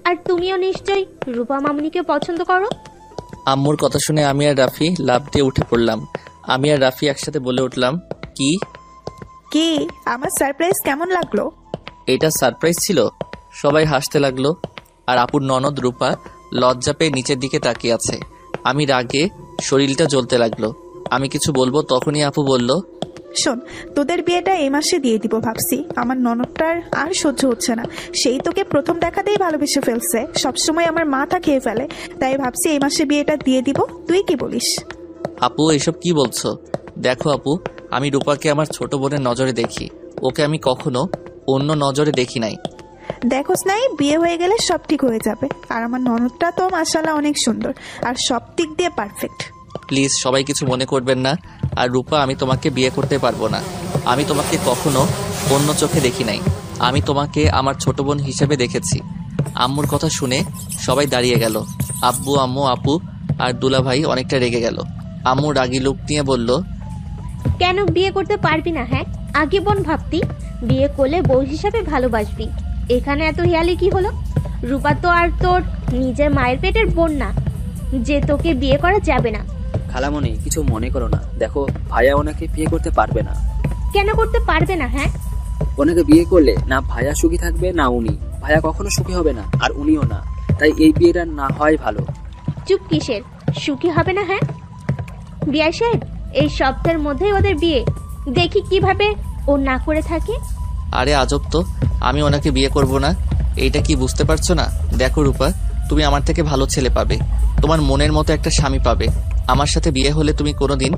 আর তুমিও নিশ্চয়ই রূপা মামুনিকে পছন্দ করো। আম্মুর কথা শুনে আমি আর রাফি লাফ দিয়ে উঠে পড়লাম। আমি আর রাফি একসাথে বলে উঠলাম, কি কি আমার সারপ্রাইজ কেমন লাগলো? এটা সারপ্রাইজ ছিল? সবাই হাসতে লাগলো। আর আপুর ননদ রূপা লজ্জা পেয়ে নিচের দিকে তাকিয়ে আছে। আমি রাগে শরীরটা জ্বলতে লাগলো। আমি কিছু বলবো তখনই আপু বলল, শোন, তোদের বিয়েটা এই মাসে দিয়ে দিব ভাবছি। আমার ননদটার আর সহ্য হচ্ছে না। সেই তোকে প্রথম দেখাতেই ভালোবেসে ফেলছে, সবসময় আমার মাথা খেয়ে ফেলে। তাই ভাবছি এই মাসে বিয়েটা দিয়ে দিব। তুই কি বলিস? আপু এসব কি বলছো? দেখো আপু, আমি রূপাকে আমার ছোট বোনের নজরে দেখি, ওকে আমি কখনো অন্য নজরে দেখি নাই। দেখোস নাই, বিয়ে হয়ে গেলে সব ঠিক হয়ে যাবে। আর আমার ননদটা তো মাশাআল্লাহ অনেক সুন্দর আর সব দিক দিয়ে পারফেক্ট। প্লিজ সবাই কিছু মনে করবেন না। আর রূপা, আমি তোমাকে বিয়ে করতে পারবো না। আমি তোমাকে কখনো অন্য চোখে দেখি নাই। আমি তোমাকে আমার ছোট বোন হিসেবে দেখেছি। আম্মুর কথা শুনে সবাই দাঁড়িয়ে গেল। আব্বু, আম্মু, আপু আর দুলা ভাই অনেকটা রেগে গেল। আম্মু রাগী লুক নিয়ে বলল, কেন বিয়ে করতে পারবি না? হ্যাঁ, আগে বোন ভাবতি বিয়ে করলে বউ হিসাবে ভালোবাসবি। এখানে এত হেয়ালি কি হলো? রূপা তো আর তোর নিজের মায়ের পেটের বোন না যে তোকে বিয়ে করা যাবে না। খালামণি, কিছু মনে করো না। দেখো, ভাইয়া ওনাকে বিয়ে করতে পারবে না। কেন করতে পারবে না? হ্যাঁ, ওনাকে বিয়ে করলে না ভাইয়া সুখী থাকবে না উনি। ভাইয়া কখনো সুখী হবে না, আর উনিও না। তাই এই বিয়েটা না হয় ভালো। চুপ কিসের? সুখী হবে না? হ্যাঁ, বিয়ে সাহেব, এই সপ্তাহের মধ্যেই ওদের বিয়ে। দেখি কিভাবে ও না করে থাকে। আরে আজব তো, আমি ওনাকে বিয়ে করব না, এইটা কি বুঝতে পারছো না? দেখো রূপা, তুমি আমার থেকে ভালো ছেলে পাবে, তোমার মনের মতো একটা স্বামী পাবে। আমার সাথে বিয়ে হলে তুমি কোনোদিন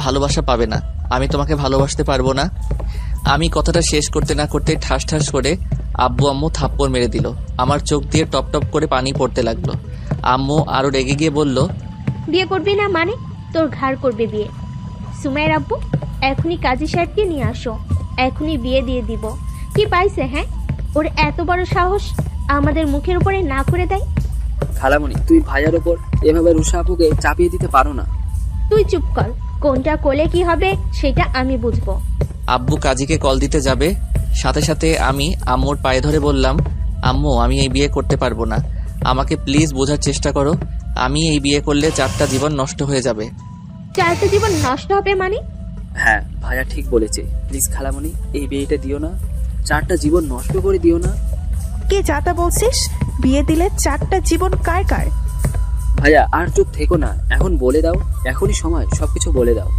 ভালোবাসা পাবে না। আমি তোমাকে ভালোবাসতে পারবো না। আমি কথাটা শেষ করতে না করতে ঠাস ঠাস করে আব্বু আম্মু থাপ্পড় মেরে দিল। আমার চোখ দিয়ে টপ টপ করে পানি পড়তে লাগলো। আম্মু আরো রেগে গিয়ে বলল, বিয়ে করবি না মানে তোর ঘাড় করবে বিয়ে। সুমাইয়ের আব্বু, এখনই কাজী সাহেবকে নিয়ে আসো, এখনই বিয়ে দিয়ে দিব। কি পাইছে? হ্যাঁ, ওর এত বড় সাহস আমাদের মুখের উপরে না করে দেয়। খালামণি, তুই ভাইয়ার ওপর এভাবে রুষা আপুকে চাপিয়ে দিতে পারো না। তুই চুপ কর, কোনটা করলে কি হবে সেটা আমি বুঝবো। আব্বু কাজীকে কল দিতে যাবে, সাথে সাথে আমি আম্মুর পায়ে ধরে বললাম, আম্মু আমি এই বিয়ে করতে পারবো না, আমাকে প্লিজ বোঝার চেষ্টা করো। আমি এই বিয়ে করলে 4টা জীবন নষ্ট হয়ে যাবে। 4টা জীবন নষ্ট হবে মানে? হ্যাঁ, ভাইয়া ঠিক বলেছে। প্লিজ খালামণি, এই বিয়েটা দিও না। 4টা জীবন নষ্ট করে দিও না। কে যাতা বলছিস? বিয়ে দিলে 4টা জীবন কার কার? ভাইয়া আর চুপ থেকো না, এখন বলে দাও। এখনই সময়, সবকিছু বলে দাও।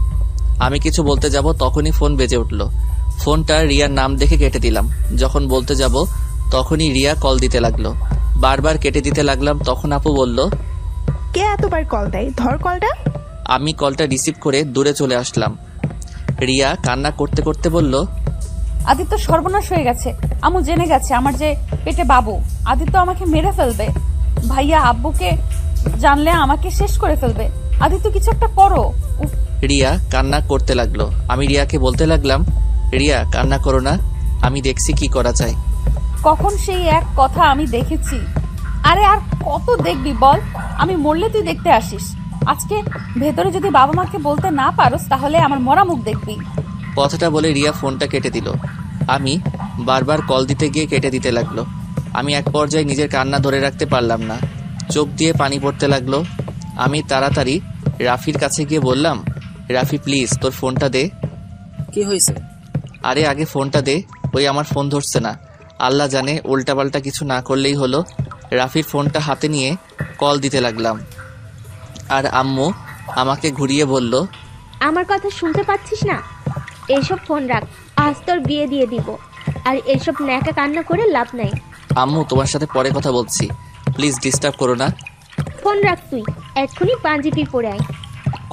আমি কিছু বলতে যাব তখনই ফোন বেজে উঠল। ফোনটা রিয়ার নাম দেখে কেটে দিলাম। যখন বলতে যাব তখনই রিয়া কল দিতে লাগলো। বারবার কেটে দিতে লাগলাম। তখন আপু বলল, কে এতবার কল দেয়? ধর কলটা। আমি কলটা রিসিভ করে দূরে চলে আসলাম। রিয়া কান্না করতে করতে বলল, আদিত্য সর্বনাশ হয়ে গেছে। আম্মু জেনে গেছে আমার যে পেটে বাবু। আদিত্য আমাকে মেরে ফেলবে। ভাইয়া আব্বুকে জানলে আমাকে শেষ করে ফেলবে। আদিত্য কিছু একটা করো। উফ, রিয়া কান্না করতে লাগলো। আমি রিয়াকে বলতে লাগলাম, রিয়া কান্না করো না, আমি দেখছি কি করা যায়। কখন সেই এক কথা আমি দেখেছি। আরে আর কত দেখবি বল? আমি মরলে তুই দেখতে আসিস। আজকে ভেতরে যদি বাবা মাকে বলতে না পারোস তাহলে আমার মরা মুখ দেখবি। কথাটা বলে রিয়া ফোনটা কেটে দিল। আমি বারবার কল দিতে গিয়ে কেটে দিতে লাগলো। আমি এক পর্যায়ে নিজের কান্না ধরে রাখতে পারলাম না, চোখ দিয়ে পানি পড়তে লাগলো। আমি তাড়াতাড়ি রাফির কাছে গিয়ে বললাম, রাফি প্লিজ তোর ফোনটা দে। কি হয়েছে? আরে আগে ফোনটা দে। ওই আমার ফোন ধরছে না। আল্লাহ জানে উল্টাপাল্টা কিছু না করলেই হলো। রাফির ফোনটা হাতে নিয়ে কল দিতে লাগলাম। আর আম্মু আমাকে ঘুরিয়ে বলল, আমার কথা শুনতে পাচ্ছিস না? এইসব ফোন রাখ, আজ তোর বিয়ে দিয়ে দিব। আর এইসব ন্যাকা কান্না করে লাভ নাই। আম্মু তোমার সাথে পরে কথা বলছি, প্লিজ ডিস্টার্ব করো না। ফোন রাখ তুই, এক্ষুনি পাঞ্জাবি পরে আয়।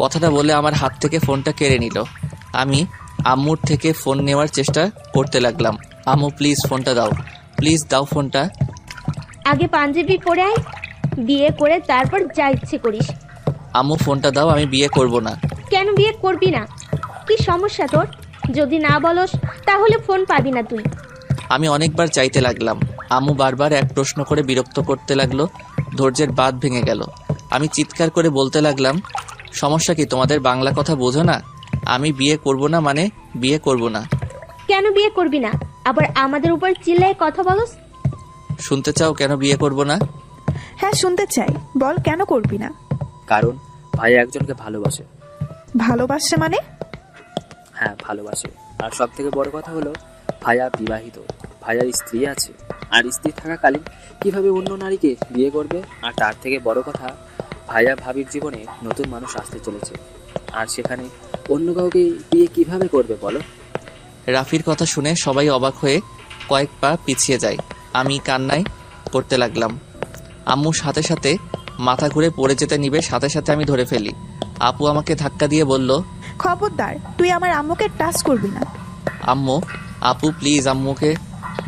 কথাটা বলে আমার হাত থেকে ফোনটা কেড়ে নিল। আমি আম্মুর থেকে ফোন নেওয়ার চেষ্টা করতে লাগলাম। আম্মু প্লিজ ফোনটা দাও, প্লিজ দাও ফোনটা। আগে পাঞ্জাবি পরে আয়, বিয়ে করে তারপর যা ইচ্ছে করিস। আম্মু ফোনটা দাও, আমি বিয়ে করব না। কেন বিয়ে করবি না? কি সমস্যা তোর? যদি না বলস তাহলে ফোন পাবি না তুই। আমি অনেকবার চাইতে লাগলাম। আম্মু বারবার এক প্রশ্ন করে বিরক্ত করতে লাগলো। ধৈর্যের বাঁধ ভেঙে গেল। আমি চিৎকার করে বলতে লাগলাম, সমস্যা কি তোমাদের? বাংলা কথা বোঝো না? আমি বিয়ে করব না মানে বিয়ে করব না। কেন বিয়ে করবি না? আবার আমাদের উপর চিল্লায় কথা বলস। শুনতে চাও কেন বিয়ে করব না? হ্যাঁ শুনতে চাই, বল কেন করবি না? কারণ ভাইয়া একজনকে ভালোবাসে। ভালোবাসে মানে? হ্যাঁ ভালোবাসে। আর সব থেকে বড় কথা হলো ভাইয়া বিবাহিত, ভাইয়ার স্ত্রী আছে। আর স্ত্রী থাকাকালীন কিভাবে অন্য নারীকে বিয়ে করবে? আর তার থেকে বড় কথা, ভাইয়া ভাবির জীবনে নতুন মানুষ আসতে চলেছে, আর সেখানে অন্য কাউকে বিয়ে কিভাবে করবে বলো? রাফির কথা শুনে সবাই অবাক হয়ে কয়েক পা পিছিয়ে যায়। আমি কান্নায় করতে লাগলাম। আম্মু সাথে সাথে মাথা ঘুরে পড়ে যেতে নিবে, সাথে সাথে আমি ধরে ফেলি। আপু আমাকে ধাক্কা দিয়ে বলল, খবরদার, তুই আমার আম্মুকে টাচ করবি না। আম্মু, আপু প্লিজ আম্মুকে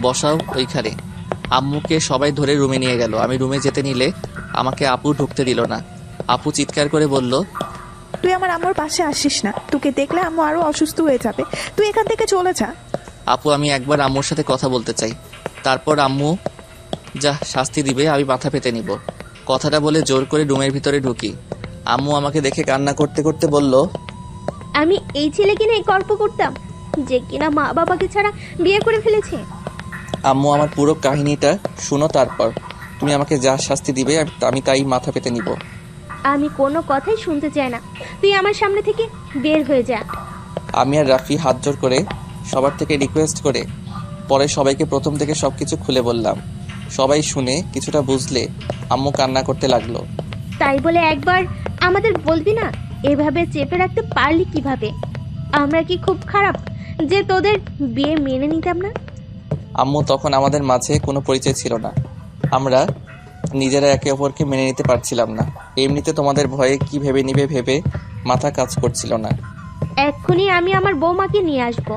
বসাও ওইখানে। আম্মুকে সবাই ধরে রুমে নিয়ে গেল। আমি রুমে যেতে নিলে আমাকে আপু ঢুকতে দিল না। আপু চিৎকার করে বলল, তুই আমার আম্মুর পাশে আসিস না, তোকে দেখলে আম্মু আরো অসুস্থ হয়ে যাবে, তুই এখান থেকে চলে যা। আপু আমি একবার আম্মুর সাথে কথা বলতে চাই, তারপর আম্মু যা শাস্তি দিবে আমি মাথা পেতে নিব। কথাটা বলে জোর করে রুমের ভিতরে ঢুকি। আম্মু আমাকে দেখে কান্না করতে করতে বলল, আমি এই ছেলেকে নিয়ে গল্প করতাম যে কিনা মা বাবাকে ছাড়া বিয়ে করে ফেলেছে। আম্মু আমার পুরো কাহিনীটা শুনো, তারপর তুমি আমাকে যা শাস্তি দিবে আমি তাই মাথা পেতে নিব। আমি কোনো কথাই শুনতে চাই না, তুই আমার সামনে থেকে বের হয়ে যা। আমি আর রাফি হাত জোর করে সবার থেকে রিকোয়েস্ট করে পরে সবাইকে প্রথম থেকে সবকিছু খুলে বললাম। সবাই শুনে কিছুটা বুঝলে আম্মু কান্না করতে লাগলো। তাই বলে একবার আমাদের বলবি না? এভাবে চেপে রাখতে পারলি কিভাবে? আমরা কি খুব খারাপ যে তোদের বিয়ে মেনে নিতাম না? আম্মু তখন আমাদের মাঝে কোনো পরিচয় ছিল না, আমরা নিজেরা একে অপরকে মেনে নিতে পারছিলাম না। এমনিতে তোমাদের ভয়ে কি ভেবে নিবে ভেবে মাথা কাজ করছিল না। এক্ষুনি আমি আমার বৌমাকে নিয়ে আসবো।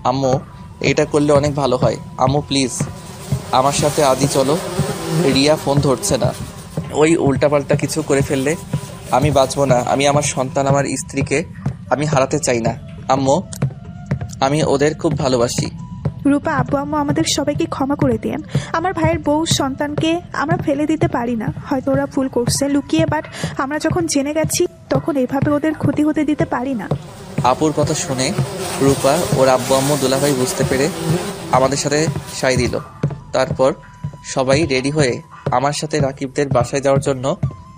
আম্মু এটা করলে অনেক ভালো হয়। আম্মু প্লিজ আমার সাথে আদি চলো। রিয়া ফোন ধরছে না, ওই উল্টাপাল্টা কিছু করে ফেললে আমি বাঁচবো না। আমি আমার সন্তান, আমার স্ত্রীকে আমি হারাতে চাই না। আম্মু আমি ওদের খুব ভালোবাসি। রূপা, আব্বু আম্মু আমাদের সবাইকে ক্ষমা করে দিয়েন। আমার ভাইয়ের বউ সন্তানকে আমরা ফেলে দিতে পারি না, হয়তো ওরা ভুল করছে লুকিয়ে, বাট আমরা যখন জেনে গেছি তখন এইভাবে ওদের ক্ষতি হতে দিতে পারি না। আপুর কথা শুনে রূপা ওর আব্বু আম্মু দুলাভাই বুঝতে পেরে আমাদের সাথে সাই দিল। তারপর সবাই রেডি হয়ে আমার সাথে রাকিবদের বাসায় যাওয়ার জন্য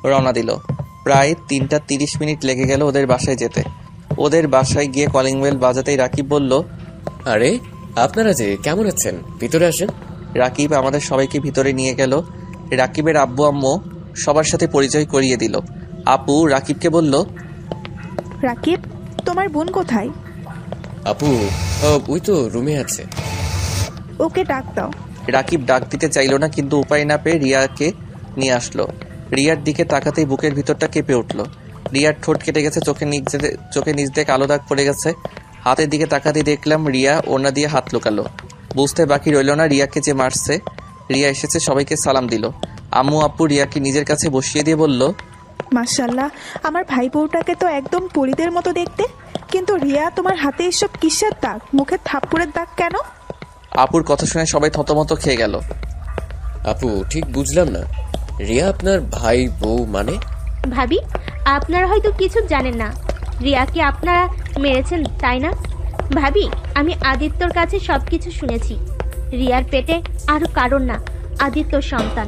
রওনা দিল। প্রায় 3টা 30 লেগে গেল ওদের বাসায় যেতে। ওদের বাসায় গিয়ে কলিং বেল বাজাতেই রাকিব বলল, আরে আপনারা যে কেমন আছেন, ভিতরে আসেন। রাকিব আমাদের সবাইকে ভিতরে নিয়ে গেল। রাকিবের আব্বু আম্মু সবার সাথে পরিচয় করিয়ে দিল। আপু রাকিবকে বলল, রাকিব, তোমার বোন কোথায়? আপু ওই তো রুমে আছে। ওকে ডাক দাও। রাকিব ডাক দিতে চাইল না, কিন্তু উপায় না পেয়ে রিয়াকে নিয়ে আসলো। রিয়ার দিকে তাকাতেই বুকের ভিতরটা কেঁপে উঠল। রিয়ার ঠোঁট কেটে গেছে, চোখে নিচ দিয়ে কালো দাগ পড়ে গেছে। হাতের দিকে তাকাতেই দেখলাম রিয়া ওড়না দিয়ে হাত লুকালো। বুঝতে বাকি রইল না রিয়াকে যে মারছে। রিয়া এসেছে, সবাইকে সালাম দিল। আম্মু আপু রিয়াকে নিজের কাছে বসিয়ে দিয়ে বলল, মাশাআল্লাহ, আমার ভাই বউটাকে তো একদম পরীদের মতো দেখতে, কিন্তু রিয়া তোমার হাতে এসব কিসের দাগ, মুখে থাপ্পড়ের দাগ কেন? আপুর কথা শুনে সবাই থতমত খেয়ে গেল। আপু ঠিক বুঝলাম না, রিয়া আপনার ভাই বউ মানে? ভাবি, আপনারা হয়তো কিছু জানেন না, রিয়াকে আপনারা মেরেছেন তাই না? ভাবি, আমি আদিত্যর কাছে সবকিছু শুনেছি। রিয়ার পেটে আরো কারণ না, আদিত্যর সন্তান।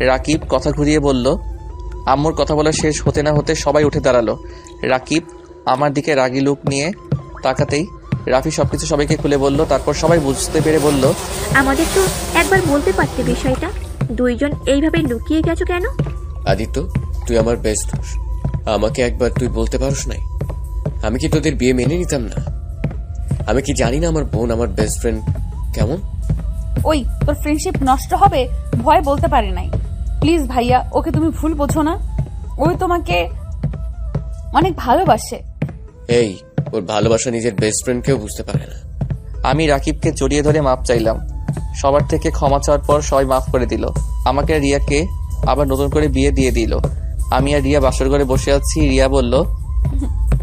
রাকিব কথা ঘুরিয়ে বলল। আম্মুর কথা বলা শেষ হতে না হতে সবাই উঠে দাঁড়ালো। রাকিব আমার দিকে রাগি লুক নিয়ে তাকাতেই রাফি সবকিছু সবাইকে খুলে বলল। তারপর সবাই বুঝতে পেরে বলল, আমাদের তো একবার বলতে পারতে বিষয়টা, দুইজন এইভাবে লুকিয়ে গেছো কেন? আদিত্য, তুই আমার বেস্ট, আমাকে একবার তুই বলতে পারস নাই? আমি কি তোদের বিয়ে মেনে নিতাম না? আমি কি জানি না আমার বোন আমার বেস্ট ফ্রেন্ড কেমন? ওই তোর ফ্রেন্ডশিপ নষ্ট হবে ভয় বলতে পারে নাই। প্লিজ ভাইয়া, ওকে তুমি ভুল বোঝো না, ওই তোমাকে অনেক ভালোবাসে। এই ওর ভালোবাসা নিজের বেস্ট ফ্রেন্ডকেও বুঝতে পারে না। আমি রাকিবকে জড়িয়ে ধরে মাপ চাইলাম। সবার থেকে ক্ষমা চাওয়ার পর সবাই মাফ করে দিল। আমাকে রিয়াকে আবার নতুন করে বিয়ে দিয়ে দিল। আমি আর রিয়া বাসর ঘরে বসে আছি। রিয়া বলল,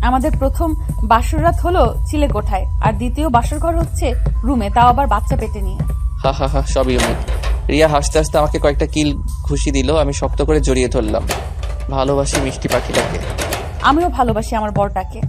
আমাদের প্রথম বাসর রাত হলো চিলেকোঠায়, আর দ্বিতীয় বাসর ঘর হচ্ছে রুমে, তাও আবার বাচ্চা পেটে নিয়ে। হা হা হা, সবই অমুক। রিয়া হাসতে হাসতে আমাকে কয়েকটা কিল ঘুষি দিল। আমি শক্ত করে জড়িয়ে ধরলাম। ভালোবাসি মিষ্টি পাখিটাকে। আমিও ভালোবাসি আমার বরটাকে।